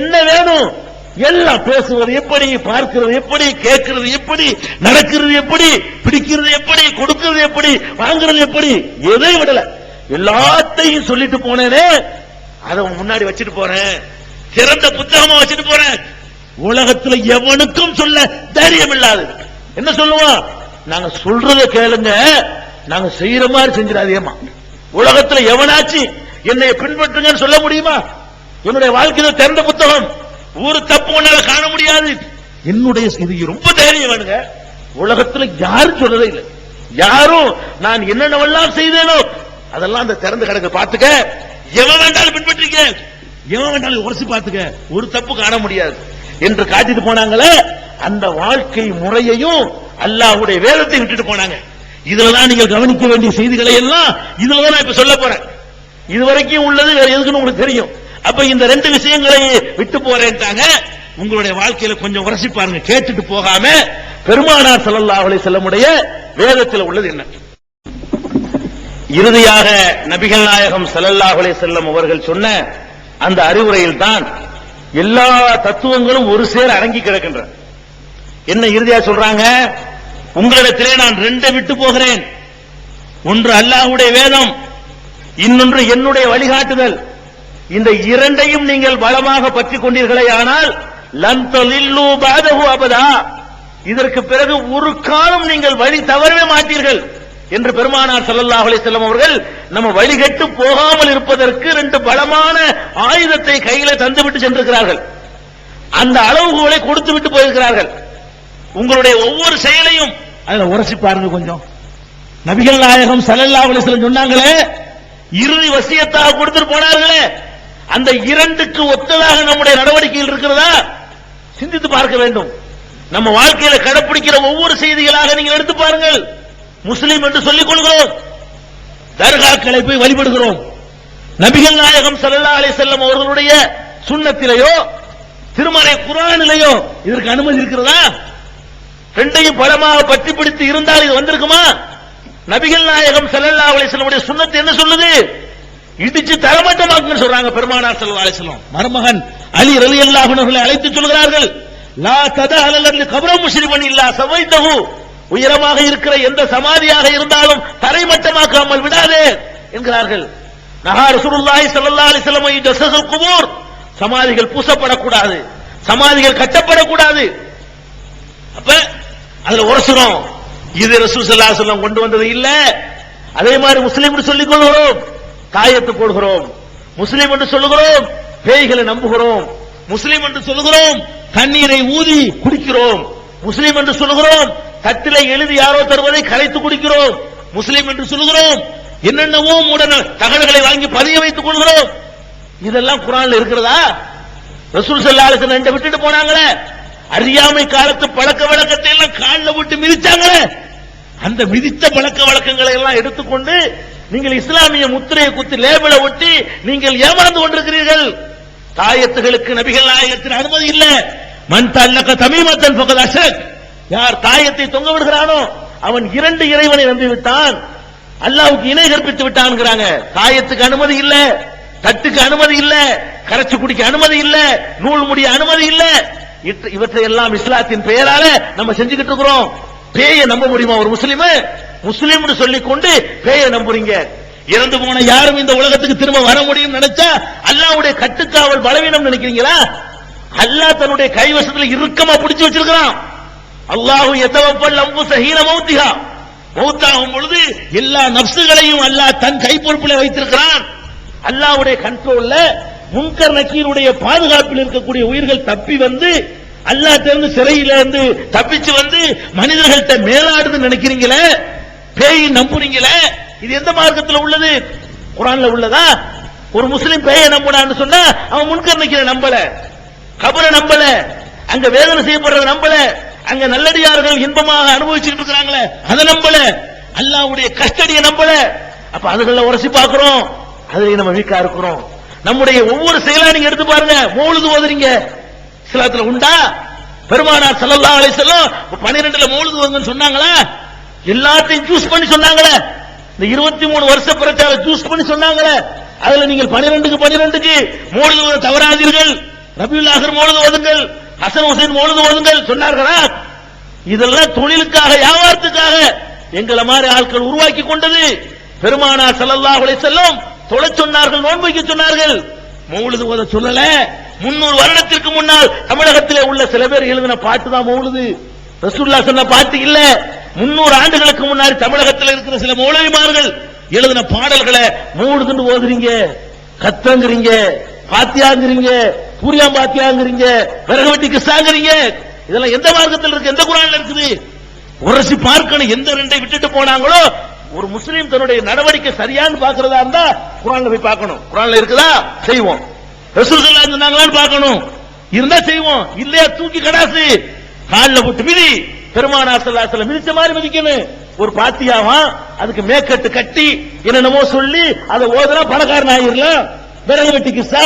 என்ன வேணும் எல்லாம், பேசுவது எப்படி, பார்க்கிறது எப்படி, கேட்கிறது எப்படி, நடக்கிறது எப்படி, பிடிக்கிறது எப்படி, கொடுக்கிறது எப்படி, வாங்குறது எப்படி, எதை விடல எல்லாத்தையும் சொல்லிட்டு போனேனே, அதை முன்னாடி வச்சுட்டு போறேன், திறந்த புத்தகமா வச்சுட்டு போறேன். உலகத்துல எவனுக்கும் சொல்ல தைரியம் இல்லாது. என்ன சொல்லுவான்? நாங்க சொல்றத கேளுங்க, நாங்க செய்யற மாதிரி செஞ்சிடாதேமா. உலகத்துல எவனாச்சு என்னை பின்பற்றுங்கன்னு சொல்ல முடியுமா? என்னுடைய வாழ்க்கையில திறந்த புத்தகம், ஒரு தப்பு ஒன்னால காண முடியாது. என்னுடைய இது ரொம்ப தைரியம் வேணுங்க. உலகத்துல யாரும் சொல்லவே இல்லை. யாரும் நான் என்னென்னவெல்லாம் செய்தேனோ அதெல்லாம் அந்த திறந்து கிடக்கு, பாத்துக்க, எவன் வேண்டாலும் பின்பற்றிக்க, எவன் வேண்டாலும் உரசி பார்த்துக்க, ஒரு தப்பு காண முடியாது என்று காட்டிட்டு போனாங்களே. அந்த வாழ்க்கை முறையையும் அல்லாஹ்வுடைய வேதத்தை விட்டுட்டு போனாங்க. இதுலதான் நீங்கள் கவனிக்க வேண்டிய செய்திகளை எல்லாம் இதுலதான் நான் இப்ப சொல்ல போறேன். இதுவரைக்கும் உள்ளது வேற எதுக்குன்னு உங்களுக்கு தெரியும். அப்ப இந்த ரெண்டு விஷயங்களை விட்டு போறேன்ட்டாங்க. உங்களுடைய வாழ்க்கையில கொஞ்சம் உரசி பாருங்க, கேட்டுட்டு போகாம பெருமானார் ஸல்லல்லாஹு அலைஹி வஸல்லமுடைய வேதத்தில் உள்ளது என்ன. இறுதியாக நபிகள் நாயகம் ஸல்லல்லாஹு அலைஹி வஸல்லம் அவர்கள் சொன்ன அந்த அறிவுரையில் தான் எல்லா தத்துவங்களும் ஒரு சேர அடங்கி கிடக்கின்றன. என்ன இறுதியா சொல்றாங்க? உங்களிடத்திலே நான் ரெண்டை விட்டு போகிறேன். ஒன்று அல்லாஹ்வுடைய வேதம், இன்னொன்று என்னுடைய வழிகாட்டுதல். இந்த இரண்டையும் நீங்கள் பலமாக பற்றிக் கொண்டீர்களே ஆனால் லன் தலில்லு பஅதஹு அபதா, இதற்கு பிறகு ஒரு காலம் நீங்கள் வழி தவறவே மாட்டீர்கள் என்று பெருமானார் ஸல்லல்லாஹு அலைஹி வஸல்லம் அவர்கள் நம்ம வழிகட்டு போகாமல் இருப்பதற்கு ரெண்டு பலமான ஆயுதத்தை கையில தந்துவிட்டு சென்றிருக்கிறார்கள். அந்த அளவுகோலை கொடுத்து விட்டு போயிருக்கிறார்கள். உங்களுடைய ஒவ்வொரு செயலையும் அதுல உரசி பாருங்க கொஞ்சம். நபிகள் நாயகம் ஸல்லல்லாஹு அலைஹி வஸல்லம் சொன்னாங்களே, இறுதி வசியத்தாக கொடுத்துட்டு போனார்களே, அந்த இரண்டுக்கு ஒத்ததாக நம்முடைய நடவடிக்கைகள் இருக்கிறதா சிந்தித்து பார்க்க வேண்டும். நம்ம வாழ்க்கையில கடைபிடிக்கிற ஒவ்வொரு செய்திகளாக நீங்கள் எடுத்து பாருங்கள். முஸ்லிம் என்று சொல்லிக் கொள்கிறோம், தர்காக்களை போய் வழிபடுகிறோம். நபிகள் நாயகம் ஸல்லல்லாஹு அலைஹி வஸல்லம் அவர்களுடைய சுன்னத்திலேயோ திருமறை குர்ஆனிலேயோ இதற்கு அனுமதி இருக்கிறதா? ரெண்டையும் பலமாக பற்றி பிடித்து இருந்தால் இது வந்திருக்குமா? நபிகள் நாயகம் ஸல்லல்லாஹு அலைஹி வஸல்லம் சுன்னத் என்ன சொல்லுது? இடிச்சு தரமட்டமாக்குன்னு சொல்றாங்க பெருமானார் ஸல்லல்லாஹு அலைஹி வஸல்லம். மருமகன் அலி ரலியல்லாஹு அன்ஹு அவர்களை அழைத்து சொல்கிறார்கள், லா ததஅலல் கப்ர முஷ்ரிபன் இல்லா சவைதஹு, உயரமாக இருக்கிற எந்த சமாதியாக இருந்தாலும் தரைமட்டமாக்காமல் விடாதே என்கிறார்கள். நஹா ரசூலுல்லாஹி ஸல்லல்லாஹு அலைஹி வஸல்லம் ஜஸஸுல் குபூர், சமாதிகள் பூசப்படக்கூடாது, சமாதிகள் கட்டப்படக்கூடாது. அப்ப அதுல உரசுறோம், இது ரசூல் ஸல்லல்லாஹு அலைஹி வஸல்லம் கொண்டு வந்தது இல்ல. அதே மாதிரி முஸ்லிம் என்று சொல்லிக் கொள்கிறோம், தாயத்து போடுகிறோம். முஸ்லிம் என்று சொல்லுகிறோம், பேய்களை நம்புகிறோம். முஸ்லிம் என்று சொல்லுகிறோம், தண்ணீரை ஊதி குடிக்கிறோம். முஸ்லிம் என்று சொல்லுகிறோம், தட்டிலை எழுதி யாரோ தருவதை கரைத்து குடிக்கிறோம். முஸ்லிம் என்று சொல்லுகிறோம், என்னென்னவோ மூட தகவல்களை வாங்கி பதிய வைத்துக் கொள்கிறோம். இதெல்லாம் குர்ஆன்ல இருக்கிறதா? ரசூல் ஸல்லல்லாஹு அலைஹி வஸல்லம் விட்டுட்டு போனாங்களே, அறியாமை காலத்து பழக்க வழக்கத்தை எல்லாம் கால்ல விட்டு மிதிச்சாங்களே, அந்த மிதித்த பழக்க வழக்கங்களை எல்லாம் எடுத்துக்கொண்டு நீங்கள் இஸ்லாமிய முத்திரையை குத்தி லேபிள ஒட்டி நீங்கள் ஏமாந்து கொண்டிருக்கிறீர்கள். தாயத்துகளுக்கு நபிகள் நாயகத்தின் அனுமதி இல்ல. மன் தல்லக தமீமத்தன் ஃபகத் அஷ்ரக், யார் தாயத்தை தொங்க விடுகிறானோ அவன் இரண்டு இறைவனை நம்பி விட்டான், அல்லாஹ்வுக்கு இணை கற்பித்து விட்டான்ங்கறாங்க. தாயத்துக்கு அனுமதி இல்ல, தட்டுக்கு அனுமதி இல்ல, கரைச்சு குடிக்க அனுமதி இல்ல, நூல் முடிய அனுமதி இல்ல. இவற்றை எல்லாம் இஸ்லாத்தின் பெயரால நம்ம செஞ்சுக்கிட்டு இருக்கிறோம். பேயை நம்ப முடியுமா ஒரு முஸ்லிம்? முஸ்லிம்னு சொல்லிக் கொண்டு பேயை நம்புறீங்க. இறந்து போன யாரும் இந்த உலகத்துக்கு திரும்ப வர முடியும் நினைச்சா அல்லாஹ்வுடைய கட்டுக்காவல் பலவீனம் நினைக்கிறீங்களா? அல்லாஹ் தன்னுடைய கைவசத்தில் இறுக்கமா பிடிச்சு வச்சிருக்கிறான். அல்லாஹு யதவஃபல் அன்ஃபுஸ ஹீன மௌத்திஹா, மௌத்தாகும் பொழுது எல்லா நஃப்ஸுகளையும் அல்லாஹ் தன் கைப்பொறுப்பில் வைத்திருக்கிறான். அல்லாஹ்வுடைய கண்ட்ரோல்ல முன்கர் நக்கீருடைய பாதுகாப்பில் இருக்கக்கூடிய உயிர்கள் தப்பி வந்து அல்லாஹ் தெரிந்து சிறையில இருந்து தப்பிச்சு வந்து மனிதர்கள்ட்ட மேலாடுது நினைக்கிறீங்களே, பேயை நம்புறீங்களே, இது எந்த மார்க்கத்தில் உள்ளது? குர்ஆன்ல உள்ளதா? ஒரு முஸ்லிம் பேயை நம்புறான்னு சொன்னா அவன் முன்கர் நக்கீரை நம்பல, கபரை நம்பல, அங்க வேதனை செய்யப்படுறத நம்பல, அங்க நல்லடியார்கள் இன்பமாக அனுபவிச்சுட்டு இருக்காங்களே அதை நம்பல, அல்லாஹ்வுடைய கஸ்டடியை நம்பல. அப்ப அதுகளை உரசி பார்க்கிறோம், அதுல நம்ம வீக்கா இருக்கிறோம். நம்முடைய ஒவ்வொரு செயலா நீங்க எடுத்து பாருங்க. மௌலிது ஓதுறீங்க, இஸ்லாத்துல உண்டா? பெருமானார் ஸல்லல்லாஹு அலைஹி வஸல்லம் 12ல மௌலிது ஓதுங்கன்னு சொன்னாங்களா? எல்லாத்தையும் ஜூஸ் பண்ணி சொன்னாங்களே, இந்த 23 வருஷ பிரச்சார ஜூஸ் பண்ணி சொன்னாங்களே, அதுல நீங்கள் 12க்கு 12க்கு மௌலிது ஓத தவறாதீர்கள், ரபியுல் ஆகிர் மௌலிது ஓதுங்கள், ஹசன் ஹுசைன் மௌலிது ஓதுங்கள் சொன்னார்களா? இதெல்லாம் தொழிலுக்காக வியாபாரத்துக்காக எங்களை மாதிரி ஆட்கள் உருவாக்கி கொண்டது. பெருமானார் ஸல்லல்லாஹு அலைஹி வஸல்லம் தொழ சொன்னார்கள், நோன்பு வைக்க சொன்னார்கள், மௌலிது ஓத சொல்லல. 300 வருடத்திற்கு முன்னால் தமிழகத்திலே உள்ள சில பேர் எழுதின பாட்டு தான் மௌலிது, ரசூலுல்லாஹ் சொன்ன பாட்டு இல்ல. 300 ஆண்டுகளுக்கு முன்னாடி தமிழகத்தில் இருக்கிற சில மௌலவிமார்கள் எழுதின பாடல்களை மௌலிதுன்னு ஓதுறீங்க, கத்தங்கிறீங்க, பாத்தியாங்கிறீங்க, பூரியாம் பாத்தியாங்கிறீங்க, விறகு வெட்டி கிஸ்ஸாங்கிறீங்க. இதெல்லாம் எந்த மார்க்கத்தில் இருக்கு? எந்த குர்ஆன்ல இருக்குது? உரசி பார்க்கணும். எந்த ரெண்டை விட்டுட்டு போனாங்களோ, ஒரு முஸ்லீம் தன்னுடைய நடவடிக்கை சரியான்னு பாக்குறதா இருந்தா குர்ஆன்ல போய் பார்க்கணும். குர்ஆன்ல இருக்குதா செய்வோம், ரசூல் ஸல்லல்லாஹு அலைஹி வஸல்லம் பார்க்கணும், இருந்தா செய்வோம், இல்லையா தூக்கி கடாசு கால்ல போட்டு மிதி. பெருமானார் ஸல்லல்லாஹு அலைஹி வஸல்லம் மிதிச்ச மாதிரி மிதிக்கணும். ஒரு பாத்தியாவா அதுக்கு மேக்கட்டு கட்டி என்னென்னமோ சொல்லி அதை ஓதுனா பணக்காரன் ஆயிரலாம், விறகு வெட்டி கிஸ்ஸா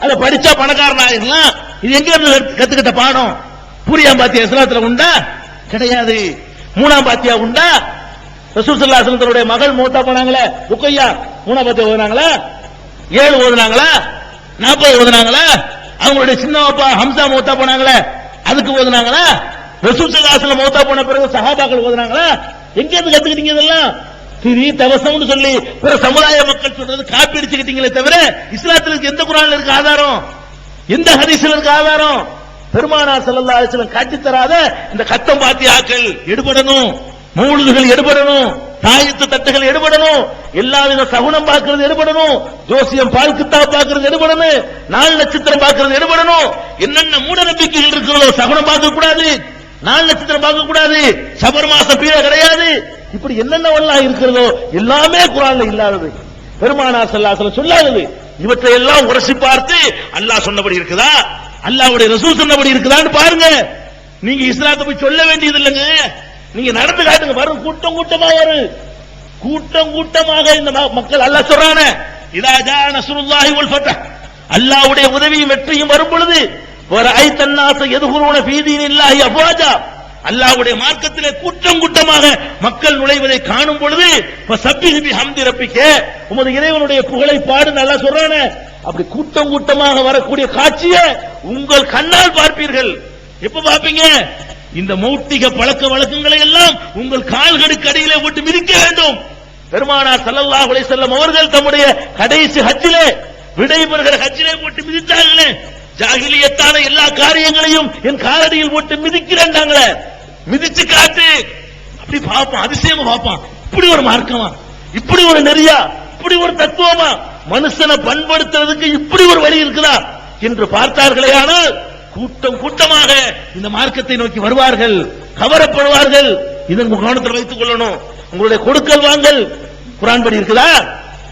அதை படிச்சா பணக்காரன் ஆயிரலாம். இது எங்க இருந்து கத்துக்கிட்ட பாடம்? பூரியாம் பாத்தியா இஸ்லாத்துல உண்டா? கிடையாது. மூணாம் பாத்தியா உண்டா? ரசூல் ஸல்லல்லாஹு அலைஹி வஸல்லம் மகள் மூத்தா போனாங்களே ருக்கையா, மூணாம் பாத்தியா ஓதுனாங்களா? 7 ஓதுனாங்களா? 40 ஓதுனாங்களா? அவங்களுடைய சின்ன அப்பா ஹம்சா மூத்தா போனாங்களே அதுக்கு ஓதுனாங்களா? ரசூல் ஸல்லல்லாஹு அலைஹி வஸல்லம் மூத்தா போன பிறகு சஹாபாக்கள் ஓதுனாங்களா? எங்க இருந்து கத்துக்கிட்டீங்க இதெல்லாம்? திரி தவசம்னு சொல்லி பிற சமுதாய மக்கள் சொல்றது காப்பி அடிச்சுக்கிட்டீங்களே தவிர இஸ்லாத்துல எந்த குர்ஆன்ல இருக்கு ஆதாரம்? எந்த ஹதீஸ்ல இருக்கு ஆதாரம்? பெருமானார் ஸல்லல்லாஹு அலைஹி வஸல்லம் காட்டி தராத இந்த கத்தம் பாத்தியாக்கள் எடுபடணும், மௌலிதுகள் எடுபடணும், தாயத்து தட்டுகள் எடுபடணும், எல்லாவித சகுனம் பார்க்கிறது எடுபடணும், ஜோசியம் பால் கித்தாப் பார்க்கிறது எடுபடணும், நாள் நட்சத்திரம் பார்க்கிறது எடுபடணும். என்னென்ன மூட நம்பிக்கைகள் இருக்கிறதோ சகுனம் பார்க்க கூடாது, நாள் நட்சத்திரம் பார்க்க கூடாது, சபர் மாசம் பீட கிடையாது, இப்படி என்னென்னவெல்லாம் இருக்கிறதோ எல்லாமே குர்ஆன்ல இல்லாதது, பெருமானார் ஸல்லல்லாஹு அலைஹி வஸல்லம் சொல்லாதது. இவற்றை எல்லாம் உரசி பார்த்து அல்லாஹ் சொன்னபடி இருக்குதா, அல்லாஹ்வுடைய ரசூல் சொன்னபடி இருக்குதான்னு பாருங்க. நீங்க இஸ்லாத்தை போய் சொல்ல வேண்டியது இல்லைங்க, நீங்க நடந்து காட்டுங்க. வரும் கூட்டம் கூட்டமா வரும், கூட்டம் கூட்டமாக இந்த மக்கள் அல்லாஹ் சொல்றானே, இதா ஜா நஸ்ருல்லாஹி வல் ஃபத்ஹ், அல்லாஹ்வுடைய உதவியும் வெற்றியும் வரும் பொழுது வரைத الناس يدخلون في دين الله افواجا, அல்லாஹ்வுடைய மார்க்கத்திலே கூட்டம் கூட்டமாக மக்கள் நுழைவதை காணும் பொழுது ஃபஸப்பிஹ் பிஹம்தி ரப்பிக, உமது இறைவனுடைய புகழை பாடு அல்லாஹ் சொல்றானே. அப்படி கூட்டம் கூட்டமாக வரக்கூடிய காட்சியை உங்கள் கண்ணால் பார்ப்பீர்கள். எப்ப பார்ப்பீங்க? இந்த மௌட்டிக பழக்க வழக்கங்களை எல்லாம் உங்கள் கால்களுக்கு அடியிலே போட்டு மிதிக்க வேண்டும். பெருமானார் ஸல்லல்லாஹு அலைஹி வஸல்லம் அவர்கள் தம்முடைய கடைசி ஹஜ்ஜிலே விடைபெறுகிற ஹஜ்ஜிலே போட்டு மிதித்தார்களே, ஜாகிலியத்தான எல்லா காரியங்களையும் என் காலடியில் போட்டு மிதிக்கிறேன்டாங்களே, மிதிச்சு காட்டு. அப்படி பார்ப்பான், அதிசயமா பார்ப்பான். இப்படி ஒரு மார்க்கமா, இப்படி ஒரு நெறியா, இப்படி ஒரு தத்துவமா, மனுஷனை பண்படுத்துறதுக்கு இப்படி ஒரு வழி இருக்குதா என்று பார்த்தார்களே. ஆனால் கூட்டம் கூட்டமாக இந்த மார்க்கத்தை நோக்கி வருவார்கள், கவரப்படுவார்கள். இதன் கவனத்தில் வைத்துக் கொள்ளணும். உங்களுடைய கொடுக்கல் வாங்கல் குர்ஆன் படி இருக்குதா?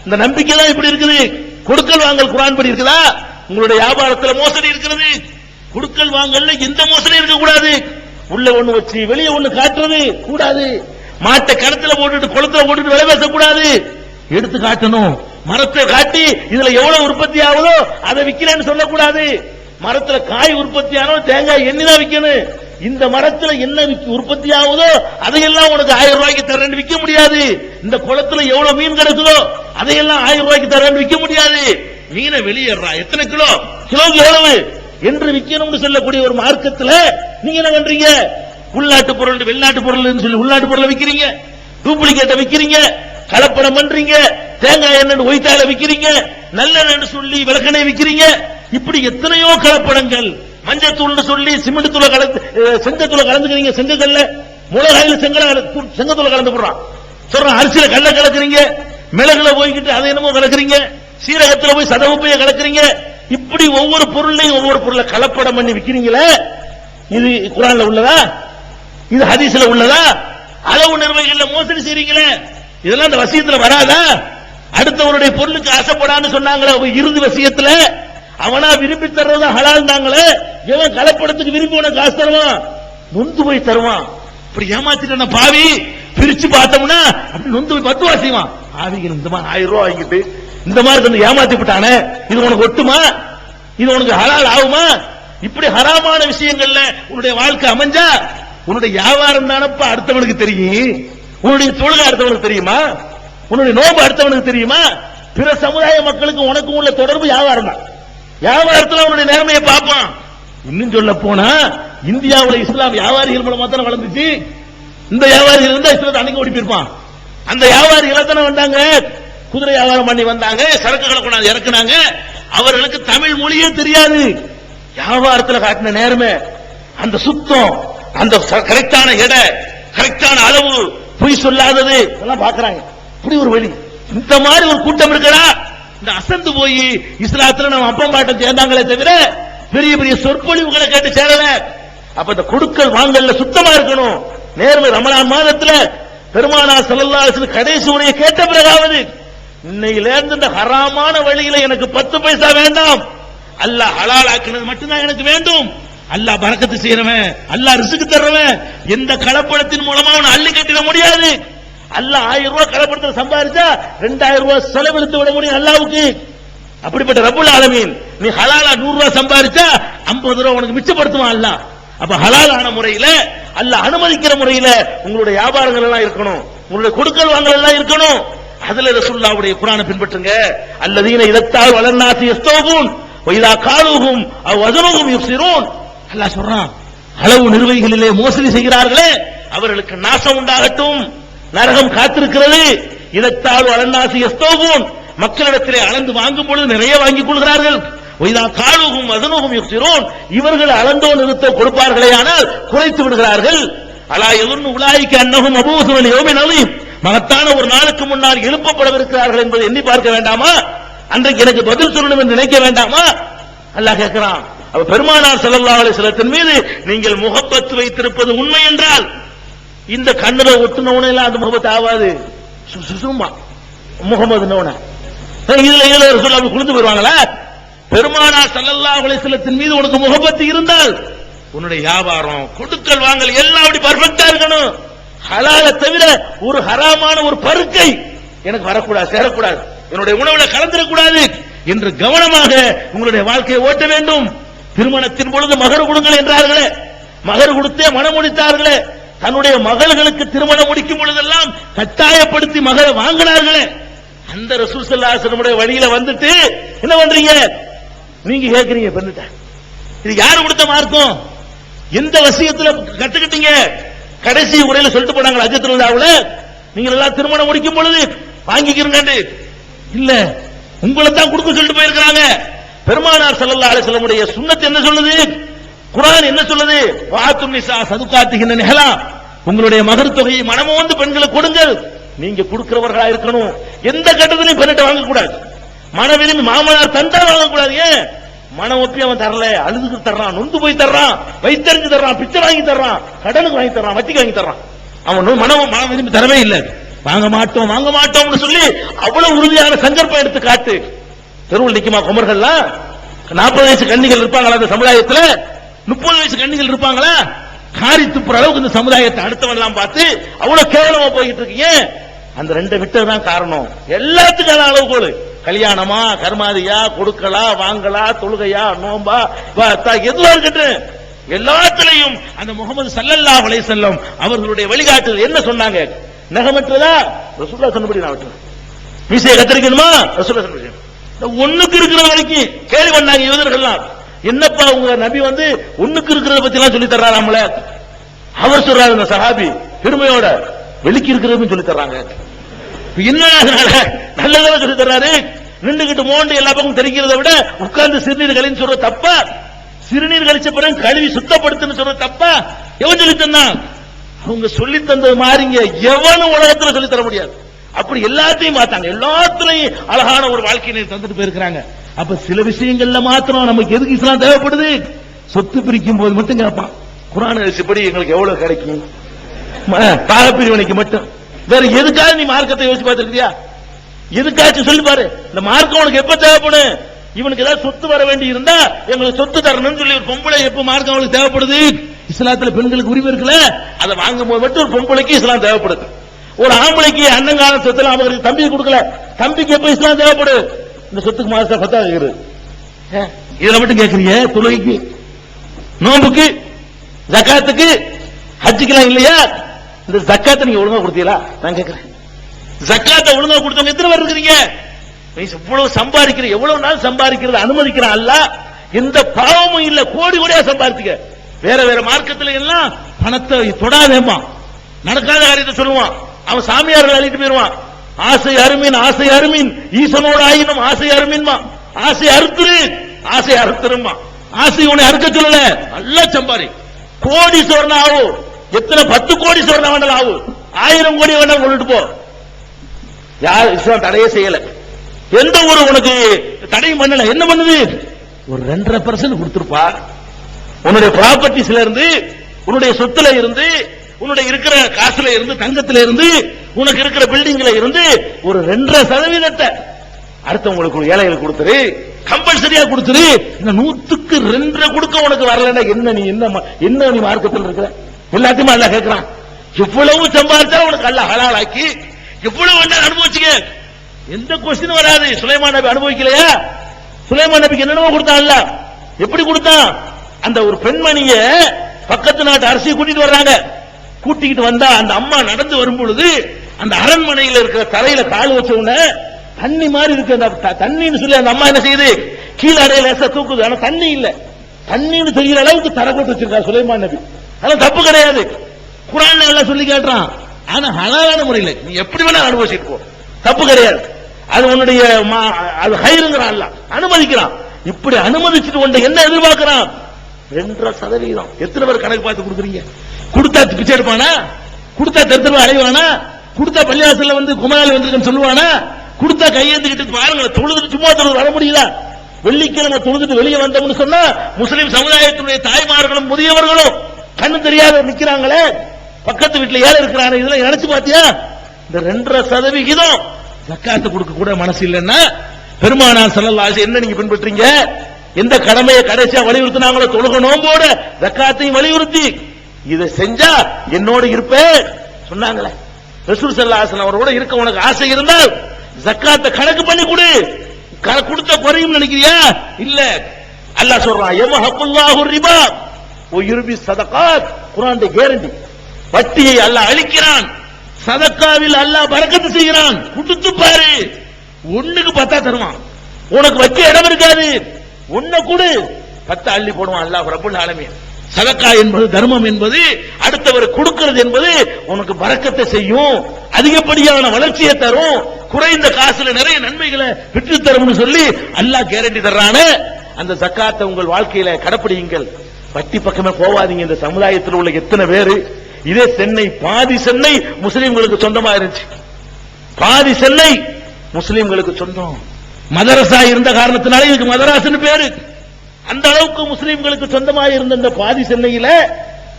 இந்த நம்பிக்கை தான் இப்படி இருக்குது. கொடுக்கல் வாங்கல் குர்ஆன் படி இருக்குதா? உங்களுடைய வியாபாரத்துல மோசடி இருக்கிறது. கொடுக்கல் வாங்கல்ல எந்த மோசடி இருக்க கூடாது. உள்ள ஒண்ணு வச்சு வெளியே ஒண்ணு காட்டுறது கூடாது. மாட்டை கணத்துல போட்டுட்டு குளத்துல போட்டுட்டு விலை பேசக்கூடாது. எடுத்து காட்டணும். மரத்தை காட்டி இதுல எவ்வளவு உற்பத்தி ஆகுதோ அதை விக்கிறேன்னு சொல்லக்கூடாது. மரத்துல காய் உற்பத்தி ஆனோ தேங்காய் எண்ணிதான் விற்கணும். இந்த மரத்துல என்ன உற்பத்தி ஆகுதோ அதையெல்லாம் உனக்கு 1000 ரூபாய்க்கு தரேன்னு விற்க முடியாது. இந்த குளத்துல எவ்வளவு மீன் கிடக்குதோ அதையெல்லாம் 1000 ரூபாய்க்கு தரேன்னு விற்க முடியாது. மீனை வெளியேறா எத்தனை கிலோ, கிலோக்கு எவ்வளவு என்று விற்கணும்னு சொல்லக்கூடிய ஒரு மார்க்கத்துல நீங்க என்ன பண்றீங்க? உள்நாட்டு பொருள் வெளிநாட்டு பொருள் சொல்லி உள்நாட்டு பொருளை விற்கிறீங்க, டூப்ளிகேட்டை விற்கிறீங்க, கலப்படம் பண்றீங்க, தேங்காய் எண்ணெய் ஒயிட்டால விற்கிறீங்க, நல்லெண்ணெய் சொல்லி விளக்கெண்ணெய் விற்கிறீங்க. இப்படி எத்தனையோ கலப்படங்கள். மஞ்சத்தூள் சொல்லி சிமெண்ட் தூளை கலந்து செங்கத்தூளை கலந்துக்கிறீங்க. செங்கக்கல்ல மிளகாயில செங்கத்தூளை கலந்து போடுறான் சொல்றான். அரிசியில கல்ல கலக்குறீங்க, மிளகுல போய்கிட்டு அதை என்னமோ கலக்குறீங்க, சீரகத்துல போய் சதவப்பைய கலக்குறீங்க. இப்படி ஒவ்வொரு பொருளையும் ஒவ்வொரு பொருளை கலப்படம் பண்ணி விற்கிறீங்களே. இது குர்ஆன்ல உள்ளதா? இது ஹதீஸ்ல உள்ளதா? அளவு நிர்வாகிகள்ல மோசடி செய்றீங்களே, இதெல்லாம் இந்த வசியத்துல வராதா? அடுத்தவருடைய பொருளுக்கு ஆசைப்படான்னு சொன்னாங்களே இறுதி வசியத்துல, அவனா விரும்பி தர்றதா ஹலால் தாங்களே. இவன் கலப்படத்துக்கு விரும்பி உனக்கு காசு தருவான், நொந்து போய் தருவான். இப்படி ஏமாத்திட்ட பாவி பிரிச்சு பார்த்தோம்னா அப்படி நொந்து போய் 10 ரூபா செய்வான். ஆவிகள் இந்த மாதிரி 1000 ரூபாய் வாங்கிட்டு இந்த மாதிரி ஏமாத்தி விட்டானே, இது உனக்கு ஒட்டுமா? இது உனக்கு ஹலால் ஆகுமா? இப்படி ஹராமான விஷயங்கள்ல உன்னுடைய வாழ்க்கை அமைஞ்சா உன்னுடைய வியாபாரம் தானப்பா அடுத்தவனுக்கு தெரியும். உன்னுடைய தொழுகை அடுத்தவனுக்கு தெரியுமா? உன்னுடைய நோன்பு அடுத்தவனுக்கு தெரியுமா? பிற சமுதாய மக்களுக்கு உனக்கு உள்ள தொடர்பு வியாபாரம் தான். வியாபாரத்தில் அவனுடைய நேர்மையை பார்ப்பான். இன்னும் சொல்ல போனா இந்தியாவுடைய இஸ்லாம் வியாபாரிகள் மூலமா தானே வளர்ந்துச்சு. இந்த வியாபாரிகள் இருந்தா இஸ்லாத்தை அன்னைக்கு ஓடி போயிருப்பான். அந்த வியாபாரிகள் தானே வந்தாங்க, குதிரை வியாபாரம் பண்ணி வந்தாங்க, சரக்குகளை கொண்டாந்து இறக்குனாங்க. அவர்களுக்கு தமிழ் மொழியே தெரியாது. வியாபாரத்தில் காட்டின நேர்மை, அந்த சுத்தம், அந்த கரெக்டான எடை, கரெக்டான அளவு, பொய் சொல்லாதது எல்லாம் பாக்குறாங்க. இப்படி ஒரு வழி, இந்த மாதிரி ஒரு கூட்டம் இருக்கா? இந்த அசந்து போய் இஸ்லாத்துல நம்ம அப்பம் பாட்டம் சேர்ந்தாங்களே தவிர பெரிய பெரிய சொற்பொழிவுகளை கேட்டு சேரல. அப்ப இந்த கொடுக்கல் வாங்கல்ல சுத்தமா இருக்கணும். நேர்மை. ரமலான் மாதத்துல பெருமானார் ஸல்லல்லாஹு அலைஹி வஸல்லம் கடைசி உரையை கேட்ட பிறகாவது இன்னையிலிருந்து இந்த ஹராமான வழியில எனக்கு 10 பைசா வேண்டாம், அல்லாஹ் ஹலால் ஆக்கினது மட்டும்தான் எனக்கு வேண்டும். அல்லாஹ் பரக்கத்து செய்யறவன், அல்லாஹ் ரிஸ்க் தர்றவன், எந்த கலப்படத்தின் மூலமா அவன் அள்ளி கட்டிட முடியாது. அல்லாஹ் 1000 ரூபாய் கலப்படத்தில் சம்பாதிச்சா 2000 ரூபாய் செலவழித்து விட முடியும் அல்லாஹ்வுக்கு. அப்படிப்பட்ட ரப்புல் ஆலமீன் நீ ஹலாலா 100 ரூபாய் சம்பாதிச்சா 50 ரூபாய் உனக்கு மிச்சப்படுத்துவான் அல்லாஹ். அப்ப ஹலாலான முறையில அல்லாஹ் அனுமதிக்கிற முறையில உங்களுடைய வியாபாரங்கள் எல்லாம் இருக்கணும், உங்களுடைய கொடுக்கல் வாங்கல் எல்லாம் இருக்கணும். அதுல ரசூலுல்லாஹ்வுடைய குர்ஆனை பின்பற்றுங்க. அல்லதீன இதத்தால் வலன்னாசி யஸ்தௌபூன் வைதா காலுஹும் அவ் வஸனுஹும் யுஃசிரூன். அல்லாஹ் சொல்றான், அளவு நிர்வாகிகளிலே மோசடி செய்கிறார்களே அவர்களுக்கு நாசம் உண்டாகட்டும், நரகம் காத்திருக்கிறது. இதத்தால் வலன்னாசி யஸ்தௌபூன், மக்களிடத்திலே அளந்து வாங்கும் பொழுது நிறைய வாங்கிக் கொள்கிறார்கள். வைதா காலுஹும் வஸனுஹும் யுஃசிரூன், இவர்கள் அளந்தோ நிறுத்தோ கொடுப்பார்களே ஆனால் குறைத்து விடுகிறார்கள். அலா யதுன்னு உலாயிக அன்னஹும் மபூஸூன லியௌமின் அதீம், மகத்தான ஒரு நாளுக்கு முன்னால் எழுப்பப்படவிருக்கிறார்கள் என்பதை எண்ணி பார்க்க வேண்டாமா? அன்றைக்கு எனக்கு பதில் சொல்லணும் என்று நினைக்க வேண்டாமா? அல்லாஹ் கேட்கிறான். அப்ப பெருமானார் ஸல்லல்லாஹு அலைஹி வஸல்லம் மீது நீங்கள் முஹப்பத் வைத்திருப்பது உண்மை என்றால் இந்த கண்ணுல ஒட்டுனவனே எல்லாம் அந்த முஹப்பத் ஆகாது. சும்மா முகமது நோன இதுல ரசூல் அப்படி குளிந்து போயிருவாங்களா? பெருமானார் ஸல்லல்லாஹு அலைஹி வஸல்லத்தின் மீது உனக்கு முஹப்பத் இருந்தால் உன்னுடைய வியாபாரம் கொடுக்கல் வாங்கல் எல்லாம் அப்படி பர்ஃபெக்ட்டா இருக்கணும். ஹலால தவிர ஒரு ஹராமான ஒரு பருக்கை எனக்கு வரக்கூடாது, சேரக்கூடாது, என்னுடைய உணவுல கலந்துடக்கூடாது என்று கவனமாக உங்களுடைய வாழ்க்கையை ஓட்ட வேண்டும். திருமணத்தின் பொழுது மகர் கொடுங்கள் என்றார்களே, மகர் கொடுத்தே மனம் முடித்தார்களே, தன்னுடைய மகள்களுக்கு திருமணம் முடிக்கும் பொழுதெல்லாம் கட்டாயப்படுத்தி மகளை வாங்கினார்களே, அந்த ரசூல் ஸல்லல்லாஹு அலைஹி வஸல்லம் வழியில வந்துட்டு என்ன பண்றீங்க? நீங்க கேட்கிறீங்க பெண்ணிட்ட, இது யாரு கொடுத்த மார்க்கம்? எந்த வசியத்துல கத்துக்கிட்டீங்க? கடைசி உரையில சொல்லிட்டு போனாங்க அஜத்துல்லாவுல, நீங்க எல்லாம் திருமணம் முடிக்கும் பொழுது வாங்கிக்கிறீங்க இல்ல, உங்களை தான் கொடுக்க சொல்லிட்டு போயிருக்கிறாங்க. பெருமானார் ஸல்லல்லாஹு அலைஹி வஸல்லம் சுன்னத் என்ன சொல்லுது? குர்ஆன் என்ன சொல்லுது? வாத்துன் நிசா சதுகாத்திஹின்ன நிஹலா, உங்களுடைய மகர் தொகையை மனமோந்து பெண்களுக்கு கொடுங்கள். நீங்க கொடுக்கிறவர்களா இருக்கணும். எந்த கட்டத்திலையும் பெண்ணிட்ட வாங்க கூடாது. மன விரும்பி மாமனார் தந்தா வாங்க கூடாது. ஏன்? மனம் ஒப்பி அவன் தரல, அழுதுக்கு தர்றான், நொந்து போய் தர்றான், வைத்தறிஞ்சு தர்றான், பிச்சை வாங்கி தர்றான், கடனுக்கு வாங்கி தர்றான், வட்டிக்கு வாங்கி தர்றான். அவன் மனம் விரும்பி தரவே இல்லை. வாங்க மாட்டோம் வாங்க மாட்டோம்னு சொல்லி அவ்வளவு உறுதியான சங்கல்பம் எடுத்து காட்டு. தெருவில் நிக்குமா குமர்கள்லாம்? 40 வயசு கன்னிகள் இருப்பாங்களா அந்த சமுதாயத்துல? 30 வயசு கன்னிகள் இருப்பாங்களா? காரி துப்புற அளவுக்கு இந்த சமுதாயத்தை அடுத்தவன் எல்லாம் பார்த்து அவ்வளவு கேவலமா போயிட்டு இருக்கீங்க. அந்த 2 விட்டதுதான் காரணம். எல்லாத்துக்கான அளவுகோல், கல்யாணமா, கர்மாதியா, கொடுக்கலா, வாங்கலா, தொழுகையா, நோம்பா, எதுவா இருக்கட்டும், எல்லாத்திலையும் அந்த முகமது ஸல்லல்லாஹு அலைஹி வஸல்லம் அவர்களுடைய வழிகாட்டுதல் என்ன சொன்னாங்க? நகமற்றதா ரசூலுல்லாஹ் சொன்னபடி நான் வெட்டுறேன். மீசையை கத்தரிக்கணுமா ரசூலுல்லாஹ் சொன்னபடி. ஒண்ணுக்கு இருக்கிற வரைக்கும் கேள்வி பண்ணாங்க யூதர்கள்லாம். என்னப்பா உங்க நபி ஒண்ணுக்கு இருக்கிறத பத்தி எல்லாம் சொல்லி தர்றாராம்ல? அவர் சொல்றாரு இந்த சஹாபி பெருமையோட, வெளிக்கு இருக்கிறதுன்னு சொல்லி தர்றாங்க. என்ன நல்லதா சொல்லி தர்றாரு? நின்றுகிட்டு மோண்டு எல்லா பக்கம் தெரிக்கிறத விட உட்கார்ந்து சிறுநீர் கழின்னு சொல்ற தப்பா? சிறுநீர் கழிச்ச பிறகு கழுவி சுத்தப்படுத்துன்னு சொல்ற தப்பா? எவன் சொல்லி தந்தான்? அவங்க சொல்லி தந்தது மாறிங்க எவனும் உலகத்துல சொல்லி தர முடியாது. அப்படி எல்லாத்தையும் பார்த்தாங்க, எல்லாத்திலையும் அழகான ஒரு வாழ்க்கையை தந்துட்டு போயிருக்கிறாங்க. அப்ப சில விஷயங்கள்ல மாத்திரம் நமக்கு எதுக்கு இஸ்லாம் தேவைப்படுது? சொத்து பிரிக்கும் போது மட்டும் கேட்பான், குர்ஆன் படி எங்களுக்கு எவ்வளவு கிடைக்கும், பாகப்பிரிவினைக்கு மட்டும். வேற எதுக்காக நீ மார்க்கத்தை யோசிச்சு பார்த்திருக்கியா? எதுக்காச்சும் சொல்லி பாரு. இந்த மார்க்கம் உனக்கு எப்ப தேவைப்படும்? இவனுக்கு ஏதாவது சொத்து வர வேண்டி இருந்தா எங்களுக்கு சொத்து தரணும்னு சொல்லி ஒரு பொம்பளை எப்ப மார்க்கம் அவளுக்கு தேவைப்படுது? இஸ்லாத்துல பெண்களுக்கு உரிமை இருக்குல்ல, அதை வாங்கும் போது மட்டும் ஒரு பொம்பளைக்கு இஸ்லாம் தேவைப்படுது. ஒரு ஆம்பளைக்கு அண்ணங்கால சொத்துல அவங்களுக்கு தம்பி கொடுக்கல, தம்பிக்கு எப்ப இஸ்லாம் தேவைப்படுது? இந்த சொத்துக்கு மாசம் 10 கேக்குறது. இதுல மட்டும் கேக்குறீங்க, தொழுகைக்கு, நோம்புக்கு, ஜக்காத்துக்கு, ஹஜ்ஜுக்கெல்லாம் இல்லையா? இந்த ஜக்காத்தை நீங்க ஒழுங்கா கொடுத்தீங்களா? நான் கேட்கிறேன், ஜக்காத்தை ஒழுங்கா கொடுத்தவங்க எத்தனை பேர் இருக்கிறீங்க? இவ்வளவு சம்பாதிக்கிற, எவ்வளவு நாள் சம்பாதிக்கிறது அனுமதிக்கிறான் அல்லாஹ். எந்த பாவமும் இல்ல, கோடி கோடியா சம்பாதிக்க. வேற வேற மார்க்கத்துல எல்லாம் பணத்தை தொடாதேமா, நடக்காத காரியத்தை சொல்லுவான். அவன் சாமியார்கள் அழிட்டு போயிருவான். ஆசை அருமீன், ஆசை அருமீன், ஈசனோட ஆயினும் ஆசை அருமீன்மா, ஆசை அறுத்துரு, ஆசை அறுத்துருமா. ஆசை உன்னை அறுக்க சொல்லல, நல்லா சம்பாரி, கோடீஸ்வரன் ஆகும். எத்தனை 10 கோடீஸ்வரன் வேண்டாம் ஆகும், 1000 கோடி வேண்டாம் கொண்டுட்டு போ. யார் இஸ்லாம் தடையே செய்யல, எந்த ஊரு உனக்கு தடையும் பண்ணல. என்ன பண்ணுது? ஒரு 2.5% கொடுத்திருப்பா. உன்னுடைய ப்ராப்பர்ட்டிஸ்ல இருந்து, உன்னுடைய சொத்துல இருந்து, உன்னுடைய இருக்கிற காசுல இருந்து, தங்கத்துல இருந்து, உனக்கு இருக்கிற பில்டிங்ல இருந்து ஒரு 2.5% அடுத்தவங்களுக்கு ஏழைகளுக்கு கொடுத்துரு, கம்பல்சரியா கொடுத்துரு. இந்த 100க்கு 2 கொடுக்க உனக்கு வரலன்னா என்ன நீ மார்க்கத்தில் இருக்கிற? எல்லாத்தையுமே அல்லாஹ் கேட்கிறான். எவ்வளவு சம்பாதிச்சாலும் உனக்கு அல்லாஹ் ஹலால் ஆக்கி எவ்வளவு வேண்டாம் அனுபவிச்சுக்க, எந்த கொஸ்டின் வராது. சுலைமான் நபி அனுபவிக்கலையா? சுலைமான் நபிக்கு என்னென்னமோ கொடுத்தான் அல்லாஹ். எப்படி கொடுத்தான்? அந்த ஒரு பெண்மணிய பக்கத்து நாட்டு அரசியை கூட்டிட்டு வர்றாங்க. கூட்டிக்கிட்டு வந்தா அந்த அம்மா நடந்து வரும் பொழுது அந்த அரண்மனையில் இருக்கிற தரையில கால் வச்ச உடனே தண்ணி மாதிரி இருக்கு. அந்த தண்ணின்னு சொல்லி அந்த அம்மா என்ன செய்யுது? கீழே அடைய லேசா தூக்குது. ஆனா தண்ணி இல்ல, தண்ணின்னு தெரிகிற அளவுக்கு தர போட்டு வச்சிருக்காரு சுலைமான் நபி. அதெல்லாம் தப்பு கிடையாது, குர்ஆன்ல எல்லாம் சொல்லி காட்டுறான். ஆனா ஹலாலான முறையில் நீ எப்படி வேணா அனுபவிச்சுட்டு போ, தப்பு கிடையாது. அது உன்னுடைய அது ஹைருங்கிறான், அல்லாஹ் அனுமதிக்கிறான். இப்படி அனுமதிச்சுட்டு உன்னை என்ன எதிர்பார்க்கிறான்? 2%. எத்தனை பேர் கணக்கு பார்த்து கொடுக்குறீங்க? கொடுத்தா பிச்சை எடுப்பானா? கொடுத்தா தெருத்தரவு அடைவானா? கொடுத்தா பள்ளிவாசல்ல குமராளி வந்திருக்குன்னு சொல்லுவானா? கொடுத்தா கையேந்துக்கிட்டு பாருங்க, தொழுதுட்டு சும்மா தொழுது வர முடியுதா? வெள்ளிக்கிழமை தொழுதுட்டு வெளியே வந்தோம்னு சொன்னா முஸ்லிம் சமுதாயத்தினுடைய தாய்மார்களும் முதியவர்களும் கண்ணு தெரியாத நிக்கிறாங்களே, பக்கத்து வீட்டுல ஏழை இருக்கிறாங்க. இதெல்லாம் நினைச்சு பாத்தியா? இந்த 2% ஜக்காத்து கொடுக்க கூட மனசு இல்லைன்னா பெருமானார் ஸல்லல்லாஹு அலைஹி என்ன நீங்க பின்பற்றீங்க? எந்த கடமையை கடைசியா வலியுறுத்தினாங்களோ தொழுக நோம்போட ஜக்காத்தையும் வலியுறுத்தி இதை செஞ்சா என்னோட இருப்பேன் சொன்னாங்களே. ரசூல் ஸல்லல்லாஹு அலைஹி வஸல்லம் அவரோட இருக்க உனக்கு ஆசை இருந்தால் ஜக்காத்தை கணக்கு பண்ணி கொடு. கொடுத்த குறையும் நினைக்கிறியா? இல்ல, அல்லாஹ் சொல்றான், யமஹக்குல்லாஹு ரிபா வ யுர்பி ஸதகாத். குர்ஆனுடைய கேரண்டி. வட்டியை அல்லாஹ் அழிக்கிறான், சதக்காவில் அல்லாஹ் பரக்கத்து செய்கிறான். கொடுத்து பாரு, 1க்கு 10 தருவான். உனக்கு வச்ச இடம் இருக்காது, 1 கொடு, 10 அள்ளி போடுவான் அல்லாஹ் ரப்பல் ஆலமீன். சதக்கா என்பது, தர்மம் என்பது, அடுத்தவர் கொடுக்கிறது என்பது உனக்கு பரக்கத்தை செய்யும், அதிகப்படியான வளர்ச்சியை தரும், குறைந்த காசுல நிறைய நன்மைகளை பெற்று தரும்னு சொல்லி அல்லாஹ் கேரண்டி தர்றான. அந்த ஜக்காத்தை உங்கள் வாழ்க்கையில கடைப்பிடியுங்கள், வட்டி பக்கமே போவாதீங்க. இந்த சமுதாயத்தில் உள்ள எத்தனை பேரு, இதே சென்னை, பாதி சென்னை முஸ்லிம்களுக்கு சொந்தமா இருந்துச்சு, பாதி சென்னை முஸ்லிம்களுக்கு சொந்தம். மதரசா இருந்த காரணத்தினால இதுக்கு மதராசுன்னு பேரு. அந்த அளவுக்கு முஸ்லிம்களுக்கு சொந்தமாக இருந்த இந்த பாதி சென்னையில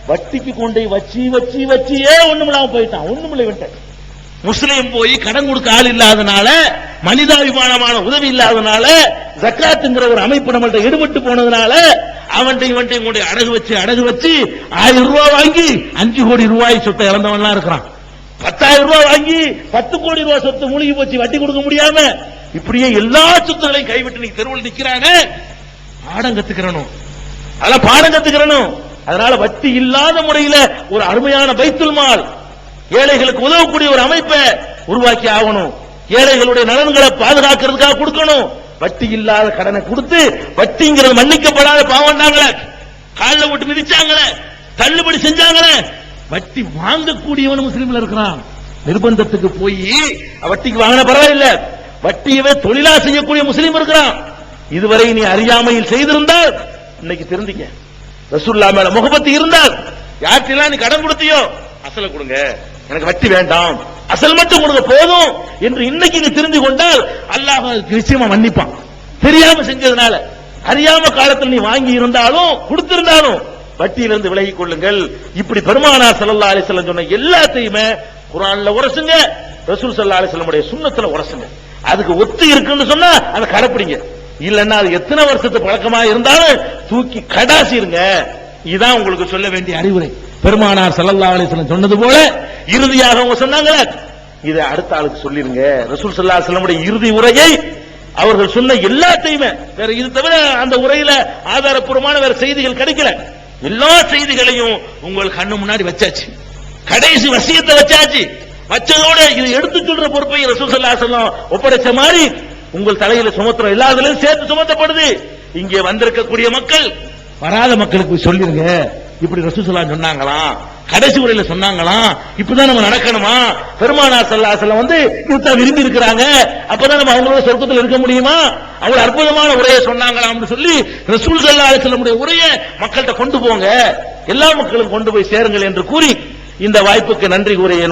வட்டிக்கு கொண்டை வச்சு வச்சு வச்சியே ஒண்ணுமில்லாம போயிட்டான். ஒண்ணுமில்லை விட்ட முஸ்லீம் போய் கடன் கொடுக்க ஆள் இல்லாதனால, மனிதாபிமானமான உதவி இல்லாதனால, ஜக்காத்துங்கிற ஒரு அமைப்பு நம்மள்ட்ட ஈடுபட்டு போனதுனால அவன்கிட்ட கொண்டு அடகு வச்சு 1000 ரூபாய் வாங்கி 5 கோடி ரூபாய் சொத்தை இழந்தவன்லாம் இருக்கிறான். 10,000 ரூபாய் வாங்கி 10 கோடி ரூபாய் சொத்து மூழ்கி போச்சு, வட்டி கொடுக்க முடியாம. இப்படியே எல்லா சொத்துக்களையும் கைவிட்டு நீ தெருவில் நிக்கிறாங்க. பாடம் கத்துக்கிறனும், அதெல்லாம் பாடம் கத்துக்கிறனும். அதனால வட்டி இல்லாத முறையில ஒரு அருமையான பைத்துல் மால், ஏழைகளுக்கு உதவக்கூடிய ஒரு அமைப்பை உருவாக்கி ஆகணும். ஏழைகளுடைய நலன்களை பாதுகாக்கிறதுக்காக கொடுக்கணும். வட்டி இல்லாத கடனை கொடுத்து வட்டிங்கிறது மன்னிக்கப்படாத பாவம்னாங்களே, காலில் விட்டு மிதிச்சாங்களே, தள்ளுபடி செஞ்சாங்களே. வட்டி வாங்கக்கூடியவன் முஸ்லீம்ல இருக்கிறான். நிர்பந்தத்துக்கு போய் வட்டிக்கு வாங்கின பரவாயில்ல, வட்டியவே தொழிலா செய்யக்கூடிய முஸ்லீம் இருக்கிறான். இதுவரை நீ அறியாமையில் செய்திருந்தால் இன்னைக்கு திருந்திக்க. ரசூலுல்லாஹ் மேல முகபத்து இருந்தால், யார்ட்டெல்லாம் நீ கடன் கொடுத்தியோ அசல கொடுங்க, எனக்கு வட்டி வேண்டாம், அசல் மட்டும் கொடுங்க போதும் என்று இன்னைக்கு நீ தெரிந்து கொண்டால் அல்லாஹ் நிச்சயமா மன்னிப்பான். தெரியாம செஞ்சதுனால, அறியாம காலத்தில் நீ வாங்கி இருந்தாலும் கொடுத்திருந்தாலும் வட்டியிலிருந்து விலகிக் கொள்ளுங்கள். இப்படி பெருமானார் ஸல்லல்லாஹு அலைஹி வஸல்லம் சொன்ன எல்லாத்தையுமே குர்ஆன்ல உரசுங்க, ரசூல் ஸல்லல்லாஹு அலைஹி வஸல்லம் உடைய சுன்னத்துல உரசுங்க. அதுக்கு ஒத்து இருக்குன்னு சொன்னா அதை கடைப்பிடிங்க. இல்லன்னா அது எத்தனை வருஷத்து பழக்கமா இருந்தாலும் தூக்கி கடாசிருங்க. இதுதான் உங்களுக்கு சொல்ல வேண்டிய அறிவுரை. பெருமானார் ஸல்லல்லாஹு அலைஹி வஸல்லம் சொன்னது போல இறுதியாக அவங்க சொன்னாங்களே, இதை அடுத்த ஆளுக்கு சொல்லிருங்க. ரசூல் ஸல்லல்லாஹு அலைஹி வஸல்லம் இறுதி உரையை அவர்கள் சொன்ன எல்லாத்தையுமே, வேற இது தவிர அந்த உரையில ஆதாரப்பூர்வமான வேற செய்திகள் கிடைக்கல. எல்லா செய்திகளையும் உங்கள் கண்ணு முன்னாடி வச்சாச்சு. கடைசி வசியத்தை வச்சாச்சு. வச்சதோட இதை எடுத்து சொல்ற பொறுப்பை ரசூல் ஸல்லல்லாஹு அலைஹி வஸல்லம் ஒப்படைச்ச மாதிரி உங்கள் தலையில சுமத்துறோம். எல்லாத்துலயும் சேர்த்து சுமத்தப்படுது. இங்கே வந்திருக்கக்கூடிய மக்கள், வராத மக்களுக்கு சொல்லிருங்க, இப்படி ரசூல் ஸல்லல்லாஹு அலைஹி வஸல்லம் சொன்னாங்களாம், கடைசி உரையில சொன்னாங்களாம், இப்படிதான் நம்ம நடக்கணுமா. பெருமானார் ஸல்லல்லாஹு அலைஹி வஸல்லம் இதுதான் விரும்பி இருக்கிறாங்க, அப்பதான் நம்ம அவங்களோட சொர்க்கத்தில் இருக்க முடியுமா, அவ்வளவு அற்புதமான உரையை சொன்னாங்களாம் சொல்லி ரசூல் ஸல்லல்லாஹு அலைஹி வஸல்லம் உரையை மக்கள்கிட்ட கொண்டு போங்க, எல்லா மக்களும் கொண்டு போய் சேருங்கள் என்று கூறி இந்த வாய்ப்புக்கு நன்றி கூறிய